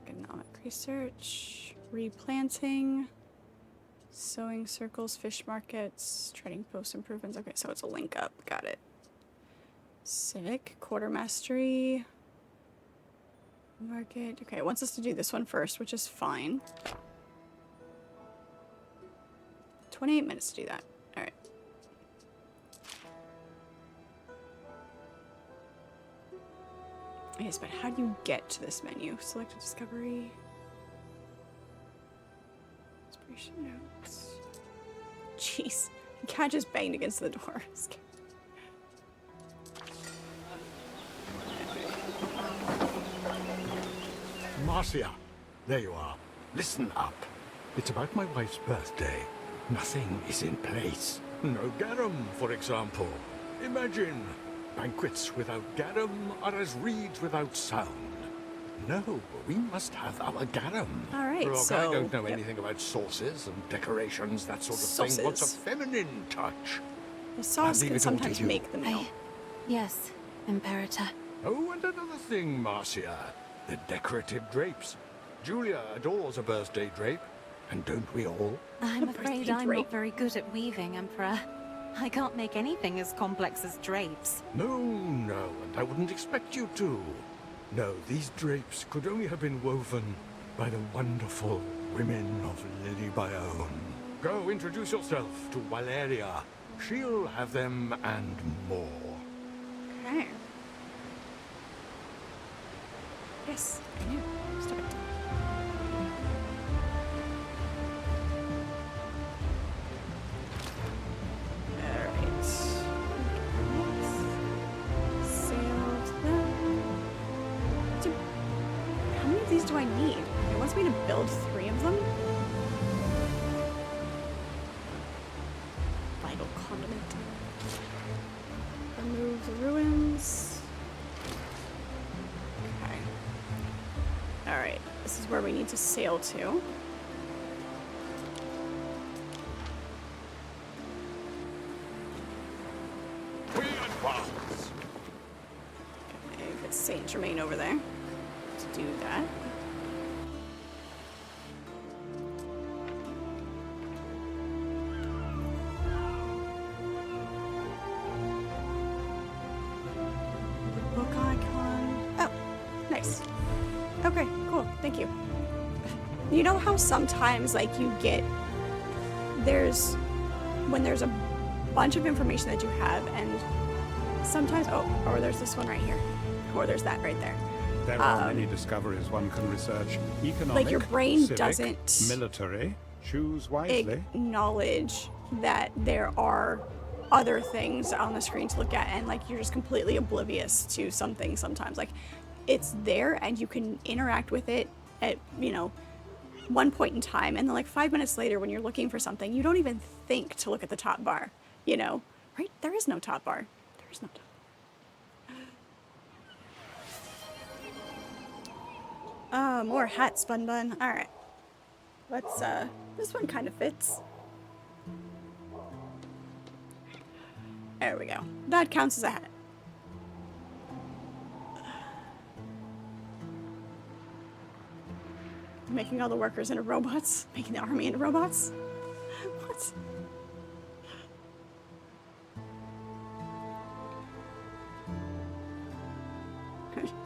Economic research, replanting, sewing circles, fish markets, trading post improvements. Okay, so it's a link up. Got it. Civic, quarter mastery. Market. Okay, it wants us to do this one first, which is fine. 28 minutes to do that. Alright. Yes, but how do you get to this menu? Select a discovery. Inspiration notes. Jeez. The cat just banged against the door. Marcia, there you are. Listen up. It's about my wife's birthday. Nothing is in place. No garum, for example. Imagine, banquets without garum are as reeds without sound. No, we must have our garum. All right, Look, so... I don't know anything about sauces and decorations, that sort of thing. What's a feminine touch? The sauce can sometimes make the meal. Yes, Imperator. Oh, and another thing, Marcia. The decorative drapes. Julia adores a birthday drape. And don't we all? I'm afraid I'm not very good at weaving, Emperor. I can't make anything as complex as drapes. No, no, and I wouldn't expect you to. No, these drapes could only have been woven by the wonderful women of Lily Bayonne. Go introduce yourself to Valeria. She'll have them and more. Okay. Yes, I knew. Stop it. I need? It wants me to build 3 of them? Vital condiment. Remove the ruins. Okay. Alright, this is where we need to sail to. We advance. Okay, it's Saint Germain over there. To do that. Book icon. Oh, nice. Okay, cool. Thank you. You know how sometimes, like, you get when there's a bunch of information that you have, and sometimes or there's this one right here, or there's that right there. There are many discoveries one can research. Economic, like your brain civic, doesn't military. Choose wisely. Acknowledge that there are other things on the screen to look at, and like you're just completely oblivious to something sometimes. Like it's there and you can interact with it at, you know, one point in time, and then like 5 minutes later when you're looking for something, you don't even think to look at the top bar, you know, right? There is no top bar. There is no top bar. More hats, Bun Bun. All right. Let's, this one kind of fits. There we go. That counts as a hat. Making all the workers into robots? Making the army into robots? What?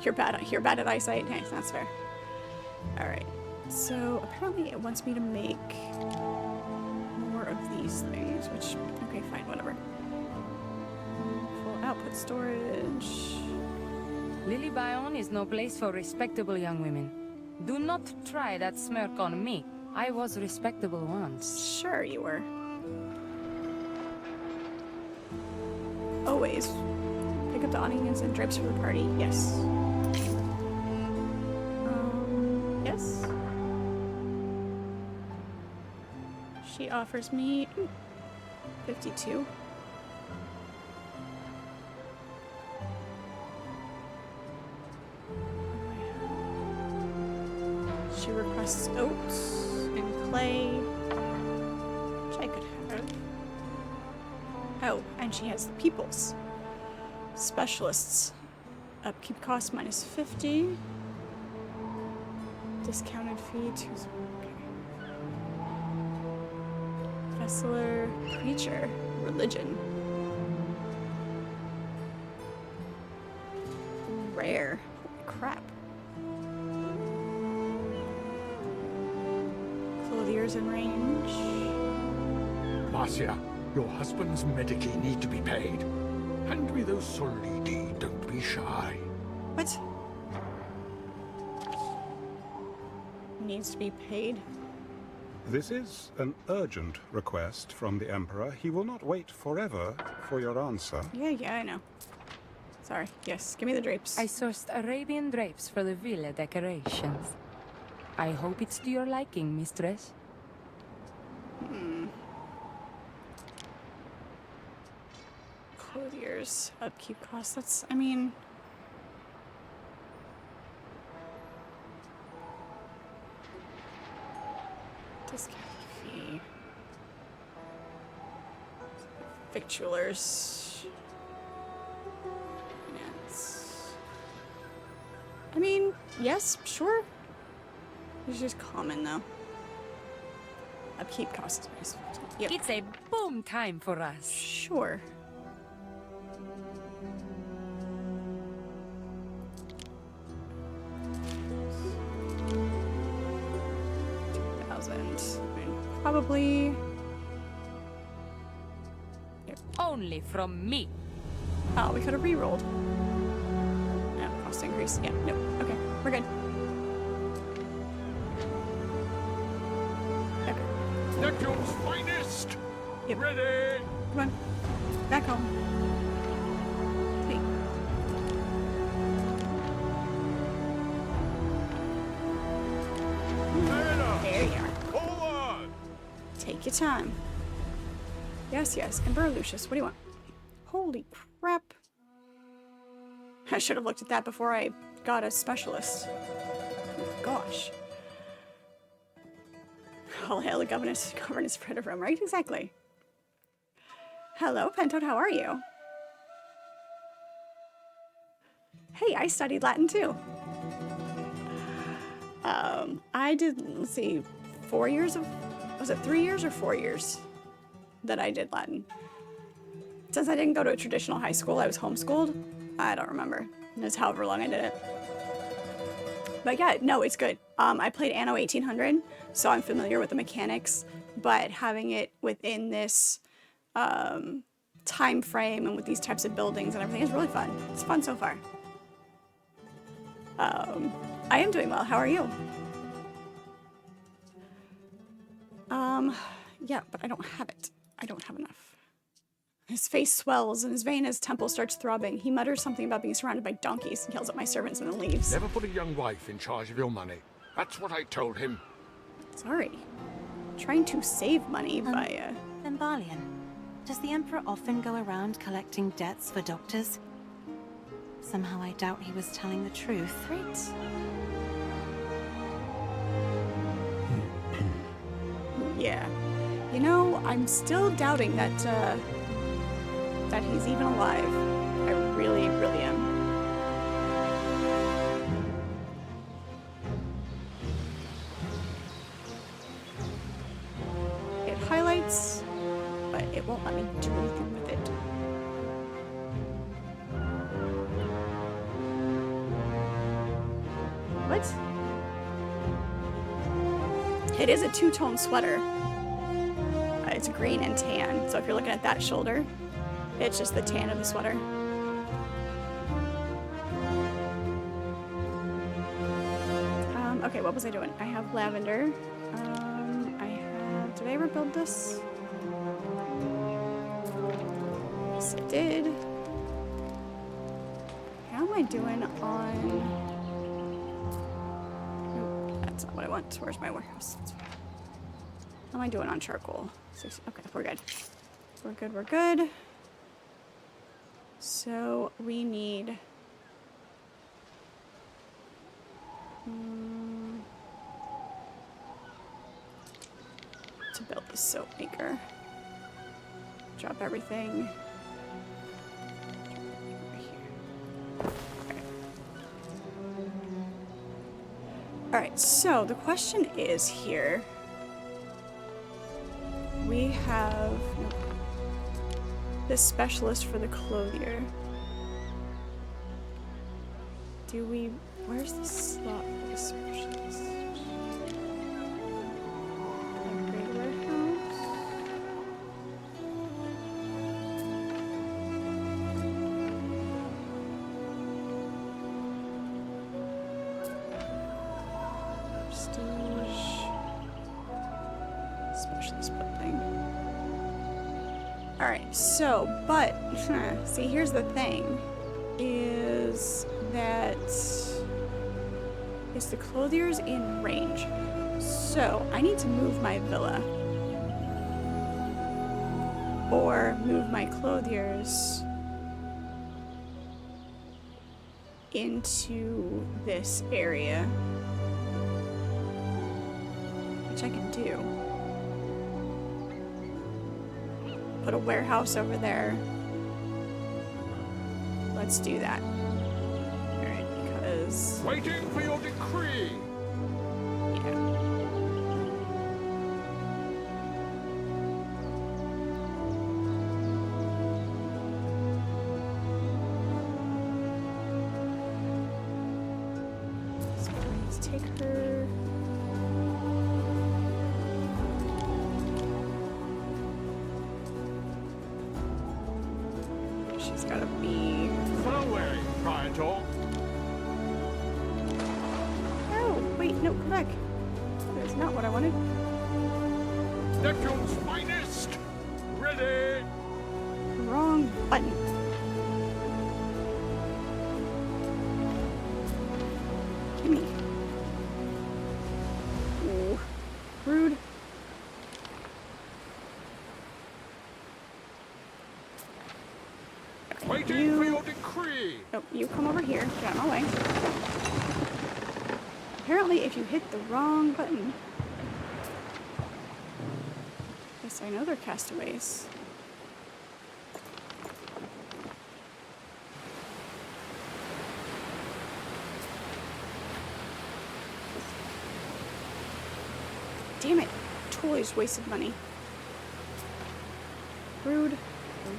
You're bad at eyesight? Hey, that's fair. Alright. So apparently it wants me to make more of these things, which, okay, fine, whatever. Full output storage. Lily Bion is no place for respectable young women. Do not try that smirk on me. I was respectable once. Sure you were. Always. Pick up the onions and drapes for the party. Yes. Yes. She offers me 52. She requests oats and clay, which I could have. Oh, and she has the peoples. Specialists. Upkeep cost minus 50. Discounted fee to... Okay. Vessler. Preacher. Religion. Rare. Holy crap. Clothiers in range. Marcia, your husband's medici need to be paid. Hand me those solidi, don't be shy. What? Needs to be paid? This is an urgent request from the Emperor. He will not wait forever for your answer. Yeah, I know. Sorry. Yes, give me the drapes. I sourced Arabian drapes for the villa decorations. I hope it's to your liking, mistress. Clothiers. Upkeep costs. That's, I mean... Discount fee. Victualers. Finance. I mean, yes, sure. It's just common though. Upkeep costs is nice. Yep. It's a boom time for us. Sure. Probably. Yep. Only from me. Oh, we could have re-rolled. No, cost increase. Yeah, no. Okay, we're good. Okay. Neptune's finest! Yep. Ready! Come on. Back home. Sweet. your time. Yes, yes. Emperor Lucius, what do you want? Holy crap. I should have looked at that before I got a specialist. Oh, gosh. All hail the governess Fred of Rome, right? Exactly. Hello, Pentoad, how are you? Hey, I studied Latin too. I did, let's see, 4 years of, was it 3 years or 4 years that I did Latin? Since I didn't go to a traditional high school, I was homeschooled. I don't remember. That's however long I did it. But yeah, no, it's good. I played Anno 1800, so I'm familiar with the mechanics, but having it within this time frame and with these types of buildings and everything is really fun. It's fun so far. I am doing well. How are you? Yeah, but I don't have it. I don't have enough. His face swells and his vein, his temple starts throbbing. He mutters something about being surrounded by donkeys and yells at my servants and then leaves. Never put a young wife in charge of your money. That's what I told him. Sorry. Trying to save money by, Thembalian, does the Emperor often go around collecting debts for doctors? Somehow I doubt he was telling the truth. Right. Yeah. You know, I'm still doubting that, that he's even alive. I really, really am. It highlights, but it won't let me do anything with it. What? It is a two-tone sweater. It's green and tan, so if you're looking at that shoulder, it's just the tan of the sweater. Okay, what was I doing? I have lavender. Did I ever build this? Yes, I did. How am I doing on... Nope, that's not what I want. Where's my warehouse? How am I doing on charcoal? 60. Okay, we're good. We're good, we're good. So we need... to build the soap maker. Drop everything. Alright, so the question is here. We have this specialist for the clothier. Do we... Where's the slot for the specialist? Upgrade warehouse. Prestige. Specialist building. Alright, so, but, see, here's the thing, is that the clothier's in range. So, I need to move my villa. Or move my clothiers into this area. Which I can do. Put a warehouse over there. Let's do that. Alright, because... Waiting for your decree! Yeah. So let's take her... She's gotta be... Following, Praetor. Oh, wait, no, come back. That's not what I wanted. Neptune's finest! Ready! Wrong button. Gimme. Ooh. Rude. Waiting for your decree. Oh, you come over here. Get out of my way. Apparently, if you hit the wrong button... Yes, I know they're castaways. Damn it. Totally just wasted money. Rude.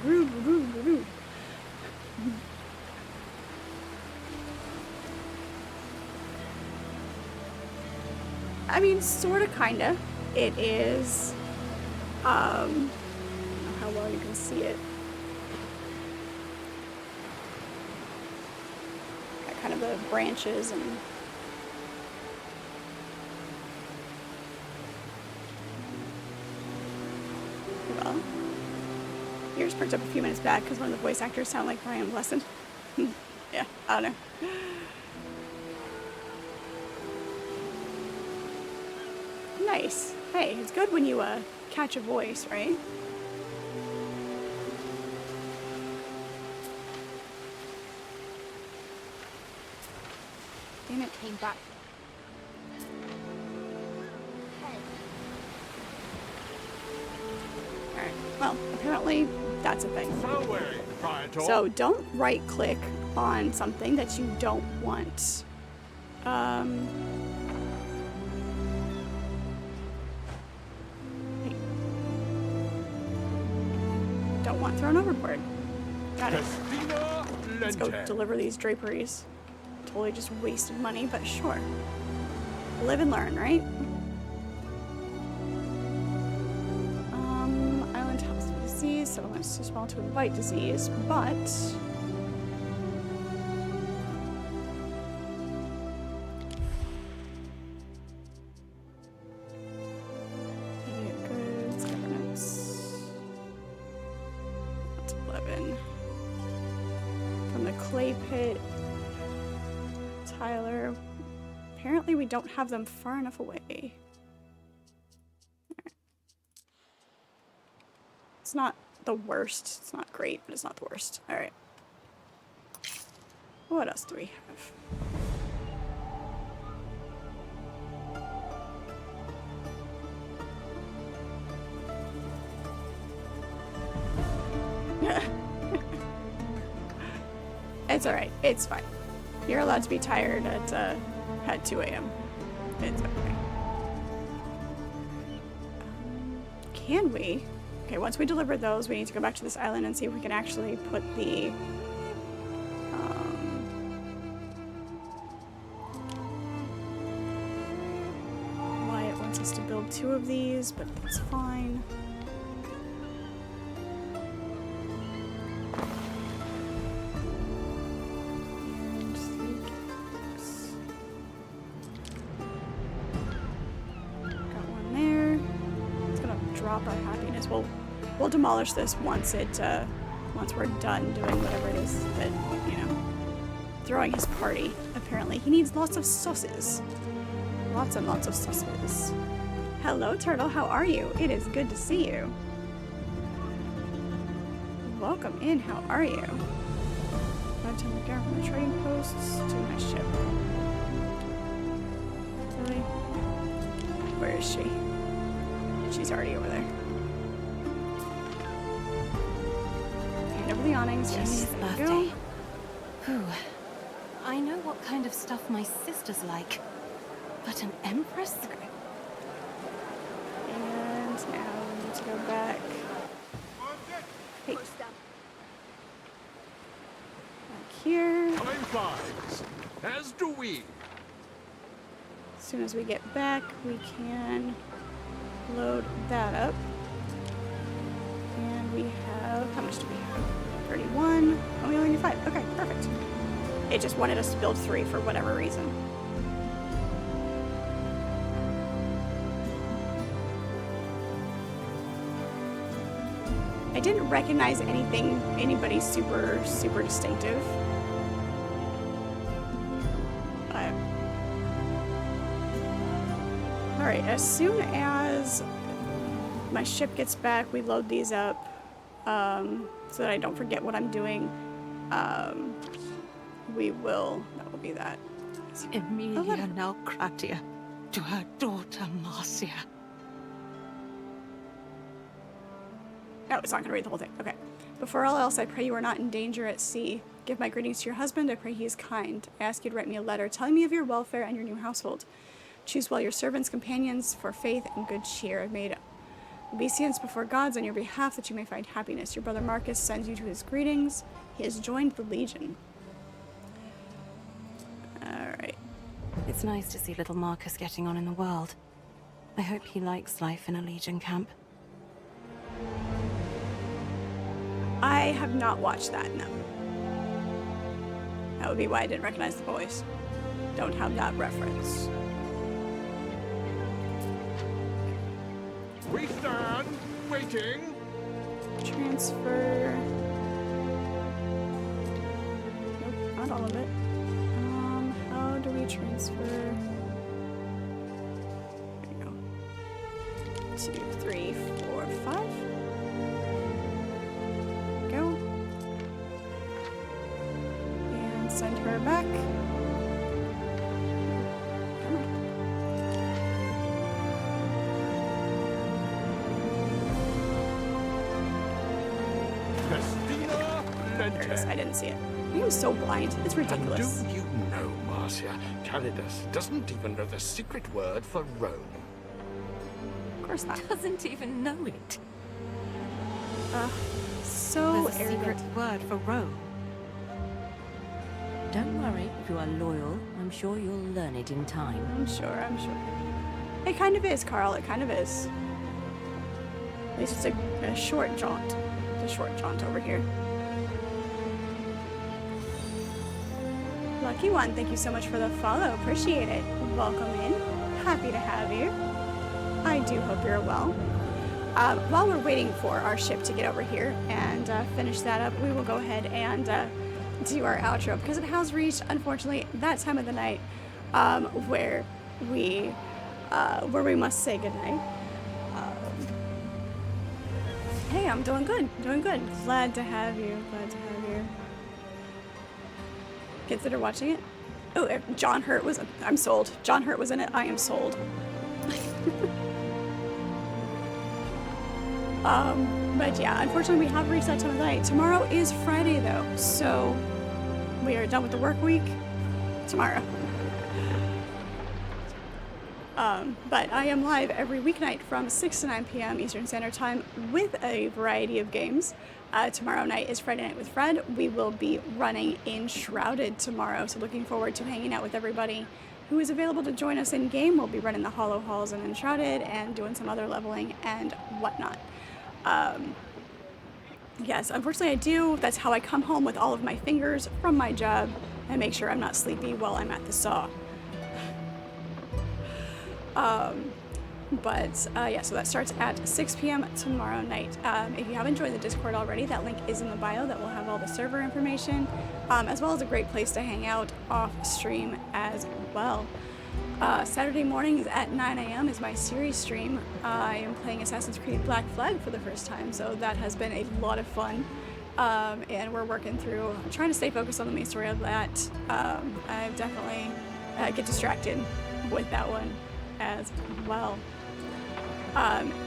Rude, rude, rude. I mean, sorta, kinda. It is, I don't know how well you can see it. Got kind of the branches and... Well, yours perked up a few minutes back because one of the voice actors sound like Brian Blessed. Yeah, I don't know. Nice. Hey, it's good when you catch a voice, right? Damn it, came back. Alright, well, apparently that's a thing. So don't right click on something that you don't want. Don't want thrown overboard. Got it. Let's go deliver these draperies. Totally just wasted money, but sure. Live and learn, right? Island helps with disease, settlement's too small to invite disease, but... Goods, governance. That's 11. From the clay pit. Tyler. Apparently we don't have them far enough away. Right. It's not the worst. It's not great, but it's not the worst. Alright. What else do we have? It's alright. It's fine. You're allowed to be tired at 2 a.m. It's okay. Can we? Okay, once we deliver those, we need to go back to this island and see if we can actually put the... Wyatt wants us to build 2 of these, but that's fine. We'll demolish this once we're done doing whatever it is that, you know, throwing his party. Apparently, he needs lots of sauces. Lots and lots of sauces. Hello, Turtle. How are you? It is good to see you. Welcome in. How are you? Go to the government trading posts to my ship. Really? Where is she? She's already over there. Over the awnings, yes. Birthday. Whew. I know what kind of stuff my sister's like, but an empress? Okay. And now we need to go back. Hey. Back here. Time flies, as do we. As soon as we get back, we can load that up. And we have, how much do we have? 31. Oh, we only need 5. Okay, perfect. It just wanted us to build 3 for whatever reason. I didn't recognize anybody super distinctive. Alright, as soon as my ship gets back, we load these up so that I don't forget what I'm doing. we will, that will be that. Emilia Nalcratia to her daughter Marcia. No, it's not going to read the whole thing. Okay. Before all else, I pray you are not in danger at sea. Give my greetings to your husband. I pray he is kind. I ask you to write me a letter telling me of your welfare and your new household. Choose well your servants, companions, for faith and good cheer. I've made obeisance before gods on your behalf that you may find happiness. Your brother Marcus sends you to his greetings. He has joined the Legion. Alright. It's nice to see little Marcus getting on in the world. I hope he likes life in a Legion camp. I have not watched that, no. That would be why I didn't recognize the voice. Don't have that reference. We stand waiting. Transfer. Nope, not all of it. How do we transfer? There we go. 2, 3, 4, 5. Go. And send her back. Come on. There it is. I didn't see it. I am so blind. It's ridiculous. And do you know, Marcia, Calidus doesn't even know the secret word for Rome. Of course not. Doesn't even know it. So There's a secret word for Rome. Don't worry, if you are loyal, I'm sure you'll learn it in time. I'm sure. It kind of is, Carl. It kind of is. At least it's a short jaunt. It's a short jaunt over here. Lucky one, thank you so much for the follow. Appreciate it. Welcome in. Happy to have you. I do hope you're well. While we're waiting for our ship to get over here and finish that up, we will go ahead and do our outro because it has reached, unfortunately, that time of the night where we must say goodnight. Hey, I'm doing good. Glad to have you. Kids that are watching it. Oh, if John Hurt was. I'm sold. John Hurt was in it. I am sold. But yeah, unfortunately, we have reached that time of the night. Tomorrow is Friday, though, so we are done with the work week tomorrow. But I am live every weeknight from 6 to 9 p.m. Eastern Standard Time with a variety of games. Tomorrow night is Friday Night with Fred. We will be running Enshrouded tomorrow, so looking forward to hanging out with everybody who is available to join us in game. We'll be running the Hollow Halls and Enshrouded and doing some other leveling and whatnot. Yes, unfortunately I do. That's how I come home with all of my fingers from my job and make sure I'm not sleepy while I'm at the saw. Yeah, so that starts at 6 p.m. tomorrow night. If you haven't joined the Discord already, that link is in the bio. That will have all the server information, as well as a great place to hang out off stream as well. Saturday mornings at 9 a.m. is my series stream. I am playing Assassin's Creed Black Flag for the first time, so that has been a lot of fun. And we're working through, trying to stay focused on the main story of that. I definitely get distracted with that one as well.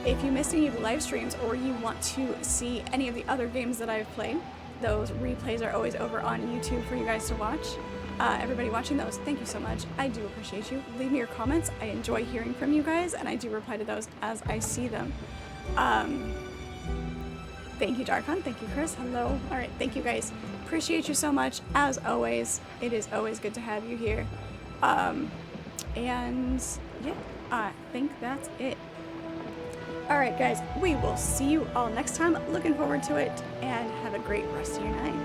If you missed any of the live streams or you want to see any of the other games that I've played, those replays are always over on YouTube for you guys to watch. Everybody watching those, thank you so much. I do appreciate you. Leave me your comments. I enjoy hearing from you guys, and I do reply to those as I see them. Thank you, Darkon. Thank you, Chris. Hello. All right, thank you guys. Appreciate you so much. As always, it is always good to have you here. And yeah, I think that's it. All right, guys, we will see you all next time. Looking forward to it, and have a great rest of your night.